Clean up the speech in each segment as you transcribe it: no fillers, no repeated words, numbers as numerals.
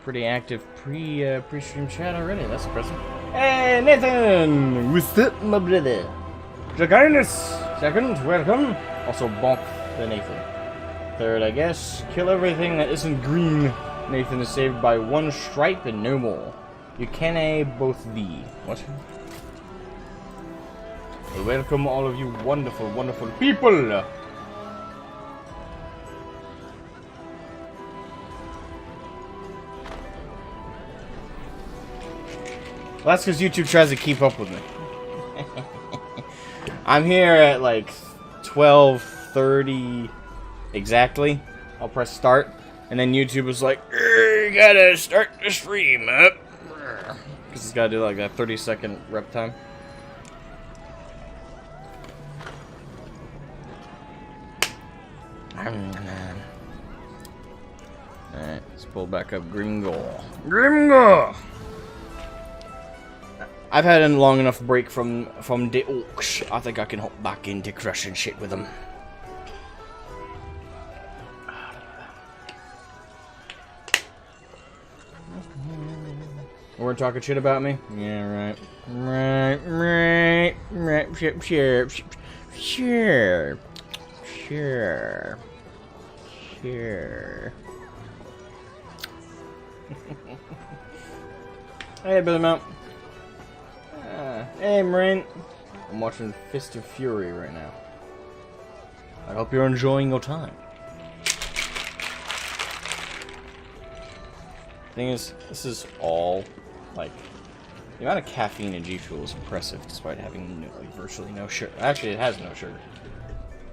pretty active pre-stream chat already. That's impressive. Hey, Nathan! What's up, my brother? Dracarnus! Second, welcome. Also, bonk the Nathan. Third, I guess, kill everything that isn't green. Nathan is saved by one stripe and no more. You can both thee. What? Well, welcome all of you wonderful, wonderful people! Well, that's because YouTube tries to keep up with me. I'm here at like 12:30 exactly. I'll press start, and then YouTube is like, "You gotta start the stream up," because it's gotta do like that 30-second rep time. Alright, let's pull back up Gringo. Gringo! I've had a long enough break from the orcs. I think I can hop back into crushing shit with them. We're talking shit about me? Yeah, right. Right. Sure. Hey, Billy Mount. Hey, Marine. I'm watching Fist of Fury right now. I hope you're enjoying your time. Thing is, this is all, like, the amount of caffeine in G Fuel is impressive, despite having like, virtually no sugar. Actually, it has no sugar.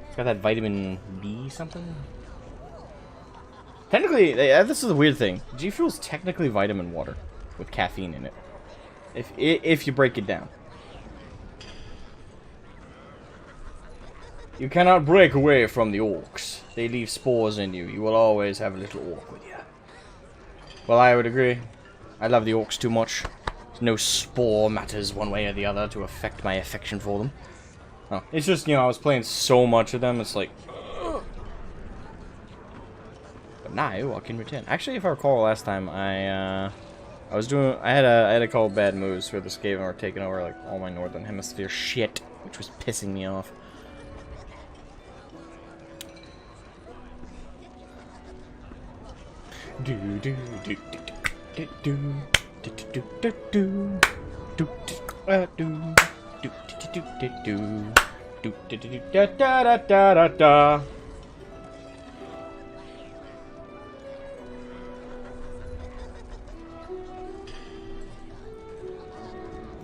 It's got that vitamin B something. Technically, this is a weird thing. G Fuel is technically vitamin water with caffeine in it. If you break it down. You cannot break away from the orcs. They leave spores in you. You will always have a little orc with you. Well, I would agree. I love the orcs too much. No spore matters one way or the other to affect my affection for them. Oh, it's just, you know, I was playing so much of them, it's like... Ugh. But now, I can return. Actually, if I recall last time, I had a couple bad moves for this game and were taking over, like, all my Northern Hemisphere shit, which was pissing me off. G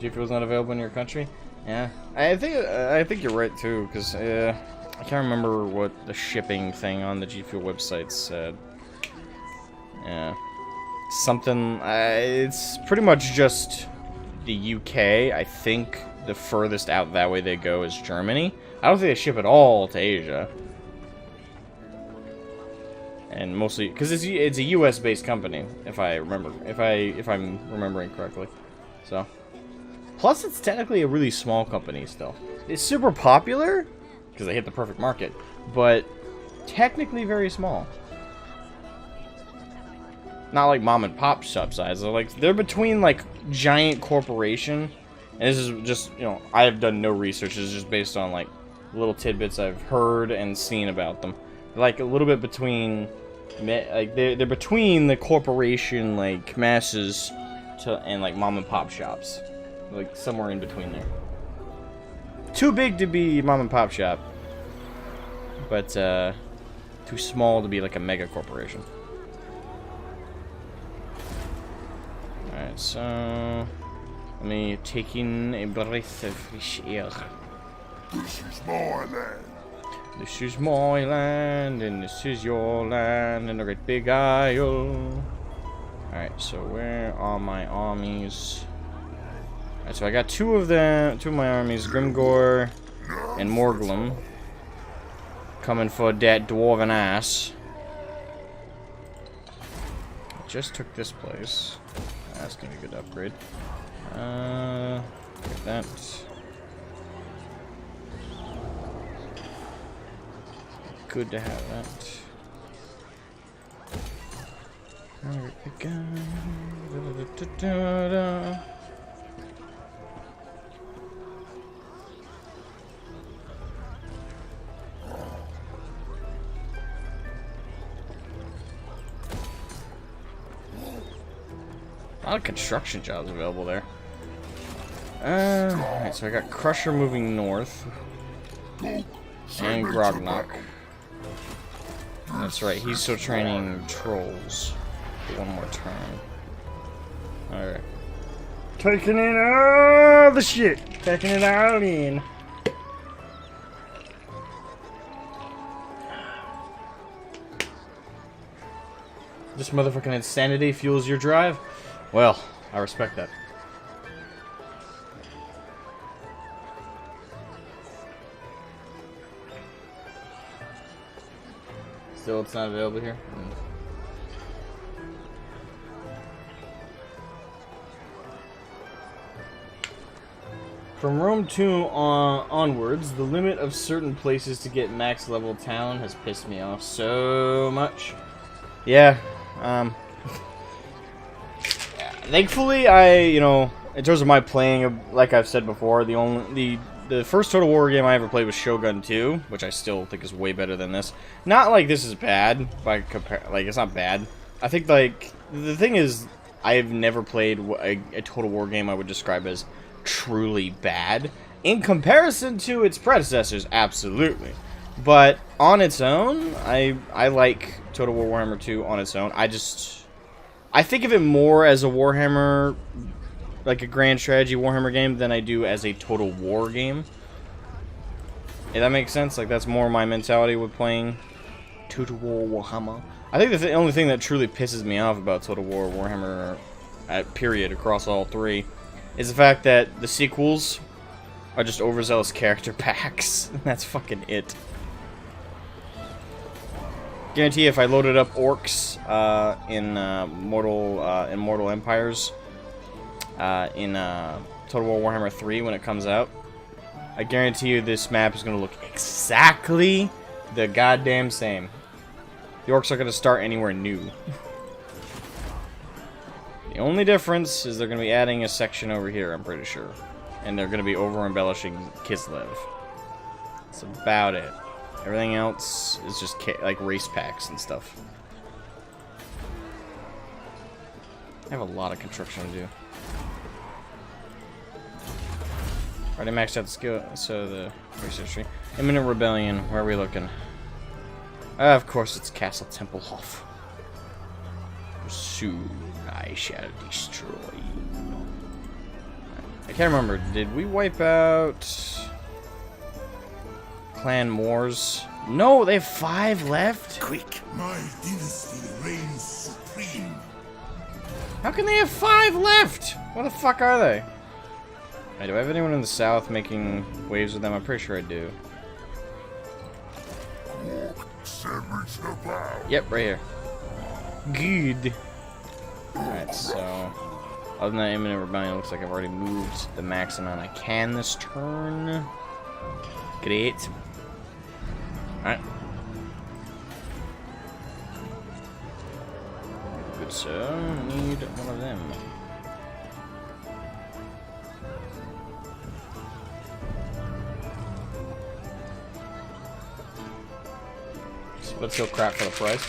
Fuel's not available in your country? Yeah, I think you're right too, because I can't remember what the shipping thing on the G Fuel website said. Yeah, something. It's pretty much just the UK. I think the furthest out that way they go is Germany. I don't think they ship at all to Asia, and mostly because it's a US-based company, if I remember, if I'm remembering correctly. So, plus it's technically a really small company still. It's super popular because they hit the perfect market, but technically very small. Not like mom and pop shop size. They're between like giant corporation, and this is just, you know, I have done no research. This is just based on like little tidbits I've heard and seen about them. Like a little bit between, like they're between the corporation like masses and like mom and pop shops, like somewhere in between there. Too big to be mom and pop shop, but too small to be like a mega corporation. Alright, so let me take in a breath of fresh air. This is my land. This is my land, and this is your land, and a great big isle. Alright, so where are my armies? Alright, so I got two of my armies, Grimgor and Morglum, coming for that dwarven ass. I just took this place. That's gonna be a good upgrade. Get that. Good to have that. A lot of construction jobs available there. Alright, so I got Crusher moving north. And Grognok. That's right, he's still training trolls. For one more turn. Alright. Taking in all the shit. Taking it all in. This motherfucking insanity fuels your drive? Well, I respect that. Still, it's not available here? From Rome 2 onwards, the limit of certain places to get max level town has pissed me off so much. Yeah, thankfully, in terms of my playing, like I've said before, the first Total War game I ever played was Shogun 2, which I still think is way better than this. Not like this is bad, like it's not bad. I think like the thing is, I've never played a Total War game I would describe as truly bad. In comparison to its predecessors, absolutely. But on its own, I like Total War Warhammer 2 on its own. I think of it more as a Warhammer, like a grand strategy Warhammer game, than I do as a Total War game. If that makes sense, like that's more my mentality with playing Total War Warhammer. I think the only thing that truly pisses me off about Total War Warhammer, period, across all three, is the fact that the sequels are just overzealous character packs. That's fucking it. Guarantee if I loaded up orcs in Mortal Empires in Total War Warhammer 3 when it comes out, I guarantee you this map is going to look exactly the goddamn same. The orcs are going to start anywhere new. The only difference is they're going to be adding a section over here, I'm pretty sure. And they're going to be over-embellishing Kislev. That's about it. Everything else is just like race packs and stuff. I have a lot of construction to do. Already maxed out the skill, so the research tree. Imminent rebellion, where are we looking? Of course it's Castle Tempelhof. Soon I shall destroy you. I can't remember, did we wipe out Clan Moors? No, they have 5 left? Quick, my dynasty reigns supreme. How can they have 5 left? What the fuck are they? Hey, do I have anyone in the south making waves with them? I'm pretty sure I do. Yep, right here. Good. Alright, so other than that imminent rebellion, it looks like I've already moved the max amount I can this turn. Great. Alright. Good, so need one of them. Let's go crap for the price.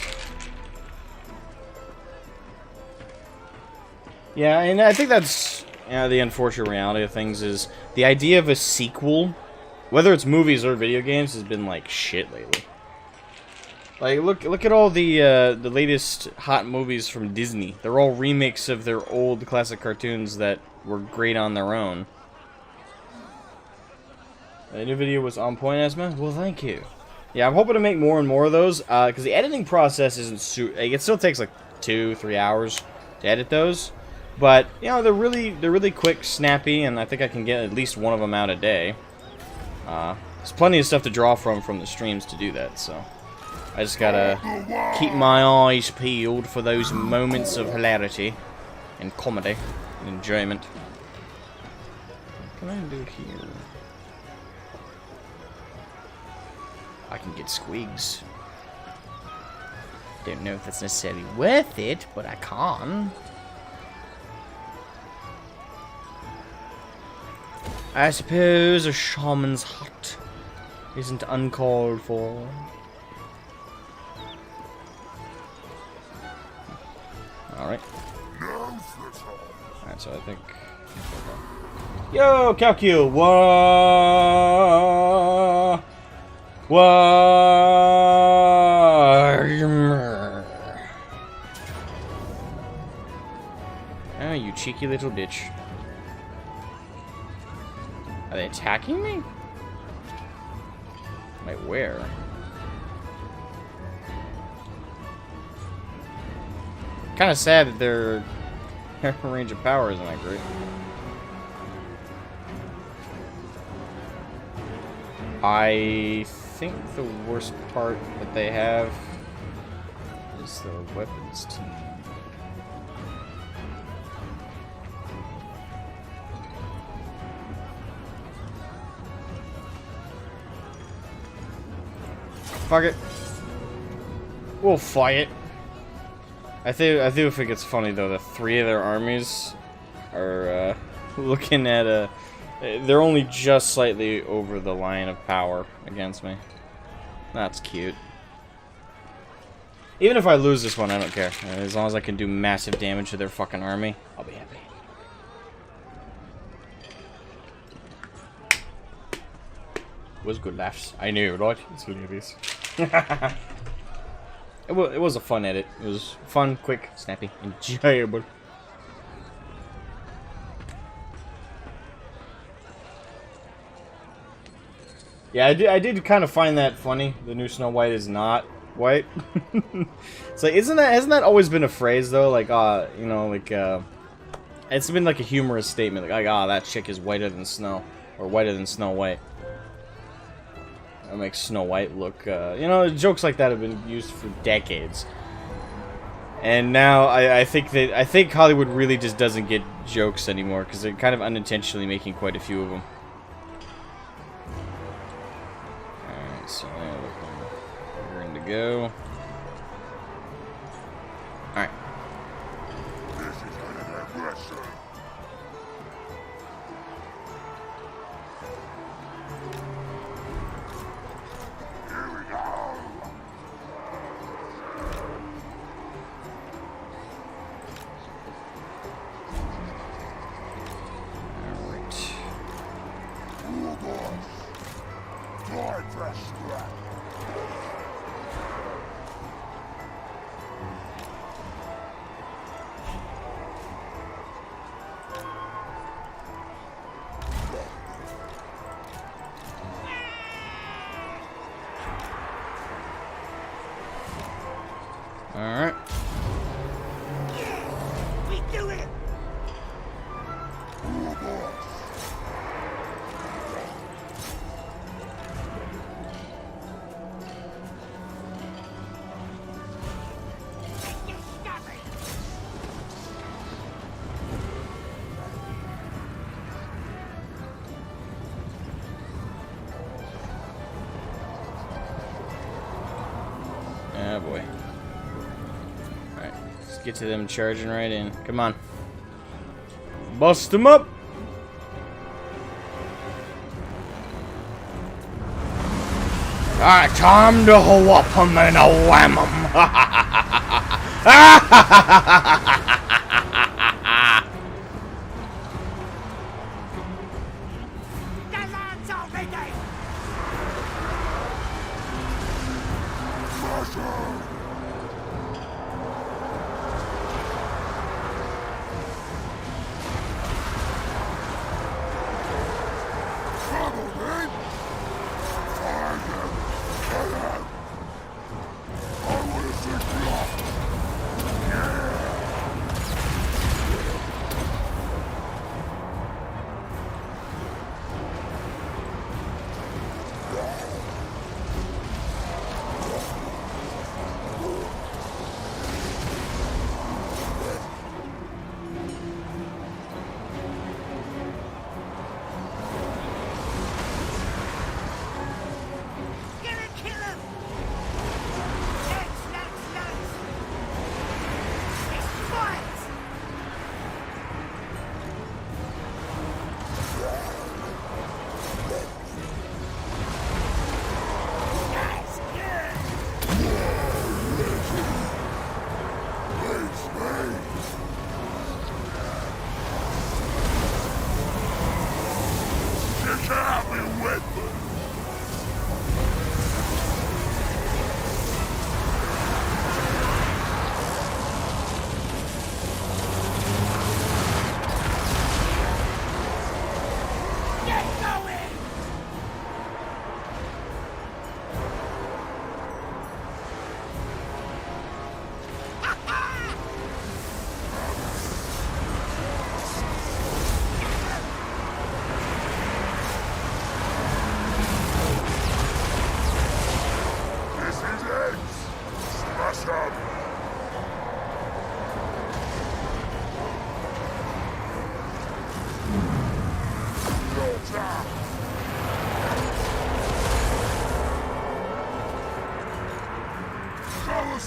Yeah, and I think that's the unfortunate reality of things is the idea of a sequel, whether it's movies or video games, has been like shit lately. Like look at all the latest hot movies from Disney. They're all remakes of their old classic cartoons that were great on their own. The new video was on point, Esma. Well, thank you. Yeah, I'm hoping to make more and more of those, because the editing process isn't it still takes like 2-3 hours to edit those, but you know they're really quick, snappy, and I think I can get at least one of them out a day. There's plenty of stuff to draw from the streams to do that, so I just gotta keep my eyes peeled for those moments of hilarity and comedy and enjoyment. What can I do here? I can get squigs. Don't know if that's necessarily worth it, but I can. I suppose a shaman's hut isn't uncalled for. Alright. Alright, so I think... Yo, Calcu! WARHAMMER! Oh, you cheeky little bitch. Are they attacking me? Wait, where? Kind of sad that their range of power isn't that great. I think the worst part that they have is the weapons team. Fuck it. We'll fight it. I think it's funny though that 3 of their armies are looking at they're only just slightly over the line of power against me. That's cute. Even if I lose this one, I don't care. As long as I can do massive damage to their fucking army, I'll be happy. Was good laughs. I knew, right? It's hilarious. It was a fun edit. It was fun, quick, snappy, enjoyable. Yeah, I did kind of find that funny. The new Snow White is not white. It's like, hasn't that always been a phrase though? Like, you know, like, it's been like a humorous statement, like, that chick is whiter than snow, or whiter than Snow White. That makes Snow White look, you know, jokes like that have been used for decades. And now I think Hollywood really just doesn't get jokes anymore because they're kind of unintentionally making quite a few of them. Alright, so we're in to go. Alright. Alright. We do it! Ah, boy. Alright, let's get to them charging right in. Come on. Bust them up! Alright, time to whop 'em and a wham 'em!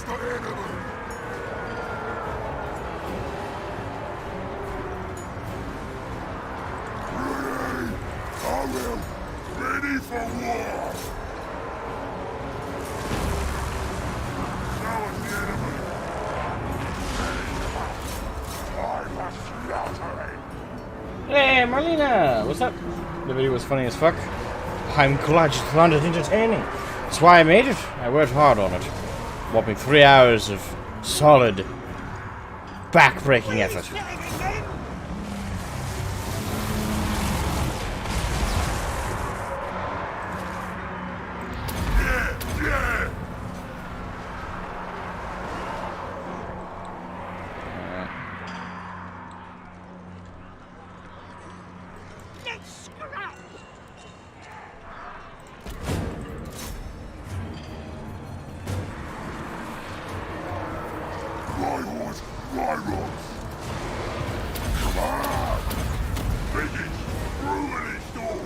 the enemy! Ready! I will! Ready for war! Now is the enemy! I must slaughter it! Hey, Marlena! What's up? The video was funny as fuck. I'm glad you found it entertaining. That's why I made it. I worked hard on it. Whopping 3 hours of solid, back-breaking effort. Yeah! Let's scrap! My horse, my rocks! Come on! Biggest, ruin his door!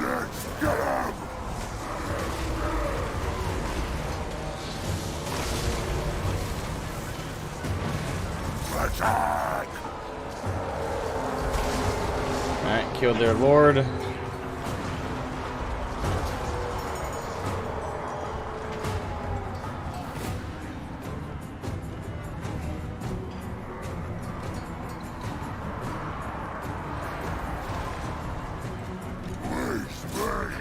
Let's get him! Attack! Alright, killed their lord. Please, me!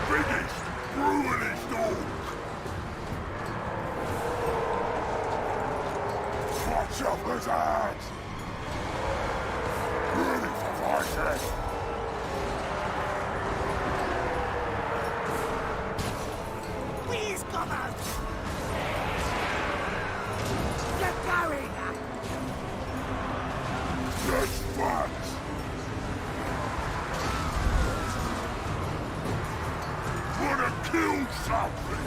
Biggest, ruin his door! Watch up his ass! Ready for fighting! Please come out! Get going! Let's fight! Wanna kill something?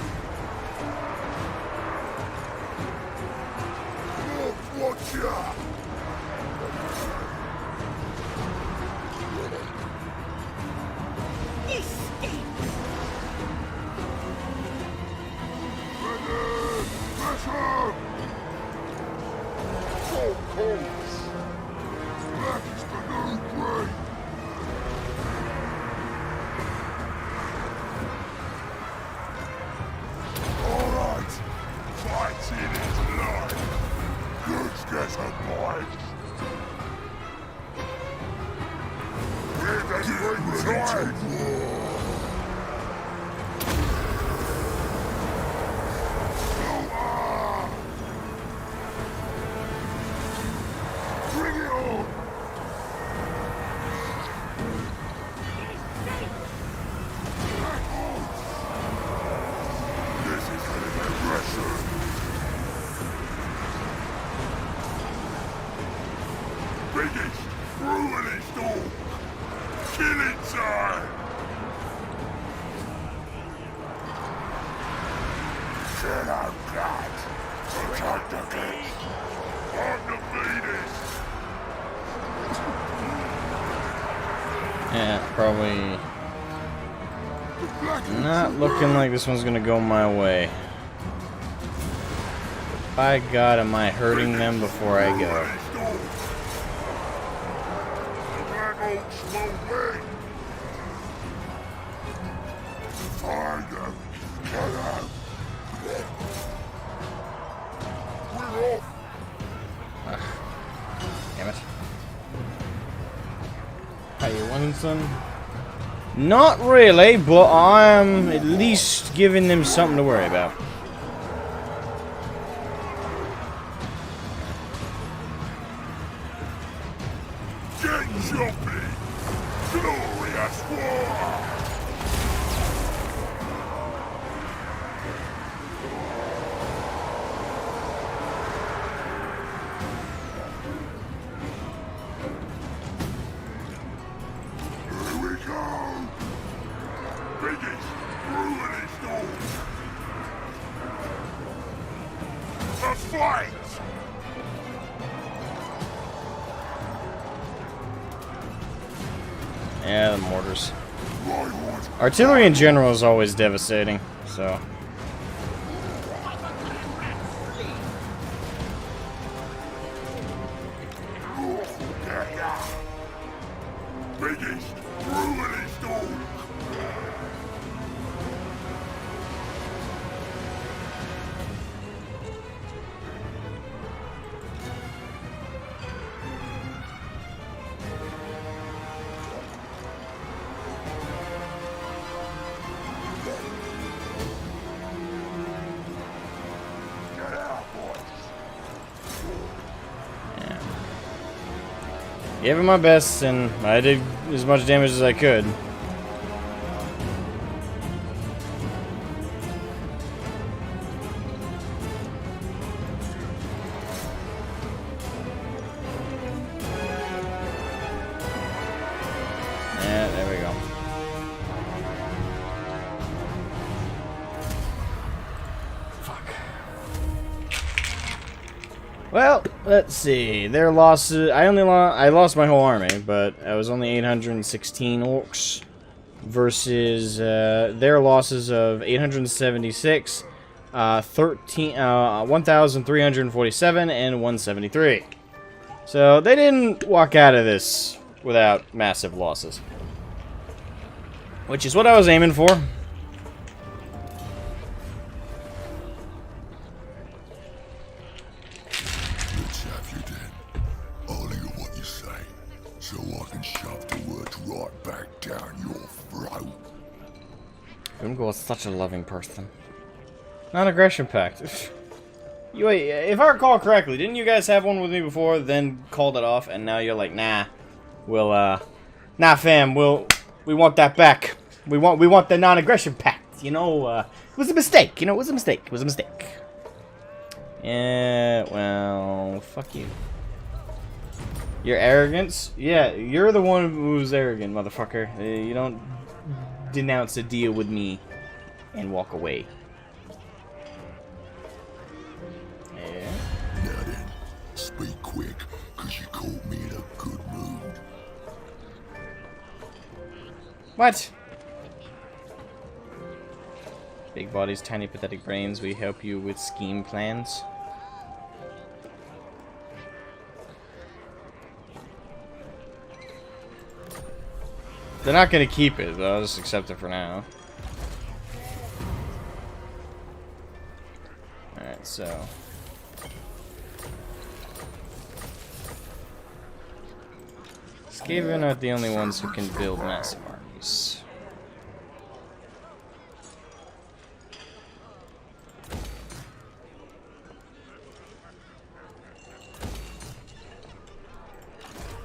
Watch ya! This stinks! Pressure! So close! That is the new grade! Alright! Fighting is life! Let's get a bite! We're the great tide! Bring it on! This is an aggression! Biggest, ruinest dog! Killing time! Kill our god! Protect the gates! Undefeated! Yeah, probably not looking like this one's gonna go my way. By God, am I hurting them before I go? Find them! Get them! We're off! Damn it. How you winning, son? Not really, but I'm at least giving them something to worry about. Get jumpy! Glorious war! Here we go! Biggest, ruinest Fight! Yeah, the mortars. Artillery in general is always devastating, so. Biggest, brutalist dog. Gave it my best, and I did as much damage as I could. Yeah, there we go. Fuck. Well, let's see. Their losses. I lost my whole army, but I was only 816 orcs versus their losses of 876, 1,347, and 173. So they didn't walk out of this without massive losses, which is what I was aiming for. Let's have you then. I'll hear what you say, so I can shove the words right back down your throat. Grimgor is such a loving person. Non-aggression pact. Wait, if I recall correctly, didn't you guys have one with me before, then called it off, and now you're like, nah, nah, fam, we want that back. We want the non-aggression pact. You know, it was a mistake. You know, it was a mistake. It was a mistake. Yeah, well, fuck you. Your arrogance? Yeah, you're the one who's arrogant, motherfucker. You don't denounce a deal with me and walk away. Yeah. Now then, speak quick, cause you caught me in a good mood. What? Big bodies, tiny pathetic brains, we help you with scheme plans. They're not gonna keep it, but I'll just accept it for now. Alright, so. Skaven aren't the only ones who can build massive armies.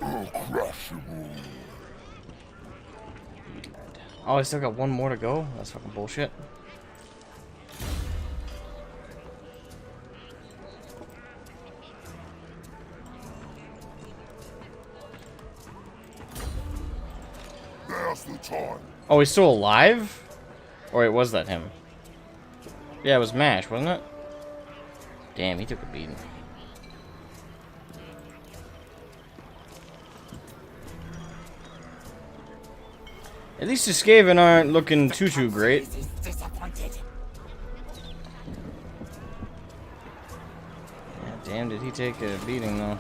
I'll crush them all. Oh, I still got one more to go? That's fucking bullshit. Now's the time. Oh, he's still alive? Or wait, was that him? Yeah, it was MASH, wasn't it? Damn, he took a beating. At least the Skaven aren't looking too great. Is disappointed. Yeah, damn, did he take a beating though?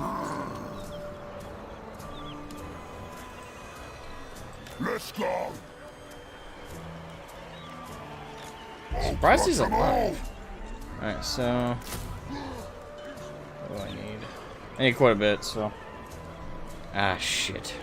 Let's go. Surprised he's alive. Alright, so what do I need? I need quite a bit, so. Ah, shit.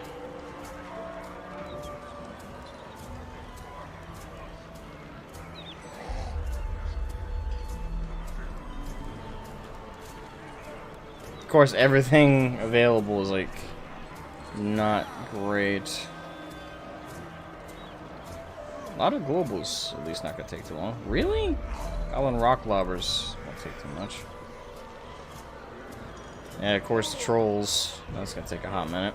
Of course, everything available is like not great. A lot of globals, at least not gonna take too long. Really? Goblin rock lobbers won't take too much. Yeah, of course, the trolls. That's gonna take a hot minute.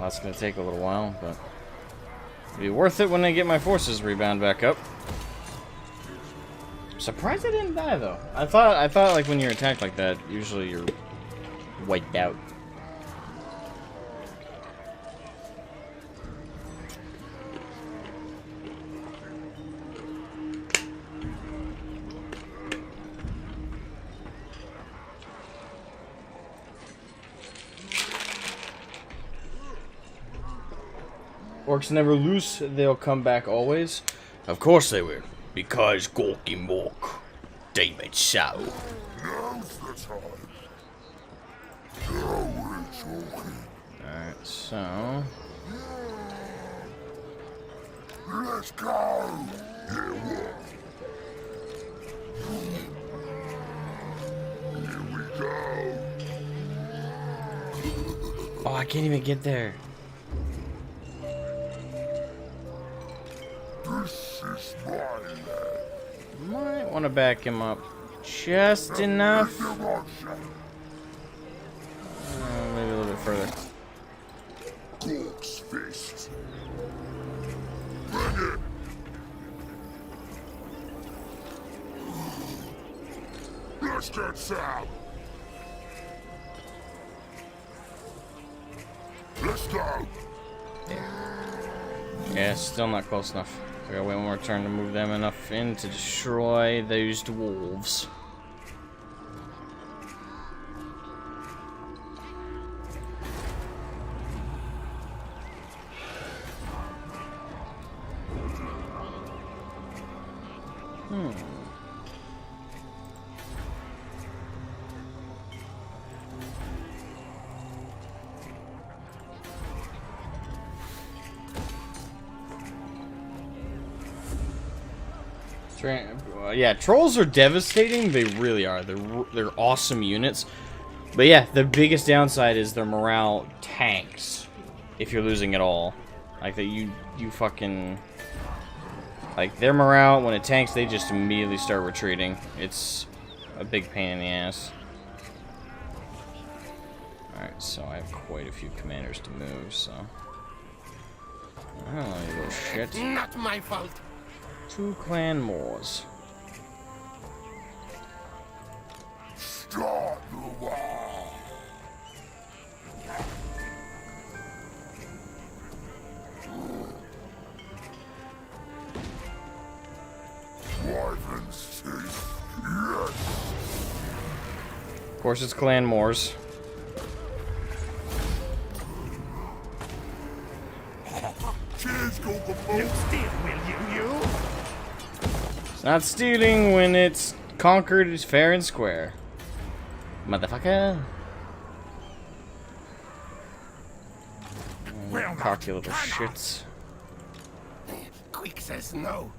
that's gonna take a little while, but it'll be worth it when I get my forces rebound back up. Surprised I didn't die though. I thought like when you're attacked like that, usually you're wiped out. Orcs never lose, they'll come back always. Of course they will. Because Gorky Mork. Demon so. Now's the time. Now we're talking. Alright, so. Let's go. Yeah, what? Here we go. Oh, I can't even get there. This is my land. Might want to back him up just enough. Maybe a little bit further. Gork's fist. Bring it. Let's get south. Let's go. Yeah, still not close enough. I gotta wait one more turn to move them enough in to destroy those dwarves. Yeah, trolls are devastating. They really are. They're awesome units. But yeah, the biggest downside is their morale tanks if you're losing at all. Like that, you fucking like their morale when it tanks, they just immediately start retreating. It's a big pain in the ass. All right, so I have quite a few commanders to move. So, oh, you little shit. Not my fault. 2 clan moors. Start the war. Wyvern's teeth. Yes. Of course, it's clan moors. Cheers, Gorkamore. No steal, will you? It's not stealing when it's conquered is fair and square. Motherfucker. Well, Cocky little shits. Quick says no.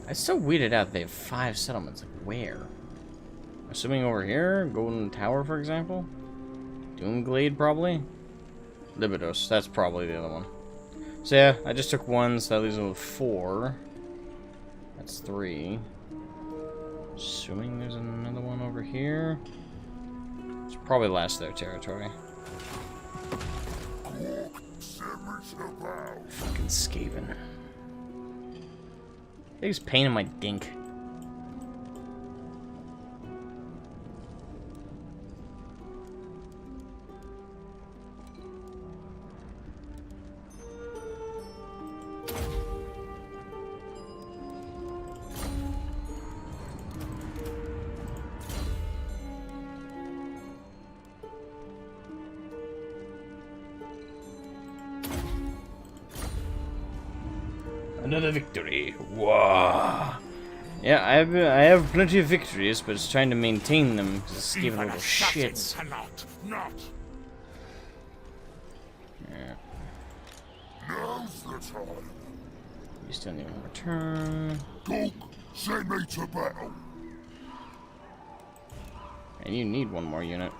I'm so weirded out they have 5 settlements. Like, where? Assuming over here? Golden Tower, for example? Doomglade, probably? Libidos, that's probably the other one. So yeah, I just took 1, so that leaves me with 4. That's 3. Assuming there's another one over here. It's probably last their territory. Fucking Skaven. Biggest pain in my dink. Another victory. Wow. Yeah, I have plenty of victories, but it's trying to maintain them because it's giving little shits. Cannot not. Yeah. Now's the time. You still need one return. Gork, send me to battle. And you need one more unit.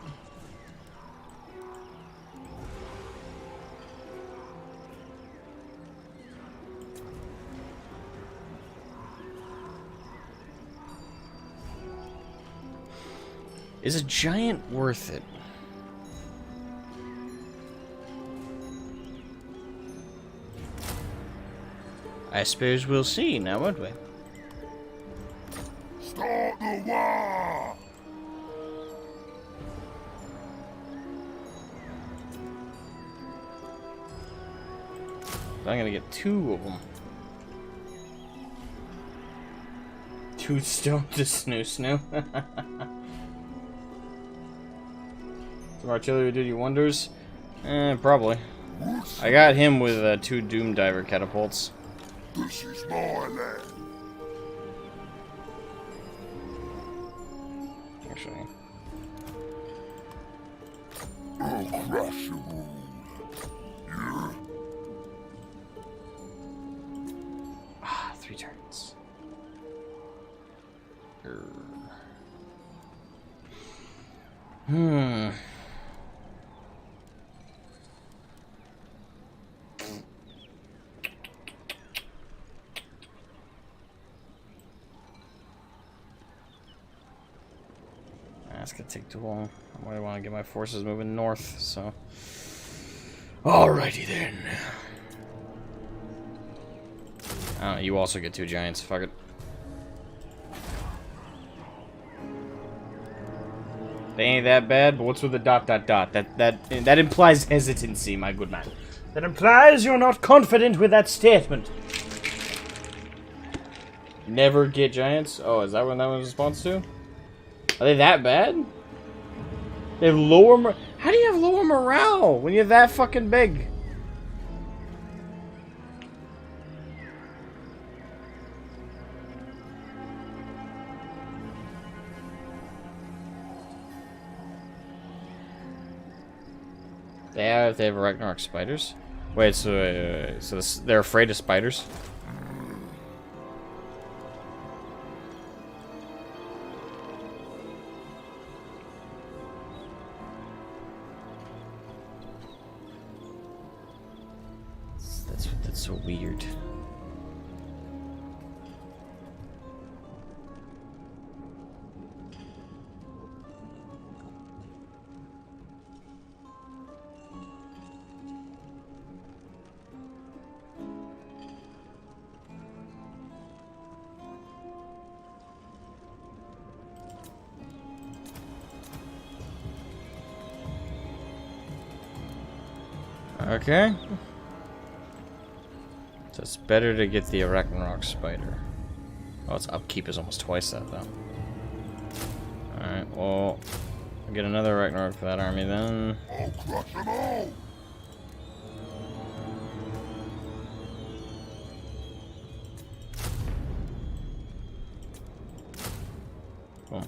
Is a giant worth it? I suppose we'll see now, won't we? Start the war! I'm gonna get 2 of them. 2 stone to snoo. Some artillery do you wonders? Probably. I got him with 2 Doom Diver catapults. This is my land. Actually. I'll crush you all. Yeah? 3 turns. That's gonna take too long. I might want to get my forces moving north, so. Alrighty then. Oh, you also get 2 giants. Fuck it. They ain't that bad, but what's with the ... That implies hesitancy, my good man. That implies you're not confident with that statement. Never get giants? Oh, is that what that was response to? Are they that bad? They have lower how do you have lower morale when you're that fucking big? They have Ragnarok spiders? Wait, so they're afraid of spiders? That's so weird. Okay. So it's better to get the Ragnarok spider. Oh, its upkeep is almost twice that, though. Alright, well, I'll get another Ragnarok for that army then. I'll crush them all! Cool.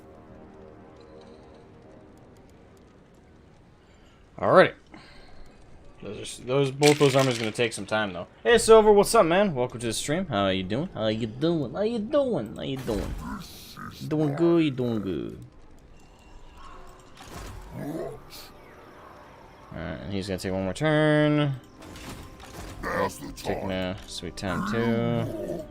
Alrighty. Both those armies gonna take some time though. Hey Silver, what's up, man? Welcome to the stream. How you doing? How you doing? How you doing? How you doing? You doing good? You doing good? Alright, and he's gonna take one more turn. Taking a sweet time too.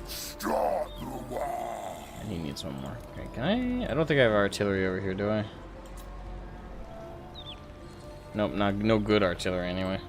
Start the war! And he needs one more. Okay, can I? I don't think I have artillery over here, do I? Nope, no good artillery anyway.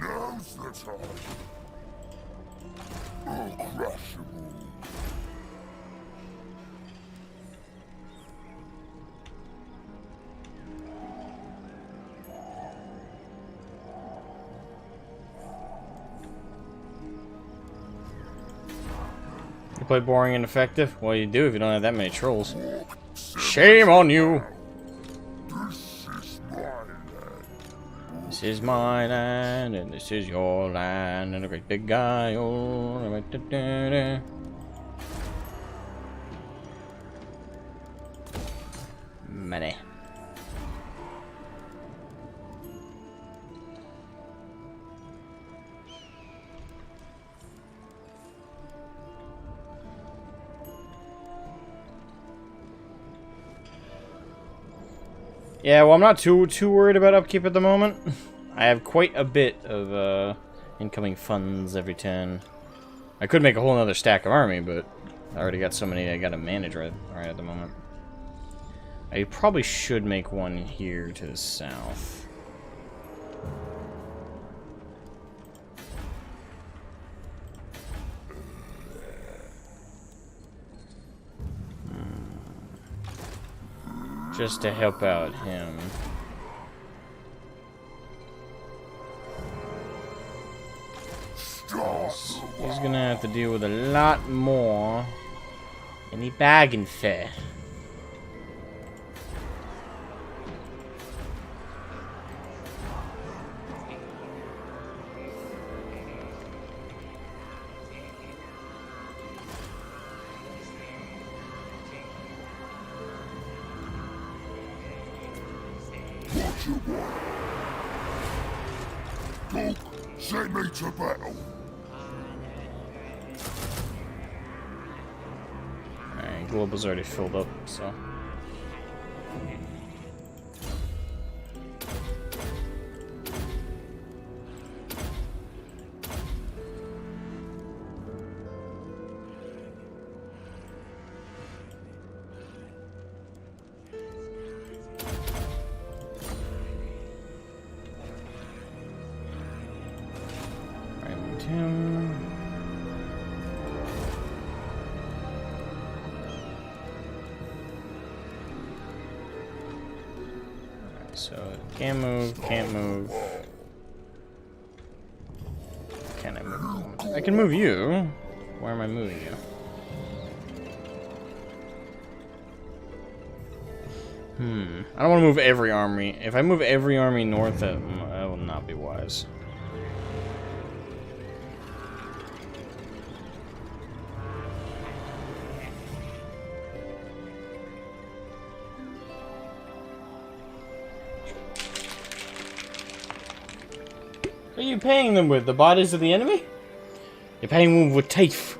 Now's the time! I'll crush them all! You play boring and effective? Well, you do if you don't have that many trolls. Shame on you! This is my land! This is my land, and this is your land, and a great big guy. Oh, money. Yeah, well, I'm not too worried about upkeep at the moment. I have quite a bit of incoming funds every turn. I could make a whole other stack of army, but I already got so many I gotta manage right at the moment. I probably should make one here to the south. Just to help out him. He's gonna have to deal with a lot more than he bagging for. What you want? Talk, send me to battle. Alright, Global's already filled up, so. So, can't move, can't move. Can I move? I can move you. Where am I moving you? I don't want to move every army. If I move every army north, that will not be wise. What are you paying them with? The bodies of the enemy? You're paying them with teeth.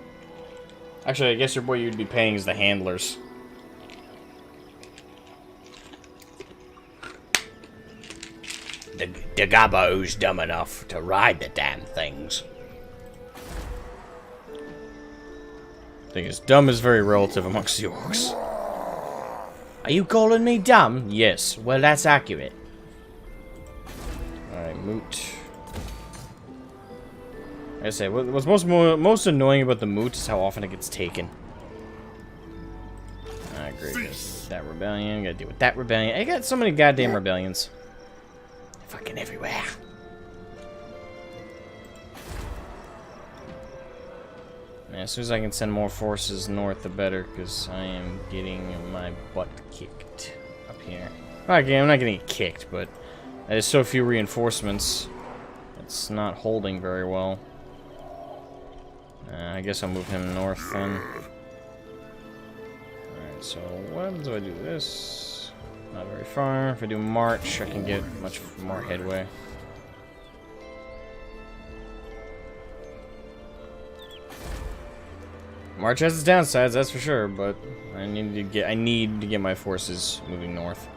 Actually, I guess what you'd be paying is the handlers. The gobbo's dumb enough to ride the damn things. Thing is, dumb is very relative amongst the orcs. Are you calling me dumb? Yes. Well, that's accurate. Alright, moot. Like I say, what's most annoying about the moot is how often it gets taken. Alright, great. That rebellion, gotta deal with that rebellion. I got so many goddamn rebellions. Fucking everywhere. Yeah, as soon as I can send more forces north, the better, because I am getting my butt kicked up here. Well, again, I'm not getting kicked, but there's so few reinforcements. It's not holding very well. I guess I'll move him north then. Alright, so what happens if I do this? Not very far. If I do march, I can get much more headway. March has its downsides, that's for sure, but I need to get my forces moving north.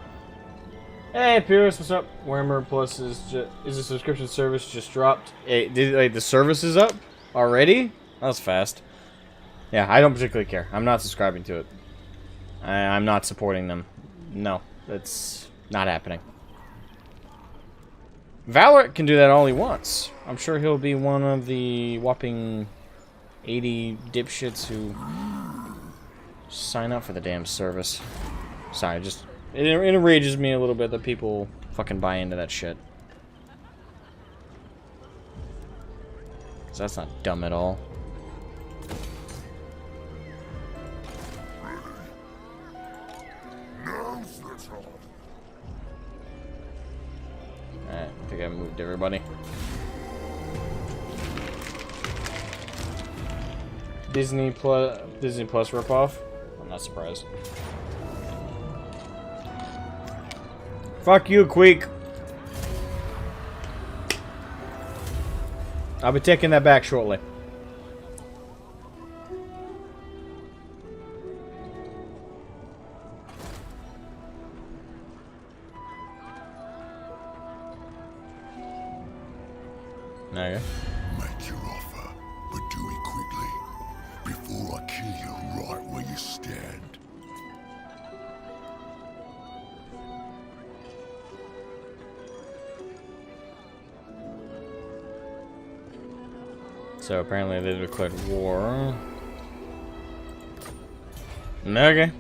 Hey, Pierce, what's up? WARHAMMER Plus is the subscription service just dropped? Hey, the service is up already? That was fast. Yeah, I don't particularly care. I'm not subscribing to it. I'm not supporting them. No, that's not happening. Valorant can do that all he wants. I'm sure he'll be one of the whopping 80 dipshits who sign up for the damn service. Sorry, just it enrages me a little bit that people fucking buy into that shit. 'Cause that's not dumb at all. Alright, I think I moved everybody. Disney Plus ripoff? I'm not surprised. Fuck you, Queek. I'll be taking that back shortly. Okay. Make your offer, but do it quickly, before I kill you right where you stand. So apparently they declared war. Okay.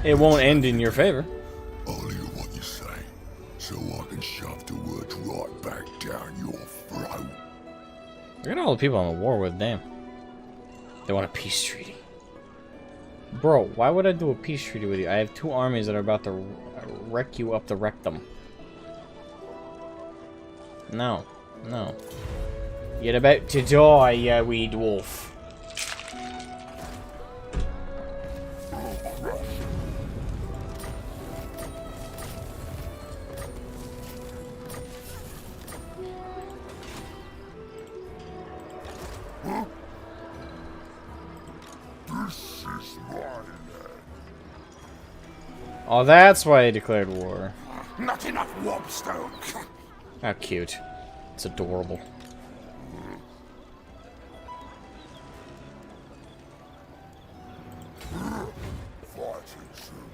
It won't end in your favor. I'll hear what you say, so I can shove the words right back down your throat. Look at all the people I'm at war with, damn. They want a peace treaty. Bro, why would I do a peace treaty with you? I have 2 armies that are about to wreck you up the rectum. No. No. You're about to die, you wee dwarf. Oh, that's why he declared war. Not enough wobstone. How cute. It's adorable. Fighting soon.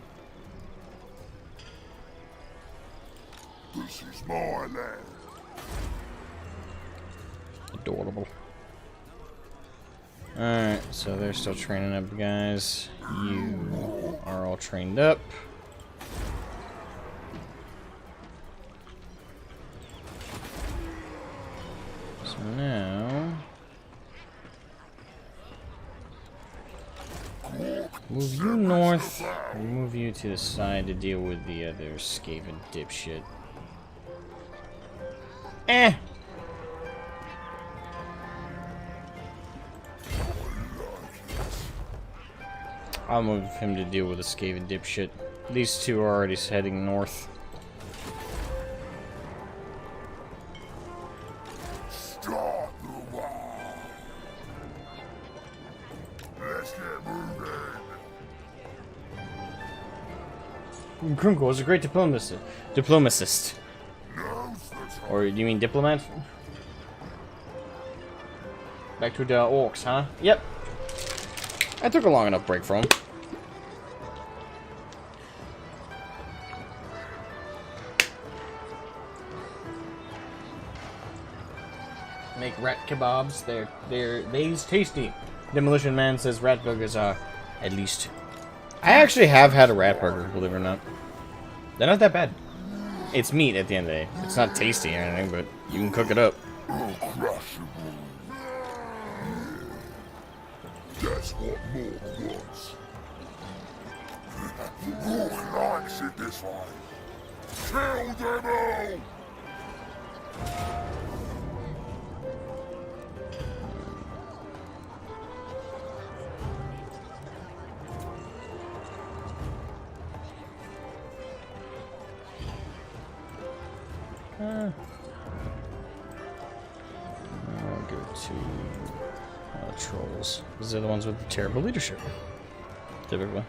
This is my land. Adorable. Alright, so they're still training up, guys. You are all trained up. So now... move you north, and move you to the side to deal with the other Skaven dipshit. Eh! I'll move him to deal with the Skaven dipshit. These 2 are already heading north. Start the war. Let's get moving. Krunko was a great diplomatist. Now's the time. Or do you mean diplomat? Back to the orcs, huh? Yep. I took a long enough break from him. Make rat kebabs. They's tasty. Demolition Man says rat burgers are at least. I actually have had a rat burger, believe it or not. They're not that bad. It's meat at the end of the day. It's not tasty or anything, but you can cook it up. That's what Mork wants. Mork likes it this way. Kill them all! I'll go to trolls. These are the ones with the terrible leadership. Typically.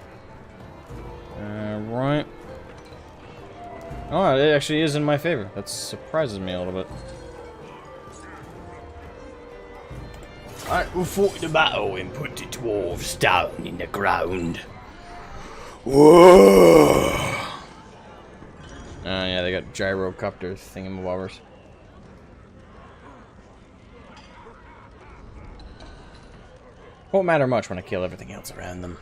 Right. Oh, it actually is in my favor. That surprises me a little bit. Alright, we fought the battle and put the dwarves down in the ground. Whoa! Yeah, they got gyrocopter thingamabobbers. Won't matter much when I kill everything else around them.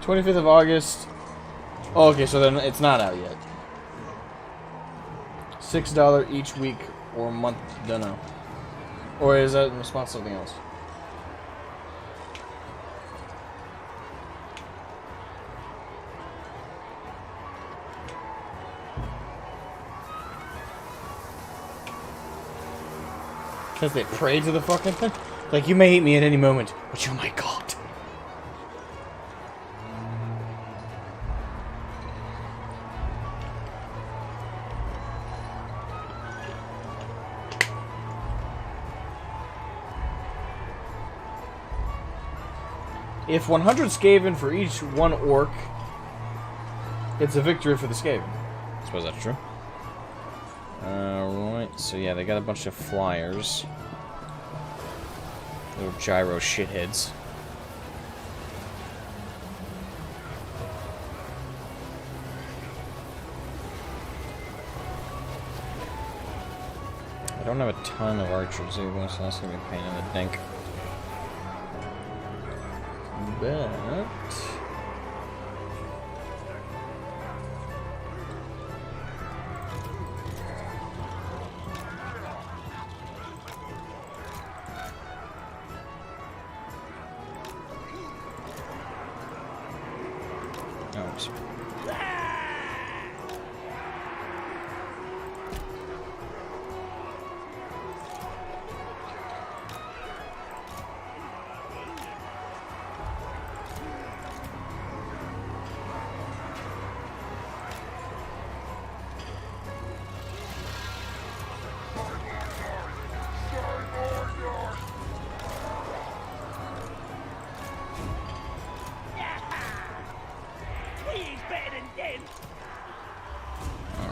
'25th of August. Oh, okay, so then it's not out yet. $6 each week or month. Don't know. Or is that in response to something else? Because they pray to the fucking thing? Like, you may hate me at any moment, but you're my god. If 100 Skaven for each one orc, it's a victory for the Skaven. I suppose that's true. Alright, so yeah, they got a bunch of flyers. Little gyro shitheads. I don't have a ton of archers either, so that's gonna be a pain in the dink. But oops.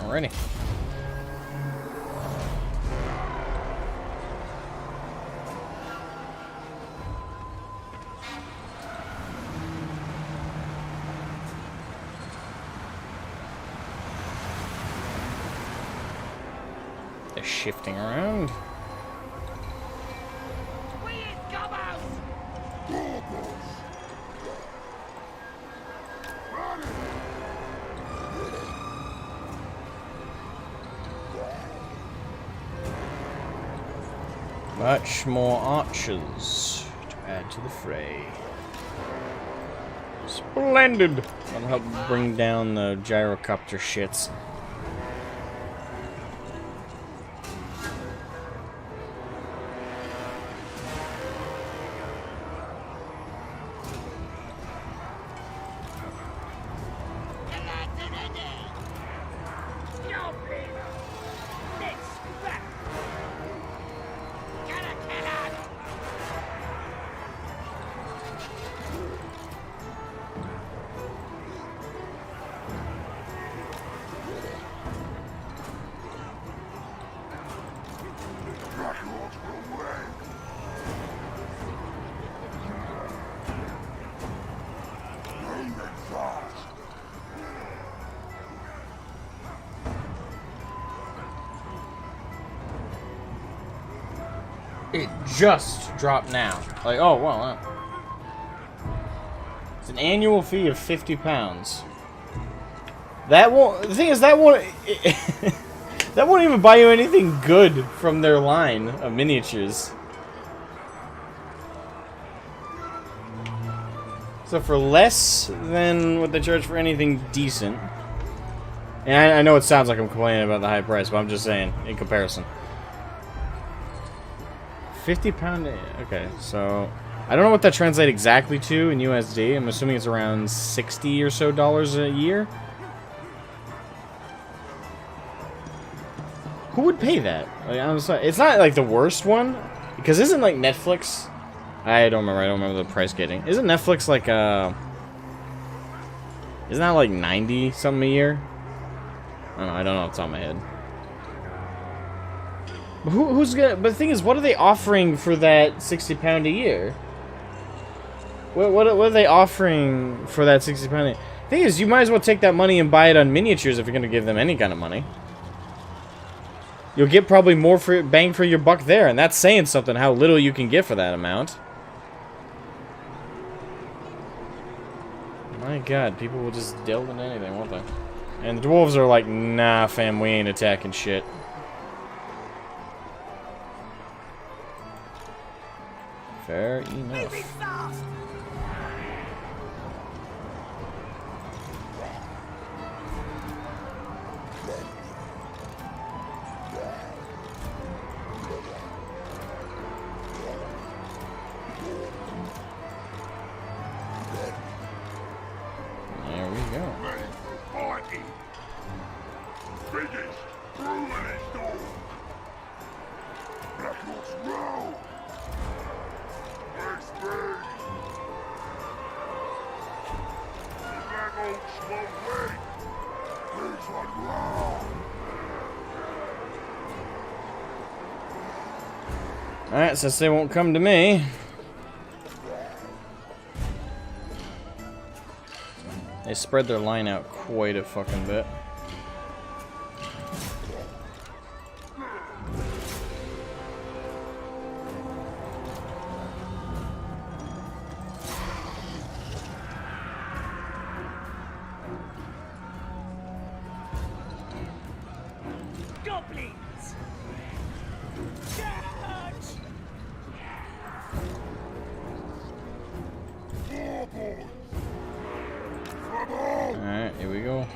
Alrighty. They're shifting around. Much more archers to add to the fray. Splendid! That'll help bring down the gyrocopter shits. It just dropped now. Like, oh, well, it's an annual fee of £50. That won't, the thing is, that won't, that won't even buy you anything good from their line of miniatures. So for less than what they charge for anything decent, and I know it sounds like I'm complaining about the high price, but I'm just saying, in comparison. £50, okay, so I don't know what that translates exactly to in USD. I'm assuming it's around $60 or so a year. Who would pay that? Like, I'm sorry, it's not like the worst one, because isn't like Netflix? I don't remember the price getting. Isn't Netflix like isn't that like 90 something a year? I don't know off the top of my head. Who's gonna? But the thing is, what are they offering for that £60 a year? What are they offering for that £60 a year? The thing is, you might as well take that money and buy it on miniatures if you're gonna give them any kind of money. You'll get probably more for bang for your buck there, and that's saying something. How little you can get for that amount. My God, people will just delve into anything, won't they? And the dwarves are like, nah, fam, we ain't attacking shit. Fair enough. go. Fighting. Biggest, brutalist all. Black Horse roll. Where's Spring? The Black Oaks won't wait. Please one roll. Alright, since they won't come to me. They spread their line out quite a fucking bit. Goblins! Charge! Alright, here we go.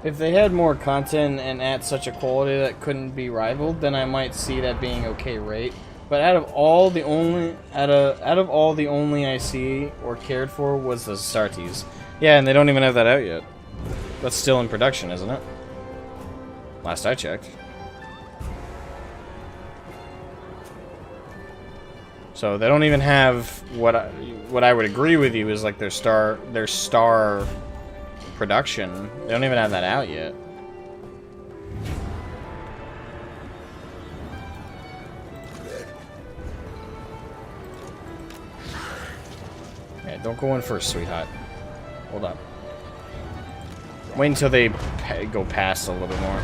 If they had more content and at such a quality that couldn't be rivaled, then I might see that being okay, right? But out of all the only I see or cared for was the Sartes. Yeah, and they don't even have that out yet. That's still in production, isn't it? Last I checked. So they don't even have what I would agree with you is like their star production. They don't even have that out yet. Yeah, don't go in first, sweetheart. Hold up. Wait until they go past a little bit more.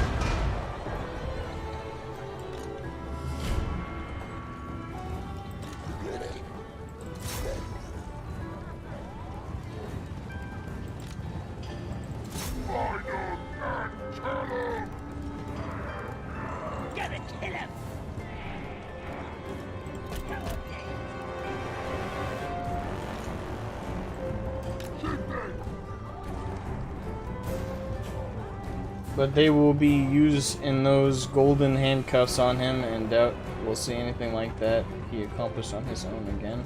Gotta kill him! But they will be used in those golden handcuffs on him, and doubt we'll see anything like that he accomplished on his own again.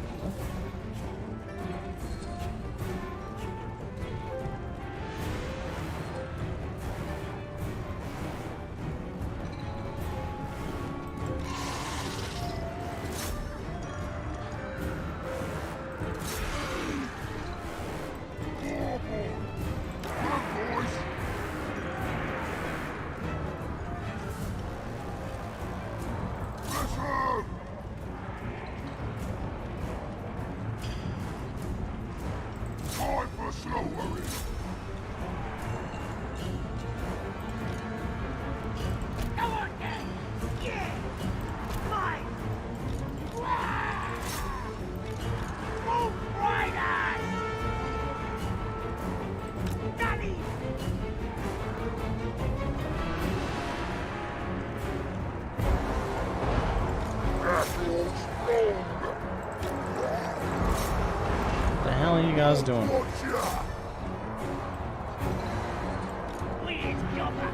Time for slaughtering. Go on then! Yeah! Fine! Wolf Riders! Daddy! Apples wrong. What the hell are you guys doing? Gotcha. Weird jobber!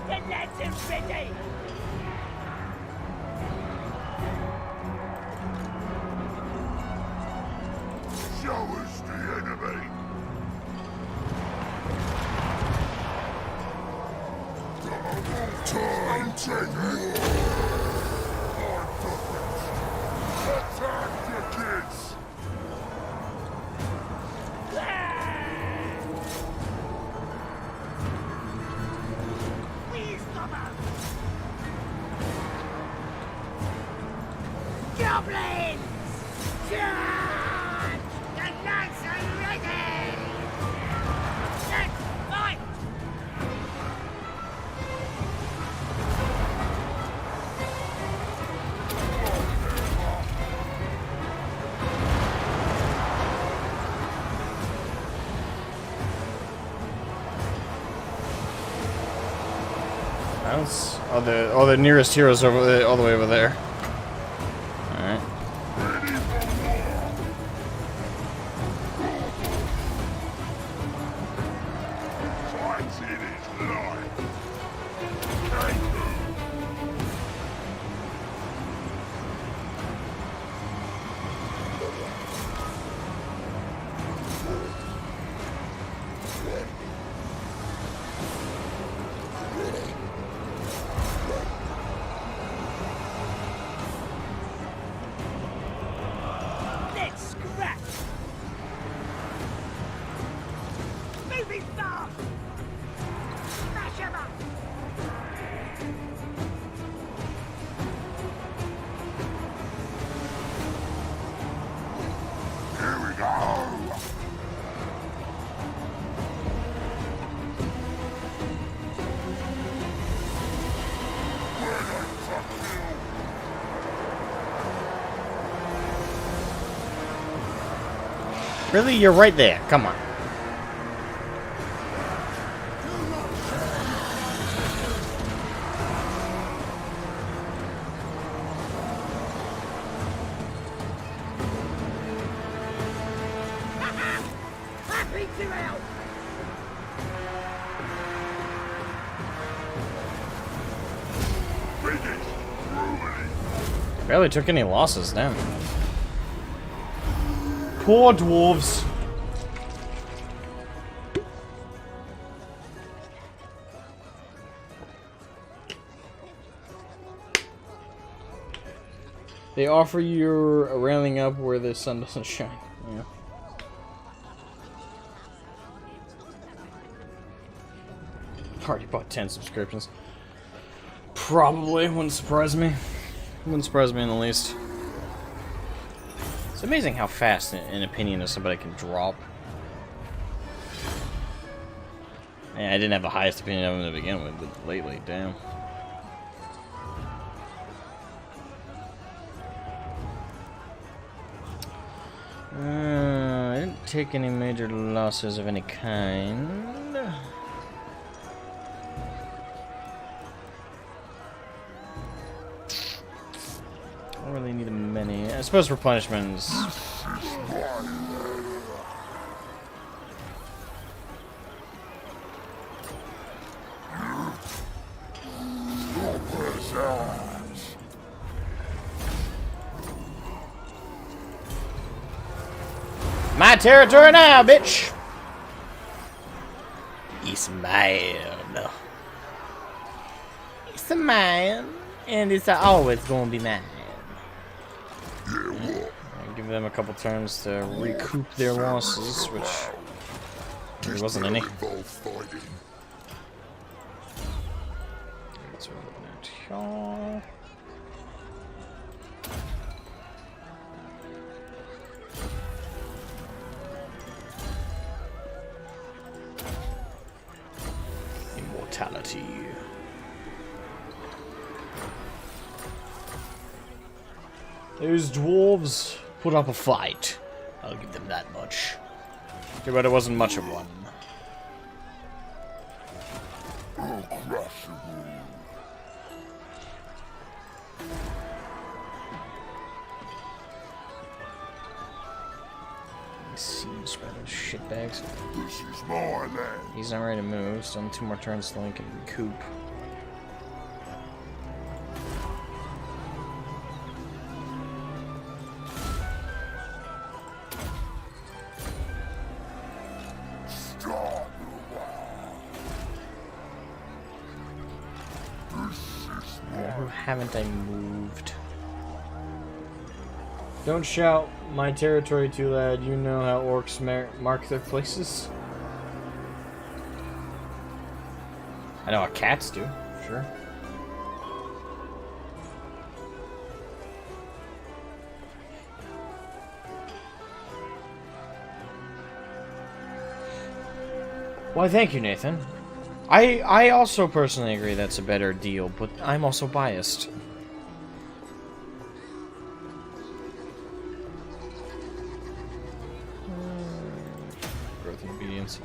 The lads are ready! Show us the enemy. Time to war. Time for this. Attack the kids. Please stop us! Goblins! Charge! The knights are ready! Let's fight! sense. Oh, the nearest hero's over all the way over there. All right. Fights in his life. Let's scrap. Moving fast. Smash 'em up. Here we go. Really, you're right there. Come on. Happy to help. Finished. Ruining. Barely took any losses, damn. Poor dwarves. They offer you a railing up where the sun doesn't shine. Yeah. Already bought 10 subscriptions. Probably wouldn't surprise me. Wouldn't surprise me in the least. It's amazing how fast an opinion of somebody can drop. Yeah, I didn't have the highest opinion of him to begin with, but lately, damn. I didn't take any major losses of any kind. I don't really need many. I suppose replenishments. My territory now, bitch! It's mine. It's mine, and it's always gonna be mine. I'll give them a couple turns to recoup their losses, which there wasn't any. Let's open it here. Immortality. Those dwarves put up a fight. I'll give them that much. Okay, but it wasn't much of one. Seems by those shitbags. This is my land. He's not ready to move, so on 2 more turns to Link and recoup. Who haven't I moved? Don't shout my territory too loud. You know how orcs mark their places. I know how cats do, sure. Why, thank you, Nathan. I also personally agree that's a better deal, but I'm also biased. Growth and obedience.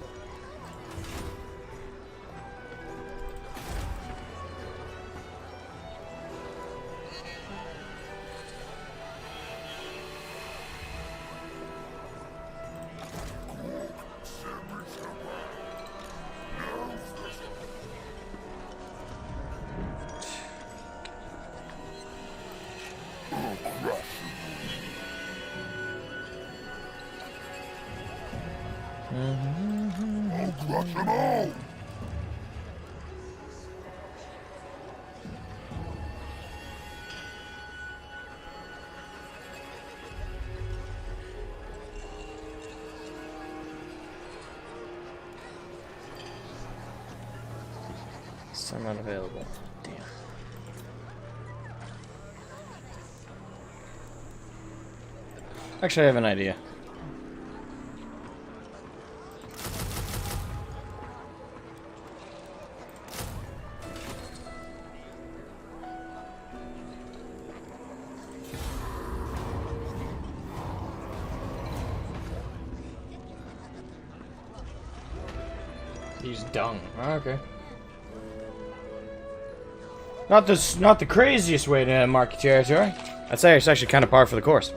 I'll crush them all! Still not available. Damn. Actually, I have an idea. Use dung. Oh, okay. Not the craziest way to mark your territory. I'd say it's actually kind of par for the course.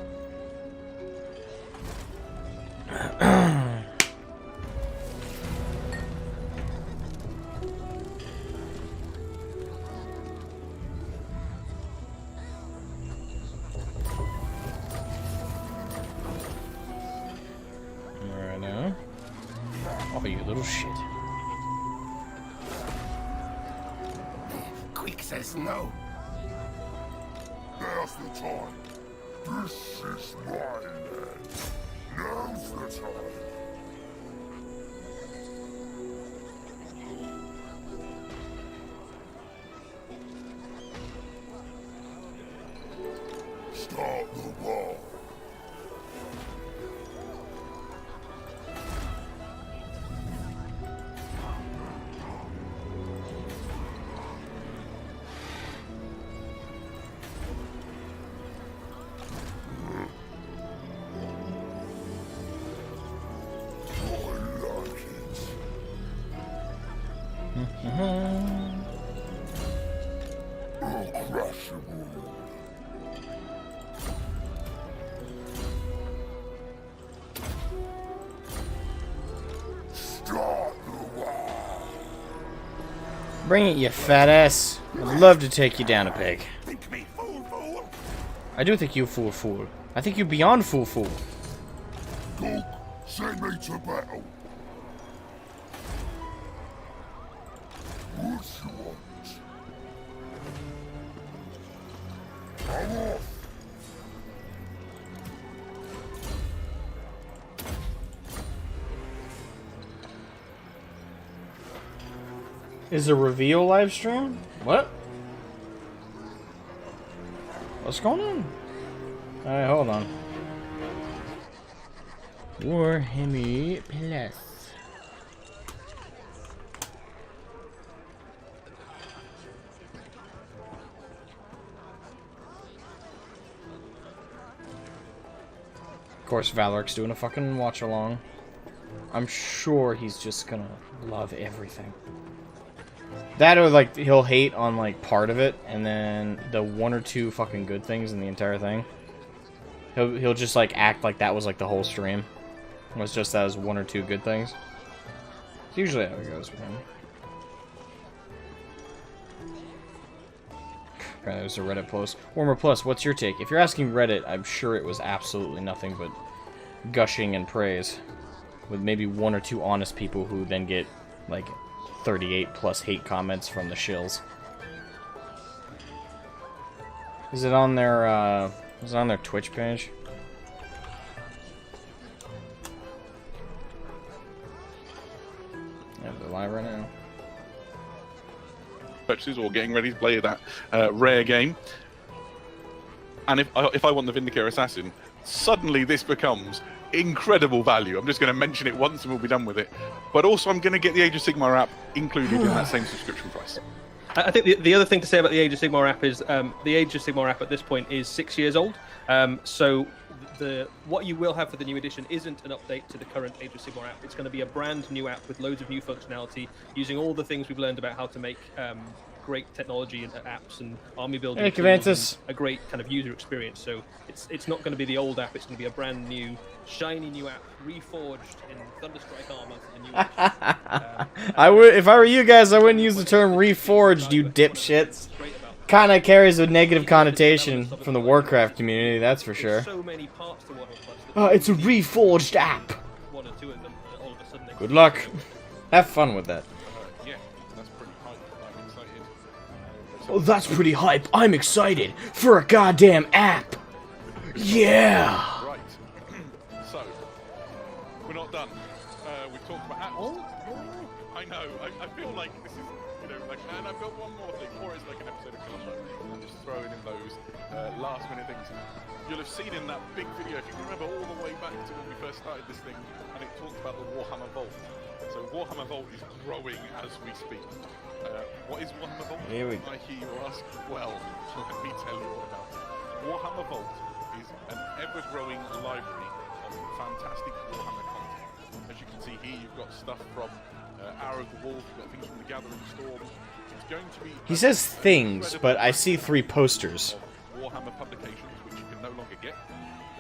Right now. Oh, you little shit. Quick says no. Now's the time. This is my land. Now's the time. Start the war. I'll crush them all. Start the war. Bring it, you fat ass. I'd love to take you down a peg. Think me fool. I do think you fool. I think you're beyond fool. Go, send me to battle. What you want? I'm off. Is a reveal live stream? What? What's going on? Alright, hold on. Warhammer Plus. Of course, Valoric's doing a fucking watch along. I'm sure he's just gonna love everything. That or like he'll hate on like part of it, and then the one or two fucking good things in the entire thing. He'll just like act like that was like the whole stream. It was just as one or two good things. It's usually how it goes with him. Apparently there's a Reddit post. Warhammer Plus, what's your take? If you're asking Reddit, I'm sure it was absolutely nothing but gushing and praise. With maybe one or two honest people who then get like 38 plus hate comments from the shills. Is it on their Twitch page? Yeah, they're live right now. Purchases or getting ready to play that rare game. And if I want the Vindicator Assassin, suddenly this becomes incredible value. I'm just going to mention it once and we'll be done with it. But also I'm going to get the Age of Sigmar app included in that same subscription price. I think the other thing to say about the Age of Sigmar app is the Age of Sigmar app at this point is 6 years old. So what you will have for the new edition isn't an update to the current Age of Sigmar app. It's going to be a brand new app with loads of new functionality, using all the things we've learned about how to make great technology and apps and army building. Hey, Cavantus. A great kind of user experience. So it's not going to be the old app. It's going to be a brand new, shiny new app, reforged in Thunderstrike armor for the new edition. I would, if I were you guys, I wouldn't use the term reforged, you dipshits. Kind of carries a negative connotation from the Warcraft community, that's for sure. So many parts to Warhammer Plus. It's a reforged app. one or two of them, all of a sudden. Good luck. Have fun with that. Yeah, that's pretty hype. I'm excited. Oh, that's pretty hype. I'm excited for a goddamn app. Yeah. Right. So, we're not done. We've talked about apps. I know. I feel like this is, you know, like, and I've got one more thing. Or it's like an episode of Columbo. I'm just throwing in those last minute things. You'll have seen in that big video, if you can remember all the way back to when we first started this thing, and it talked about the Warhammer Vault. So Warhammer Vault is growing as we speak. What is Warhammer Vault? Here we go. I hear you ask. Well, let me tell you all about it. Warhammer Vault is an ever-growing library of fantastic Warhammer content. As you can see here, you've got stuff from Hour of the Wolf, you've got things from the Gathering Storm. It's going to be... He says things, but I see 3 posters. Warhammer publications, which you can no longer get,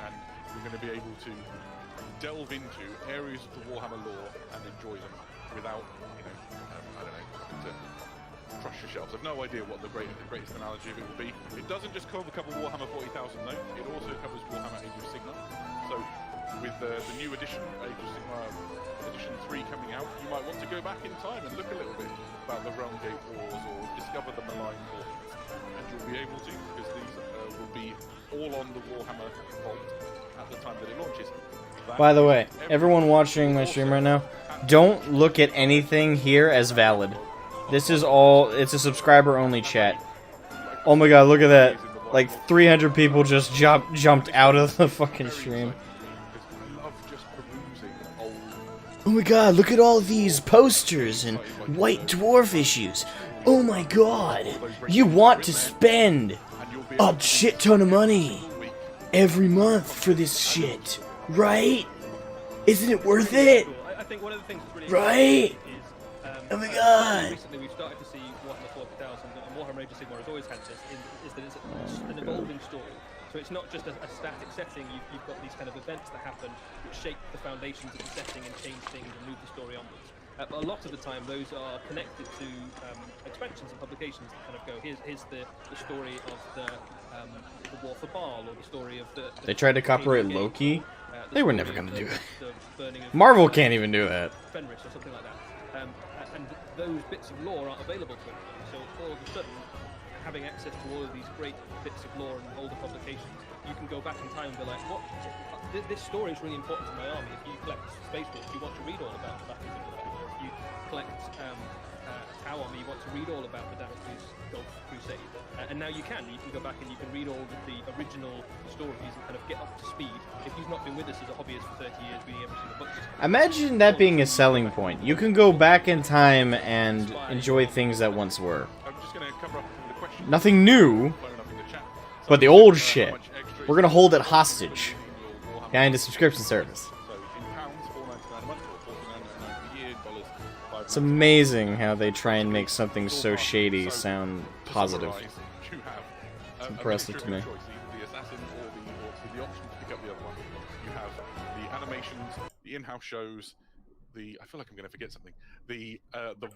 and we're going to be able to delve into areas of the Warhammer lore and enjoy them without, you know, I don't know, having to crush your shelves. I've no idea what the greatest analogy of it will be. It doesn't just cover Warhammer 40,000 though, it also covers Warhammer Age of Sigmar. So with the new edition, Age of Sigmar Edition 3 coming out, you might want to go back in time and look a little bit about the Realm Gate Wars or discover the Malign Wars. And you'll be able to, because these will be all on the Warhammer Vault at the time that it launches. By the way, everyone watching my stream right now, don't look at anything here as valid. This is all, it's a subscriber only chat. Oh my god, look at that. Like 300 people just jumped out of the fucking stream. Oh my god, look at all these posters and White Dwarf issues. Oh my god, you want to spend a shit ton of money every month for this shit, right? Isn't it worth it? I think one of the things that's really Right? is, Oh my god. recently we've started to see Warhammer 40,000 and Warhammer Age of Sigmar has always had this, is that it's an evolving story. So it's not just a static setting, you've got these kind of events that happen which shape the foundations of the setting and change things and move the story onwards. But a lot of the time those are connected to expansions and publications that kind of go, here's the story of the War for Baal, or the story of the They tried to copyright Loki. They were never going gonna to do it. The burning of Marvel can't even do that. Fenris or something like that. And those bits of lore aren't available to everybody. So all of a sudden, having access to all of these great bits of lore and older publications, you can go back in time and be like, what? This story is really important to my army. If you collect Space Wolves, you want to read all about the Battles of the Fair. If you collect Tau Army, you want to read all about the Damocles Gulf Crusade. And now you can go back and you can read all of the original stories and kind of get up to speed. If you've not been with us as a hobbyist for 30 years reading every single book. Imagine that being a selling point. You can go back in time and enjoy things that once were. I'm just going to cover up the questions. Nothing new, Phone up in the chat. but the old shit. We're gonna hold it hostage behind a subscription service. So in pounds, $4.99 a month or $49.99 a year, dollars, It's amazing how they try and make something so shady sound positive. You have It's impressive to me. choice, either the assassin or the option to pick up the other one. You have the animations, the in-house shows, I feel like I'm going to forget something. The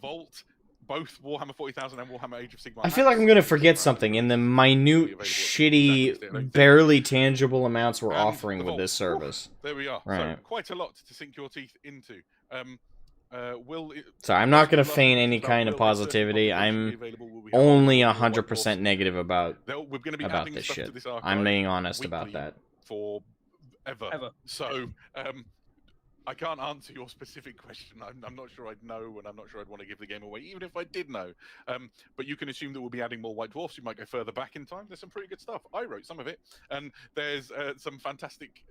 Vault, both Warhammer 40,000 and Warhammer Age of Sigmar. I feel like I'm gonna forget something in the minute, shitty, barely tangible amounts we're offering with this service. There we are. Right. So quite a lot to sink your teeth into. So I'm not gonna feign any kind of positivity. I'm only 100% negative about this shit. I'm being honest about that. Forever. So I can't answer your specific question. I'm not sure I'd know, and I'm not sure I'd want to give the game away, even if I did know. But you can assume that we'll be adding more White Dwarfs. You might go further back in time. There's some pretty good stuff. I wrote some of it, and there's some fantastic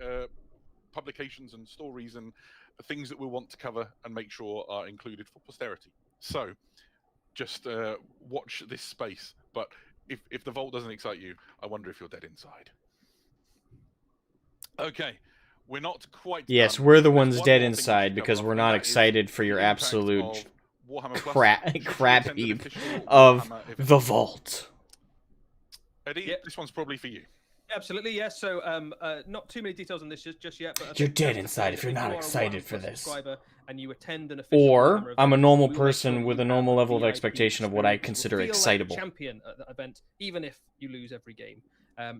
publications and stories and things that we'll want to cover and make sure are included for posterity. So just watch this space. But if the Vault doesn't excite you, I wonder if you're dead inside. Okay. We're not quite Yes, done. we're the There's ones one dead more thing we inside should because cover we're off, not and that is excited for your the impact absolute of Warhammer Plus. crap Should you crap attend an heap official of Warhammer event? the Vault. Eddie, Yep. this one's probably for you. Absolutely, yes. So, not too many details on this just yet. But I You're think dead that's inside if you're you not are a excited Warhammer for Plus this. subscriber and you attend an official Or Warhammer I'm a event, normal we will make sure person with you a normal have level of VIP expectation of what I experience. consider You'll feel excitable. like a champion at that event, even if you lose every game.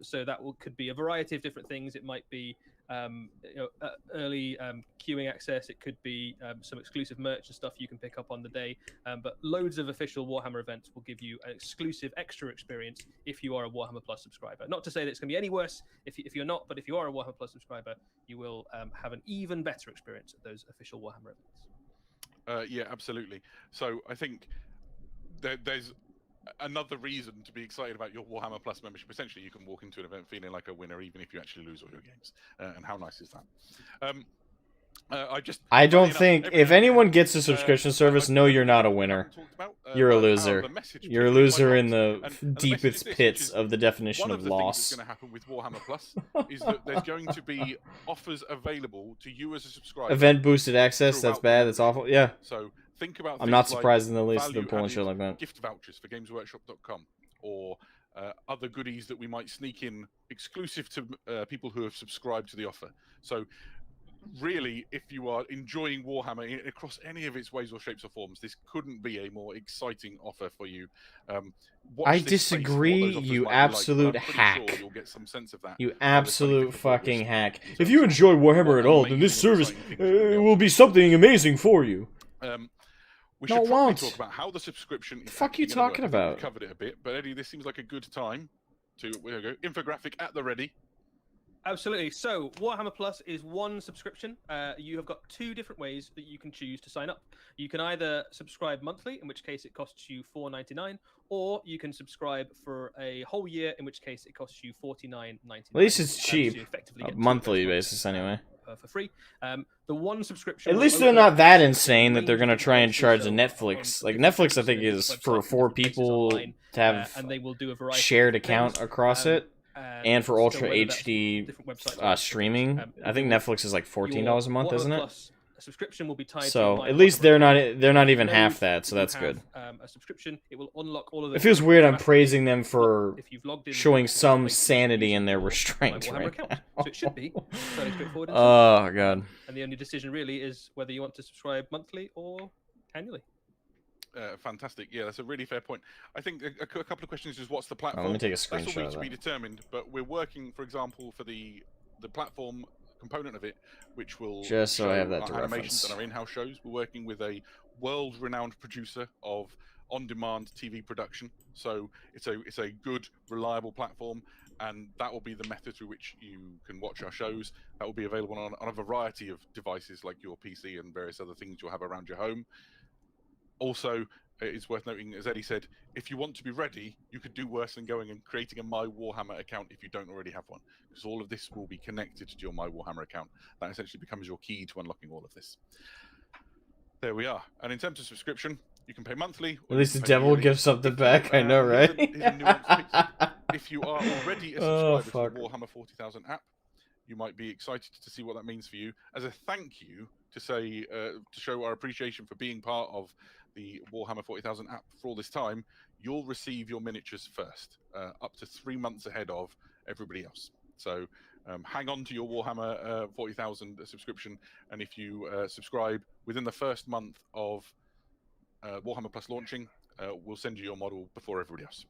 So that could be a variety of different things. It might be early queuing access. It could be some exclusive merch and stuff you can pick up on the day. But loads of official Warhammer events will give you an exclusive extra experience if you are a Warhammer Plus subscriber. Not to say that it's going to be any worse if you're not, but if you are a Warhammer Plus subscriber, you will have an even better experience at those official Warhammer events. Yeah, absolutely. So I think there's another reason to be excited about your Warhammer Plus membership. Essentially, you can walk into an event feeling like a winner, even if you actually lose all your games. And how nice is that? I don't think if anyone gets a subscription service, no, you're not a winner. You're a loser. You're a loser in the deepest pits of the definition of loss. What's going to happen with Warhammer Plus is that there's going to be offers available to you as a subscriber. Event boosted access. That's bad. That's awful. Yeah. So think about. I'm not surprised like in the least they're pulling shit like that. Gift vouchers for GamesWorkshop.com or other goodies that we might sneak in exclusive to people who have subscribed to the offer. So really, if you are enjoying Warhammer across any of its ways or shapes or forms, this couldn't be a more exciting offer for you. I disagree, you absolute hack. Sure you'll get some sense of that. You absolute fucking hack. If you enjoy Warhammer at all, then this service will be something amazing for you. We should probably talk about how the subscription. The fuck you talking about? We covered it a bit, but Eddie, this seems like a good time to. There we go. Infographic at the ready. Absolutely. So Warhammer Plus is one subscription. You have got two different ways that you can choose to sign up. You can either subscribe monthly, in which case it costs you $4.99, or you can subscribe for a whole year, in which case it costs you $49.99. At least it's cheap, monthly basis anyway. For free. The one subscription. At least they're not that insane that they're gonna try and charge a Netflix. Like Netflix, I think is for 4 people to have and they will do a variety shared account across it. And for Ultra HD streaming, I think Netflix is like $14 a month, isn't it? A subscription will be tied. So at least they're not even half that, so that's good. A subscription, it will unlock all of the. It feels weird. I'm praising them for showing some sanity in their restraint right now. So it should be fairly straightforward. Oh god. And the only decision really is whether you want to subscribe monthly or annually. Fantastic. Yeah, that's a really fair point. I think a couple of questions is what's the platform? Let me take a screenshot That's all of to be determined, but we're working, for example, for the platform component of it, which will just so I have that to our reference. Animations and our in-house shows. We're working with a world-renowned producer of on-demand TV production, so it's a good, reliable platform, and that will be the method through which you can watch our shows. That will be available on a variety of devices like your PC and various other things you'll have around your home. Also, it's worth noting, as Eddie said, if you want to be ready, you could do worse than going and creating a My Warhammer account if you don't already have one, because all of this will be connected to your My Warhammer account. That essentially becomes your key to unlocking all of this. There we are. And in terms of subscription, you can pay monthly. At least the devil gives something back, I know, right? Here's a nuance. If you are already a subscriber to the Warhammer 40,000 app, you might be excited to see what that means for you. As a thank you, to say to show our appreciation for being part of the Warhammer 40,000 app for all this time, you'll receive your miniatures first, up to 3 months ahead of everybody else. So hang on to your Warhammer 40,000 subscription, and if you subscribe within the first month of Warhammer Plus launching, we'll send you your model before everybody else.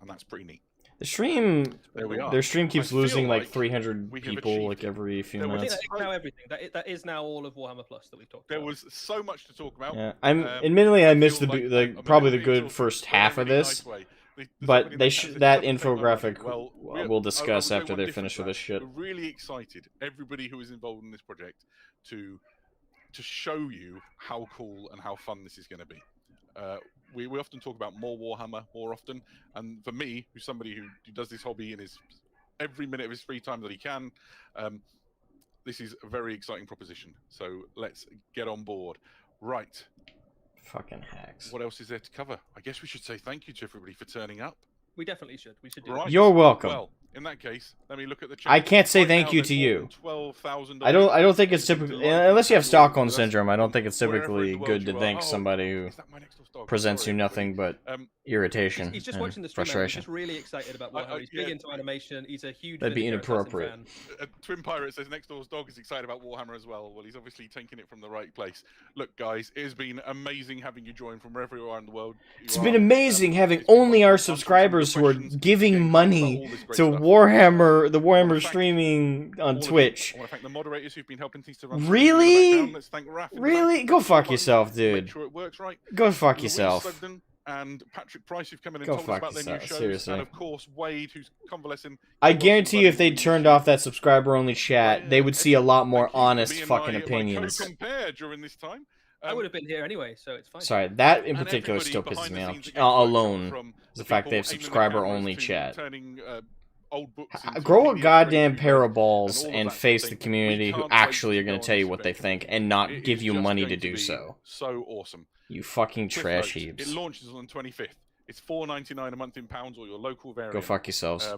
And that's pretty neat. The stream, there we are. Their stream keeps losing like 300 people like every few minutes. That is now everything. That is now all of Warhammer Plus that we've talked about. There was so much to talk about. Yeah, admittedly I missed probably the good first half of this, but that infographic we'll discuss after they're finished with this shit. We're really excited, everybody who is involved in this project, to show you how cool and how fun this is going to be. We often talk about more Warhammer more often, and for me, who's somebody who does this hobby in his every minute of his free time that he can, this is a very exciting proposition. So let's get on board. Right. Fucking hacks. What else is there to cover? I guess we should say thank you to everybody for turning up. We definitely should. We should do right. that. You're welcome. Well, in that case, let me look at the chat. I can't say thank you to you. I don't think it's typically, unless you have Stockholm syndrome, I don't think it's typically good to thank somebody who dog. presents you Sorry, nothing but everybody. irritation He's just and watching the stream. He's frustration. just really excited about Warhammer. He's big into animation. He's a huge. That'd be Vindicare Assassin inappropriate. fan. Twin Pirate says next door's dog is excited about Warhammer as well. Well, he's obviously taking it from the right place. Look, guys, it has been amazing having you join from wherever you are in the world. It's been amazing having only our subscribers who are giving money to Warhammer, the Warhammer streaming on Twitch. I want to thank the moderators who've been helping things to run. Really? Let's thank Raph. Really? Go fuck yourself, dude. Make sure it works right. Go fuck Louise yourself. Sugden and Patrick Price, who've come in and Go told us fuck about their new yourself, shows, seriously. and of course Wade, who's convalescing. I guarantee you, if they turned off that subscriber-only chat, they would see a lot more honest fucking opinions. Compare during this time. I would have been here anyway, so it's fine. Sorry, that in And particular everybody still pisses behind me the off. scenes at Games Alone, Workshop, from the fact they have people aiming the subscriber-only cameras to chat. turning, old books into Grow a PDFs goddamn ready to pair read, of balls and all of and that face sort the of thing. community We who can't wait actually to are going go to tell on you this what they adventure. think and not It give is you just money going to do be so. So awesome. You fucking Cliff trash Notes, heaps. It launches on the 25th. It's $4.99 a month in pounds or your local variant. Go fuck yourselves.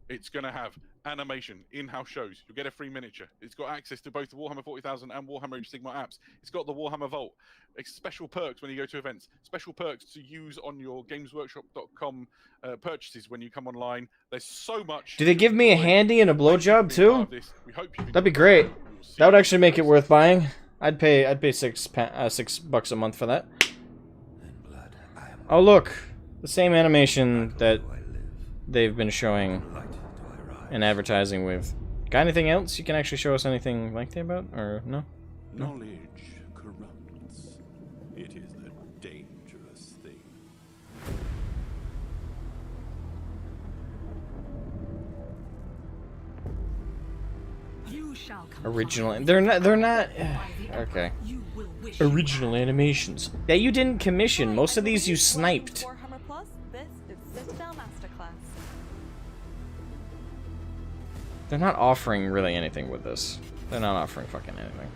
It's going to have animation, in-house shows. You'll get a free miniature. It's got access to both the Warhammer 40,000 and Warhammer Age of Sigmar apps. It's got the Warhammer Vault. It's special perks when you go to events. Special perks to use on your gamesworkshop.com purchases when you come online. There's so much. Do they give me a handy and a blowjob too? We hope you've That'd be great. That would actually make it worth buying. I'd pay $6 a month for that. Oh look, the same animation that they've been showing and advertising with. Got anything else you can actually show us anything like that about, or no? Knowledge corrupts. It is a dangerous thing. You shall come. Original. They're not. Okay. You will wish Original animations that you didn't commission. Most of these you sniped. Warhammer Plus, this is Citadel Masterclass. They're not offering really anything with this. They're not offering fucking anything.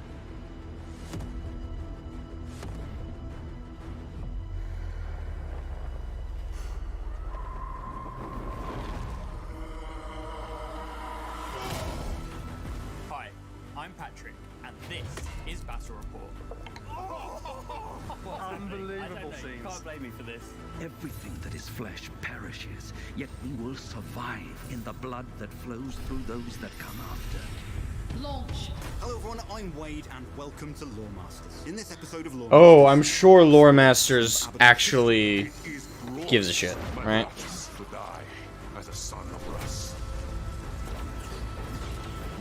Hi, I'm Patrick, and this is Battle Report. Unbelievable scenes. Can't blame me for this. Everything that is flesh perishes, yet we will survive in the blood that flows through those that come after. launch. Hello everyone, I'm Wade and welcome to Lore Masters. In this episode of Lore Oh, Masters, I'm sure Lore Masters actually gives a shit, right? To die as a son of Russ.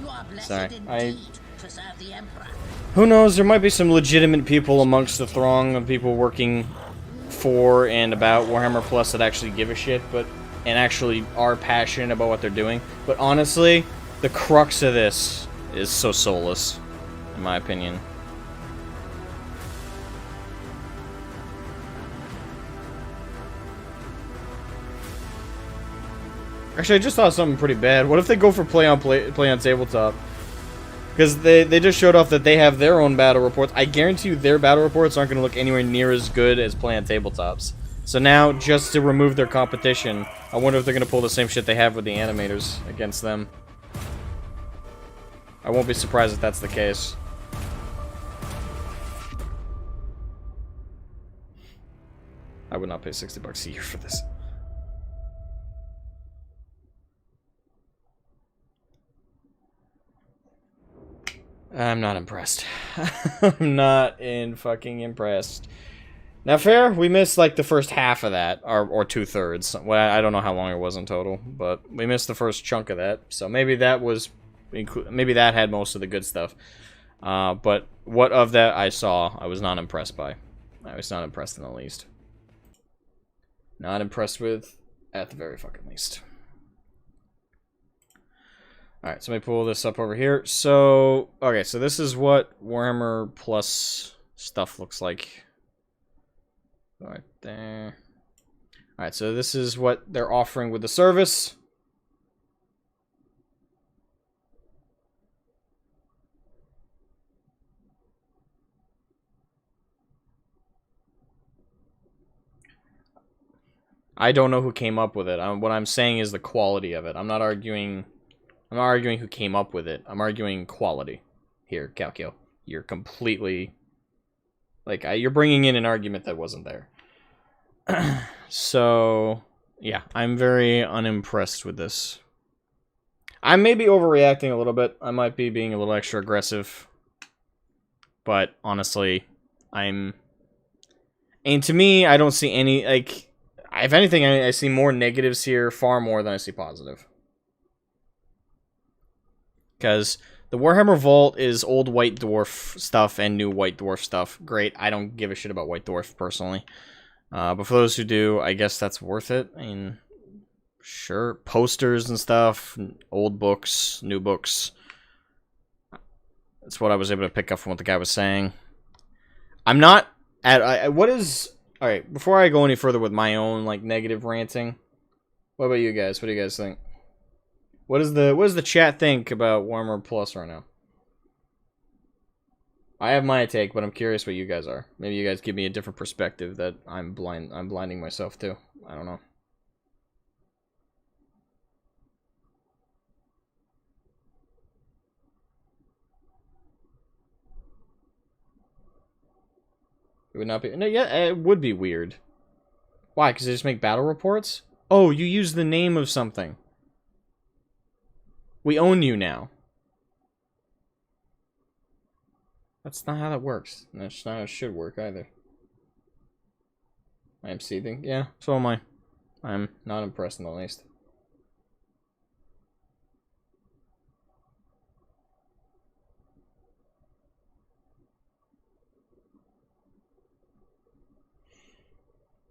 You are blessed Sorry, indeed to serve the Emperor. Who knows? There might be some legitimate people amongst the throng of people working for and about Warhammer Plus that actually give a shit, and actually are passionate about what they're doing. But honestly, the crux of this is so soulless, in my opinion. Actually, I just thought of something pretty bad. What if they go for play on tabletop? Because they just showed off that they have their own battle reports. I guarantee you their battle reports aren't going to look anywhere near as good as play on tabletops. So now, just to remove their competition, I wonder if they're going to pull the same shit they have with the animators against them. I won't be surprised if that's the case. I would not pay $60 a year for this. I'm not impressed. I'm not fucking impressed. Now, fair, we missed like the first half of that, or 2/3. Well, I don't know how long it was in total, but we missed the first chunk of that. So maybe that was, maybe that had most of the good stuff. But what of that I saw, I was not impressed by. I was not impressed in the least. Not impressed with, at the very fucking least. Alright, so let me pull this up over here. So, okay, so this is what Warhammer Plus stuff looks like. Right there. Alright, so this is what they're offering with the service. I don't know who came up with it. What I'm saying is the quality of it. I'm not arguing who came up with it. I'm arguing quality. Here, Calcio. You're completely... like, you're bringing in an argument that wasn't there. So, yeah, I'm very unimpressed with this. I may be overreacting a little bit. I might be being a little extra aggressive. But, honestly, and to me, I don't see any, like, if anything, I see more negatives here, far more than I see positive. Because the Warhammer Vault is old White Dwarf stuff and new White Dwarf stuff. Great, I don't give a shit about White Dwarf, personally. But for those who do, I guess that's worth it. I mean, sure, posters and stuff, old books, new books. That's what I was able to pick up from what the guy was saying. I'm not at... what is... Alright, before I go any further with my own, like, negative ranting, what about you guys? What do you guys think? What does the chat think about Warhammer Plus right now? I have my take, but I'm curious what you guys are. Maybe you guys give me a different perspective that I'm blinding myself to. I don't know. It would not be... No, yeah, it would be weird. Why? Because they just make battle reports? Oh, you use the name of something. We own you now. That's not how that works. That's not how it should work either. I am seething. Yeah, so am I. I'm not impressed in the least.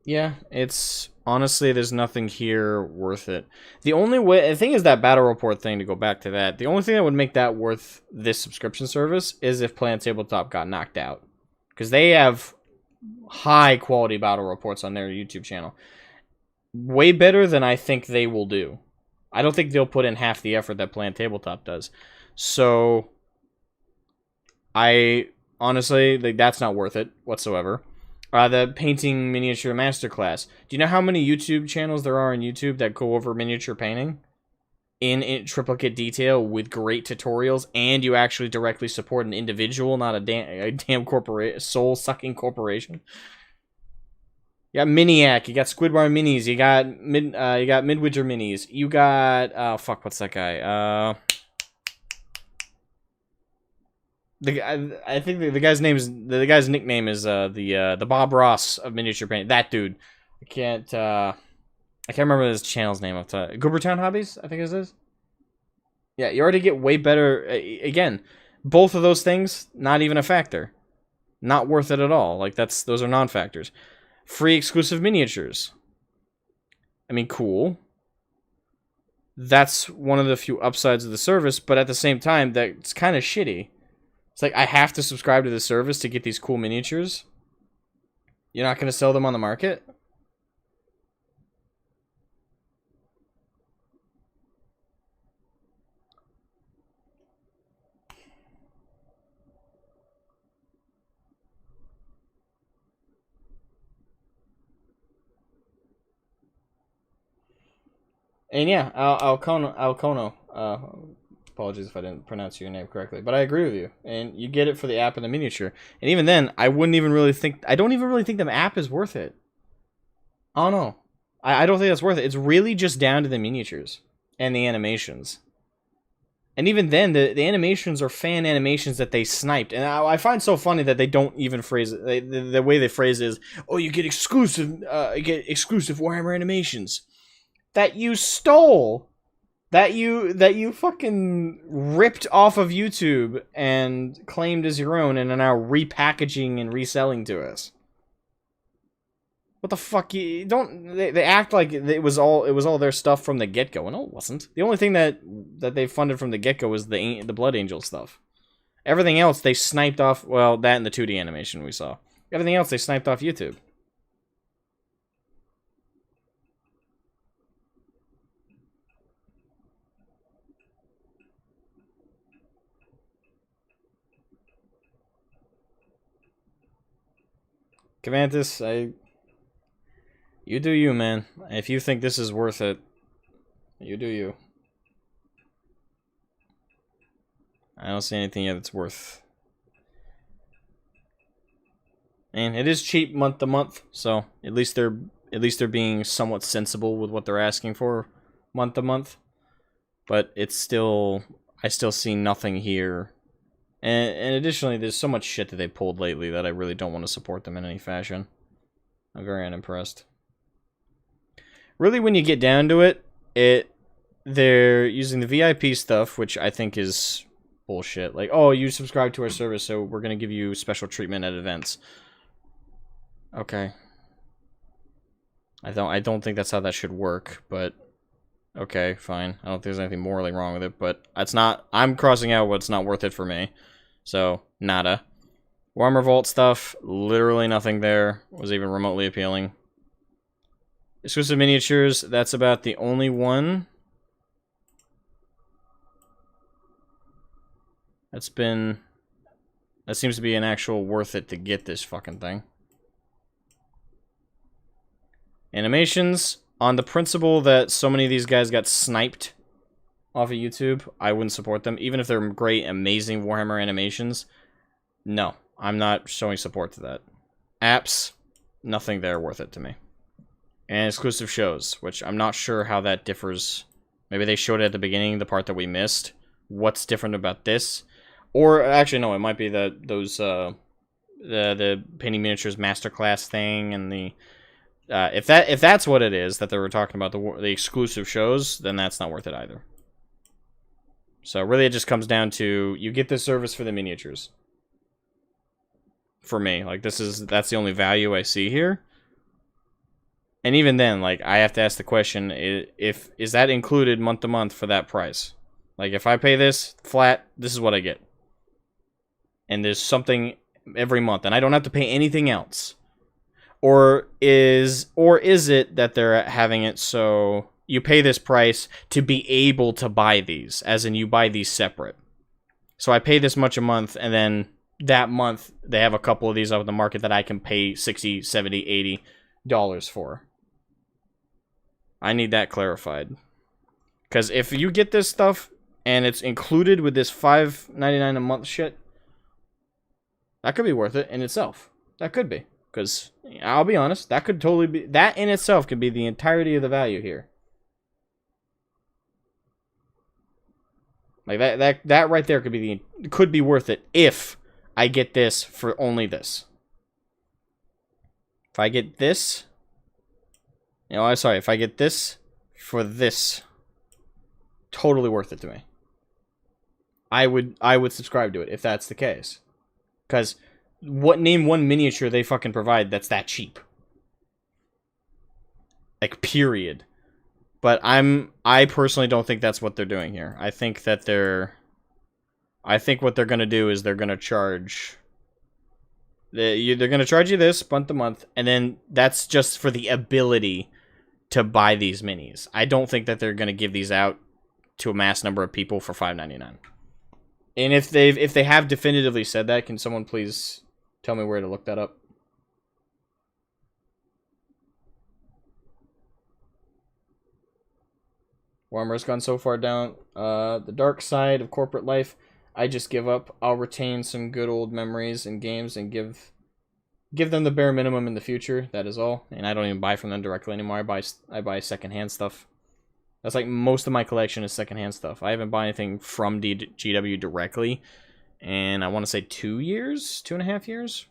Yeah, it's... Honestly, there's nothing here worth it. The only way... The thing is that battle report thing, to go back to that, the only thing that would make that worth this subscription service is if Planet Tabletop got knocked out. Because they have high-quality battle reports on their YouTube channel. Way better than I think they will do. I don't think they'll put in half the effort that Planet Tabletop does. So... honestly, like, that's not worth it whatsoever. The painting miniature masterclass. Do you know how many YouTube channels there are on YouTube that go over miniature painting in triplicate detail with great tutorials, and you actually directly support an individual, not a damn soul-sucking corporation? You got Miniac, you got Squidward Minis, you got Midwinter Minis, you got fuck, what's that guy? I think the guy's nickname is the Bob Ross of miniature painting. That dude. I can't remember his channel's name off the top. Goobertown Hobbies, I think it is. Yeah, you already get way better. Again, both of those things, not even a factor. Not worth it at all. Like, those are non-factors. Free exclusive miniatures. I mean, cool. That's one of the few upsides of the service, but at the same time, that's kind of shitty. It's like, I have to subscribe to the service to get these cool miniatures. You're not going to sell them on the market? And yeah, Alcono. Apologies if I didn't pronounce your name correctly, but I agree with you. And you get it for the app and the miniature. And even then, I don't even really think the app is worth it. I don't know. I don't think that's worth it. It's really just down to the miniatures and the animations. And even then, the animations are fan animations that they sniped. And I find so funny that they don't even phrase it. The way they phrase it is, oh, you get exclusive Warhammer animations that you stole. That you fucking ripped off of YouTube and claimed as your own and are now repackaging and reselling to us. What the fuck? They act like it was all their stuff from the get-go. No, it wasn't. The only thing that they funded from the get-go was the Blood Angel stuff. Everything else they sniped off, well, that and the 2D animation we saw. Everything else they sniped off YouTube. Cavantis, you do you, man. If you think this is worth it, you do you. I don't see anything yet that's worth. And it is cheap month to month, so at least they're At least they're being somewhat sensible with what they're asking for month to month. But it's still, I still see nothing here. And additionally, there's so much shit that they pulled lately that I really don't want to support them in any fashion. I'm very unimpressed. Really, when you get down to it, they're using the VIP stuff, which I think is bullshit. Like, oh, you subscribe to our service, so we're going to give you special treatment at events. Okay. I don't think that's how that should work, but okay, fine. I don't think there's anything morally wrong with it, but it's not, I'm crossing out what's not worth it for me. So, nada. Warhammer Vault stuff, literally nothing there was even remotely appealing. Exclusive miniatures, that's about the only one that seems to be an actual worth it to get this fucking thing. Animations, on the principle that so many of these guys got sniped off of YouTube, I wouldn't support them. Even if they're great, amazing Warhammer animations, no, I'm not showing support to that. Apps, nothing there worth it to me. And exclusive shows, which I'm not sure how that differs. Maybe they showed it at the beginning, the part that we missed. What's different about this? Or, actually, no, it might be the Painting Miniatures Masterclass thing, and the... if that's what it is that they were talking about, the exclusive shows, then that's not worth it either. So really, it just comes down to you get this service for the miniatures. For me, like that's the only value I see here. And even then, like I have to ask the question: is that included month to month for that price? Like if I pay this flat, this is what I get. And there's something every month, and I don't have to pay anything else. Or is it that they're having it so you pay this price to be able to buy these, as in you buy these separate. So I pay this much a month, and then that month they have a couple of these out in the market that I can pay $60, $70, $80 for. I need that clarified. Because if you get this stuff and it's included with this $5.99 a month shit, that could be worth it in itself. That could be. Because, I'll be honest, that could totally be... That in itself could be the entirety of the value here. Like, that right there could be worth it if I get this for only this. If I get this... You know, I'm sorry, if I get this for this, totally worth it to me. I would subscribe to it if that's the case. Because... name one miniature they fucking provide that's that cheap. Like, period. But I personally don't think that's what they're doing here. I think what they're gonna do is they're gonna charge... They're gonna charge you this month to month, and then that's just for the ability to buy these minis. I don't think that they're gonna give these out to a mass number of people for $5.99. And if they have definitively said that, can someone please... tell me where to look that up. Warhammer's gone so far down the dark side of corporate life. I just give up. I'll retain some good old memories and games and give them the bare minimum in the future. That is all. And I don't even buy from them directly anymore. I buy secondhand stuff. That's like most of my collection is secondhand stuff. I haven't bought anything from GW directly. And I want to say 2 years? 2.5 years?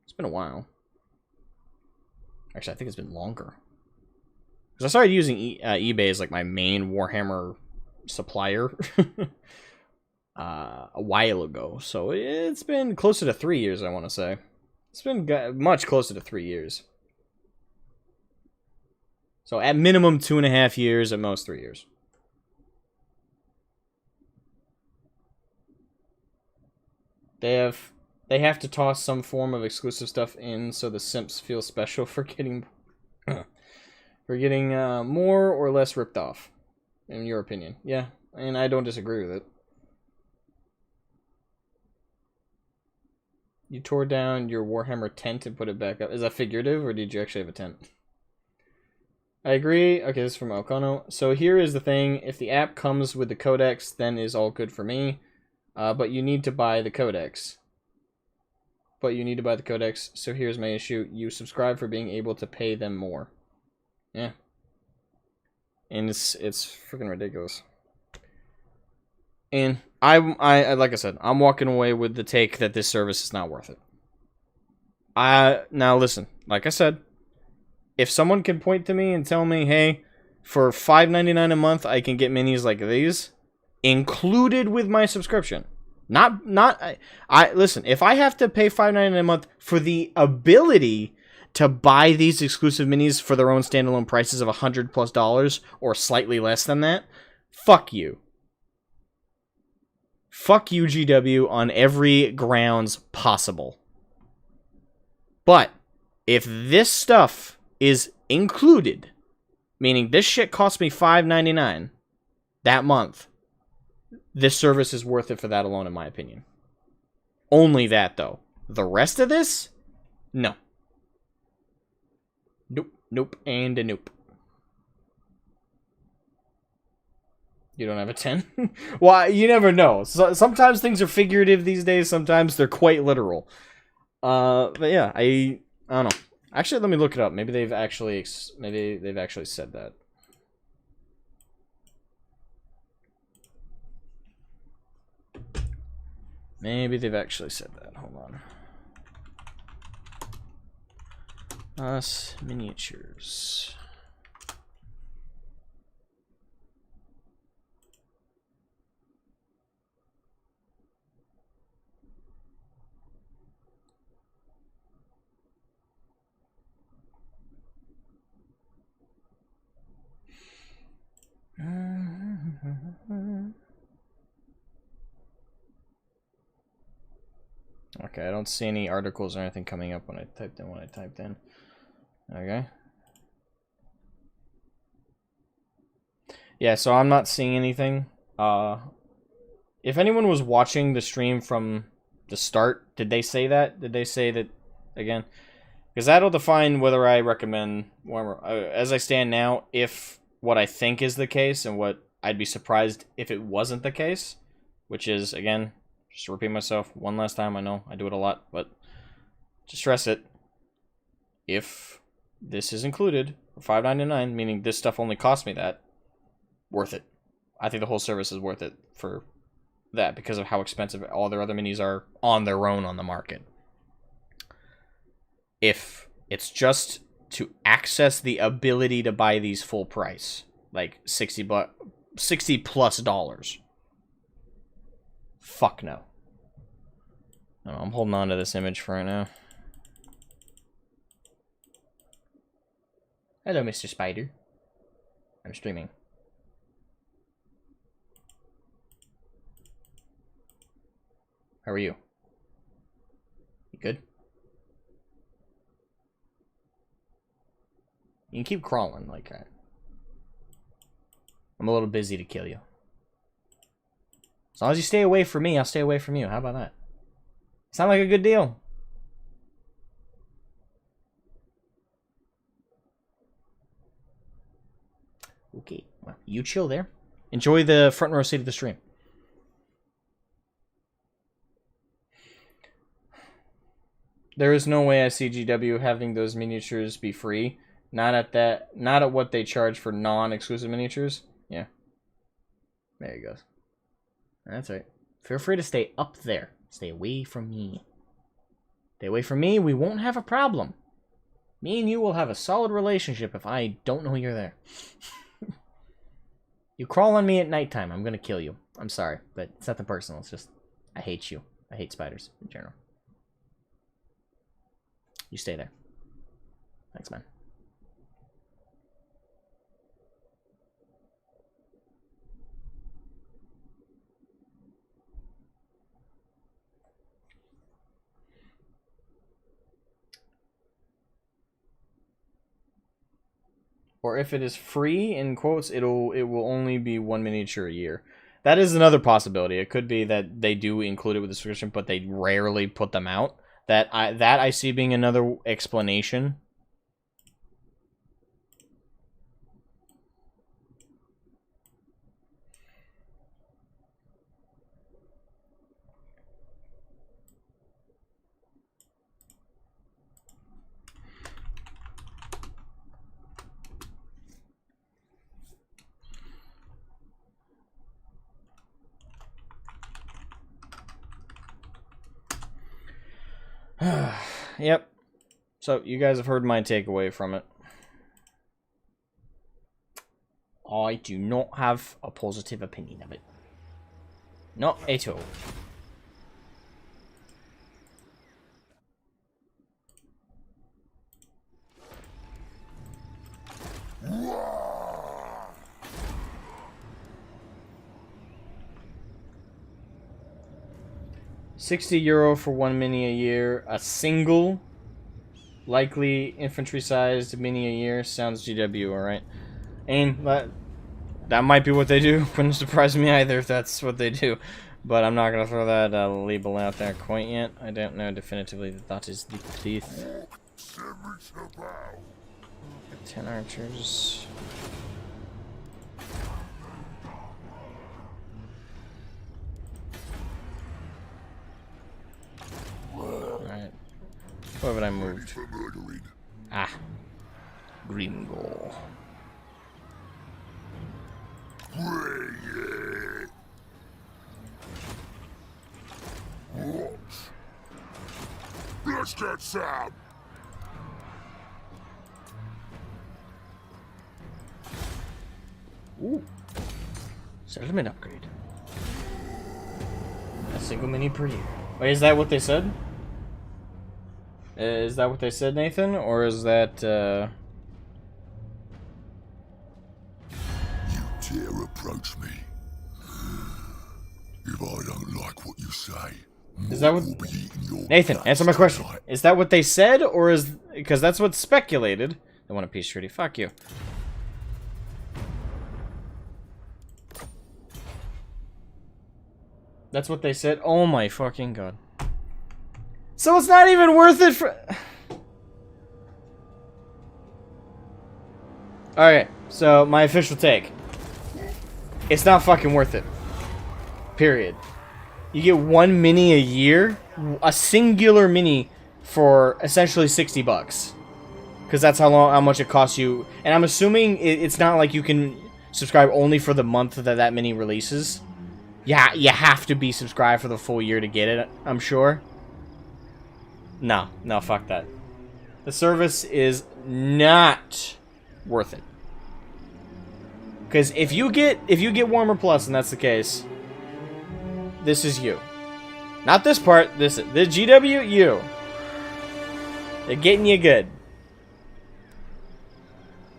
It's been a while. Actually, I think it's been longer. Because I started using eBay as like my main Warhammer supplier a while ago. So it's been closer to 3 years, I want to say. It's been much closer to 3 years. So at minimum 2.5 years, at most 3 years. They have to toss some form of exclusive stuff in so the simps feel special for getting more or less ripped off, in your opinion. Yeah, and I don't disagree with it. You tore down your Warhammer tent and put it back up. Is that figurative, or did you actually have a tent? I agree. Okay, this is from Alcono. So here is the thing. If the app comes with the codex, then is all good for me. But you need to buy the codex. So here's my issue. You subscribe for being able to pay them more. Yeah. And it's freaking ridiculous. And I like I said, I'm walking away with the take that this service is not worth it. Now listen, like I said, if someone can point to me and tell me, hey, for $5.99 a month, I can get minis like these, included with my subscription. I listen, if I have to pay $5.99 a month for the ability to buy these exclusive minis for their own standalone prices of $100+ or slightly less than that, fuck you. Fuck you, GW, on every grounds possible. But if this stuff is included, meaning this shit cost me $5.99 that month, this service is worth it for that alone, in my opinion. Only that, though. The rest of this? No. Nope, nope, and a nope. You don't have a 10? Well, you never know. Sometimes things are figurative these days. Sometimes they're quite literal. But yeah, I don't know. Actually, let me look it up. Maybe they've actually said that. Maybe they've actually said that. Hold on. Us miniatures. Okay, I don't see any articles or anything coming up when I typed in. Okay. Yeah, so I'm not seeing anything. If anyone was watching the stream from the start, did they say that? Did they say that again? Because that'll define whether I recommend Warhammer. As I stand now, if what I think is the case, and what I'd be surprised if it wasn't the case, which is, again, just to repeat myself one last time, I know I do it a lot, but to stress it, if this is included for $5.99, meaning this stuff only cost me that, worth it. I think the whole service is worth it for that because of how expensive all their other minis are on their own on the market. If it's just to access the ability to buy these full price, like $60+ fuck no. I don't know, I'm holding on to this image for right now. Hello, Mr. Spider. I'm streaming. How are you? You good? You can keep crawling like that. I'm a little busy to kill you. As long as you stay away from me, I'll stay away from you. How about that? Sound like a good deal? Okay, well, you chill there. Enjoy the front row seat of the stream. There is no way I see GW having those miniatures be free. Not at what they charge for non-exclusive miniatures. Yeah. There he goes. That's right. Feel free to stay up there. Stay away from me. Stay away from me, we won't have a problem. Me and you will have a solid relationship if I don't know you're there. You crawl on me at nighttime, I'm gonna kill you. I'm sorry, but it's nothing personal. It's just, I hate you. I hate spiders in general. You stay there. Thanks, man. Or if it is free, in quotes, it will only be one miniature a year. That is another possibility. It could be that they do include it with the subscription, but they rarely put them out. That I see being another explanation. Yep. So, you guys have heard my takeaway from it. I do not have a positive opinion of it. Not at all. €60 for 1 mini a year. A single, likely infantry-sized mini a year. Sounds GW, alright. And that might be what they do. Wouldn't surprise me either if that's what they do. But I'm not going to throw that label out there quite yet. I don't know definitively that that is the truth. 10 archers. Alright. Where have I moved? Ah. Gringo. Let's get some. Ooh. Settlement upgrade. A single mini per year. Wait, is that what they said? Is that what they said, Nathan? Or is that, You dare approach me. If I don't like what you say, is that what... will be eating your Nathan, guts answer my question. tonight. Is that what they said, or is... Because that's what's speculated. They want a peace treaty. Fuck you. That's what they said? Oh my fucking god. So it's not even worth it for... Alright, so my official take. It's not fucking worth it. Period. You get 1 mini a year, a singular mini for essentially $60. Because that's how much it costs you. And I'm assuming it's not like you can subscribe only for the month that mini releases. Yeah, you have to be subscribed for the full year to get it, I'm sure. No, fuck that. The service is not worth it. Because if you get Warhammer Plus, and that's the case, this is you. Not this part. The GW, you. They're getting you good.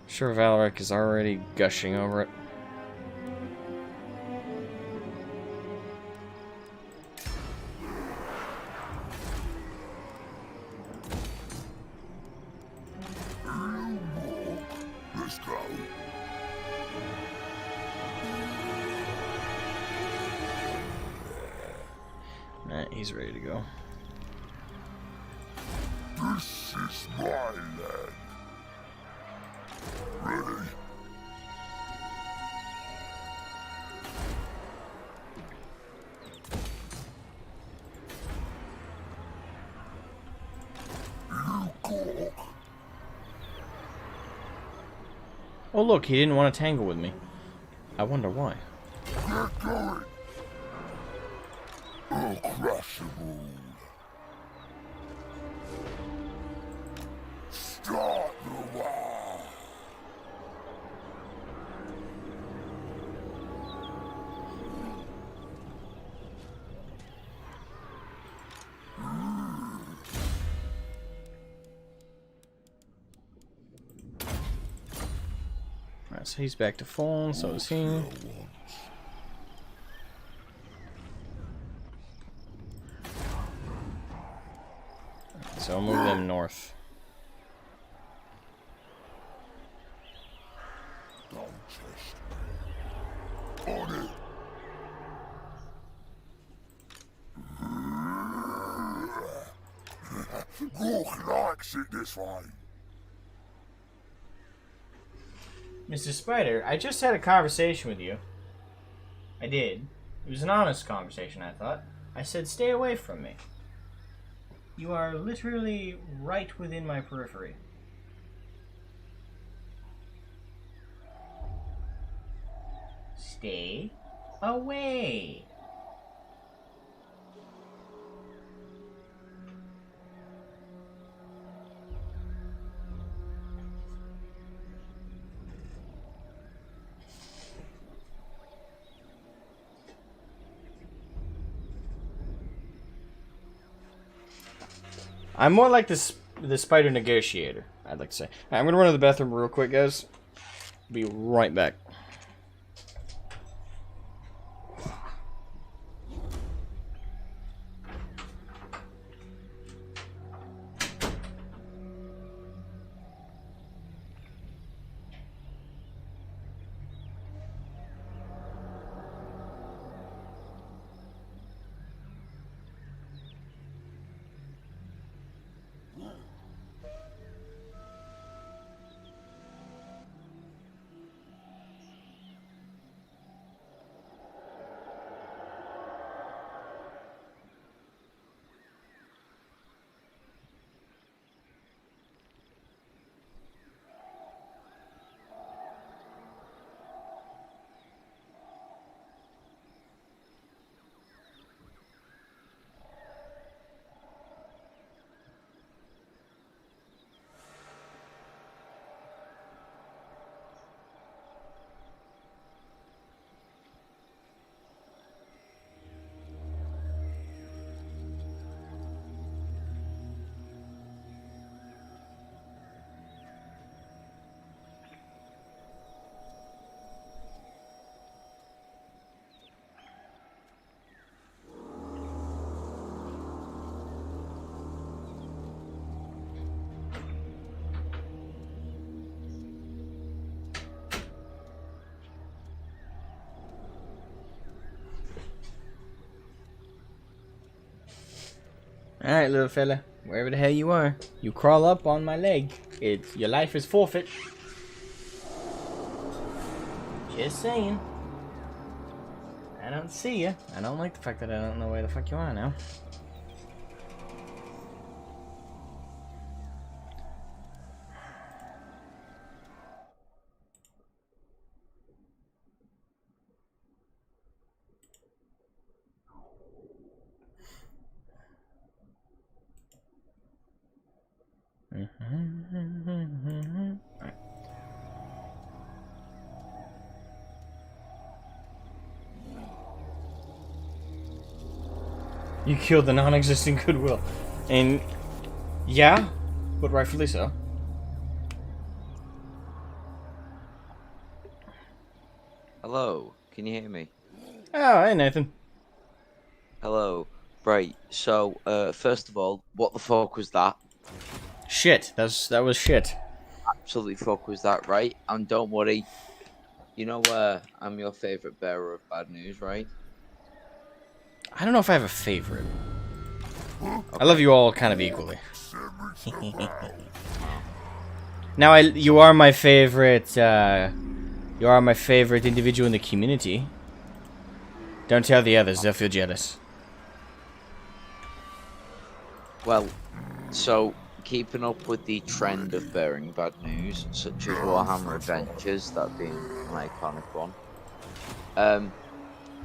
Sure, Valeric is already gushing over it. Let's go. Nah, he's ready to go. This is my land. Ready? Oh look, he didn't want to tangle with me. I wonder why. Get going. I'll crush them all. Start the war. Alright, so he's back to full, and so is he. So I'll move them north. On it. Gork likes it this way. Mr. Spider, I just had a conversation with you. I did. It was an honest conversation, I thought. I said, stay away from me. You are literally right within my periphery. Stay away. I'm more like the spider negotiator, I'd like to say. Alright, I'm gonna run to the bathroom real quick, guys. Be right back. Alright, little fella. Wherever the hell you are, you crawl up on my leg. Your life is forfeit. Just saying. I don't see you. I don't like the fact that I don't know where the fuck you are now. Alright. You killed the non-existent goodwill. And yeah, but rightfully so. Hello, can you hear me? Oh, hey Nathan. Hello. Right, so, first of all, what the fuck was that? Shit, that was shit. Absolutely fuck was that, right? And don't worry, you know I'm your favourite bearer of bad news, right? I don't know if I have a favorite. Okay. I love you all kind of equally. Now, you are my favorite, you are my favorite individual in the community. Don't tell the others, they'll feel jealous. Well, so, keeping up with the trend of bearing bad news, such as Warhammer Adventures, that being an iconic one,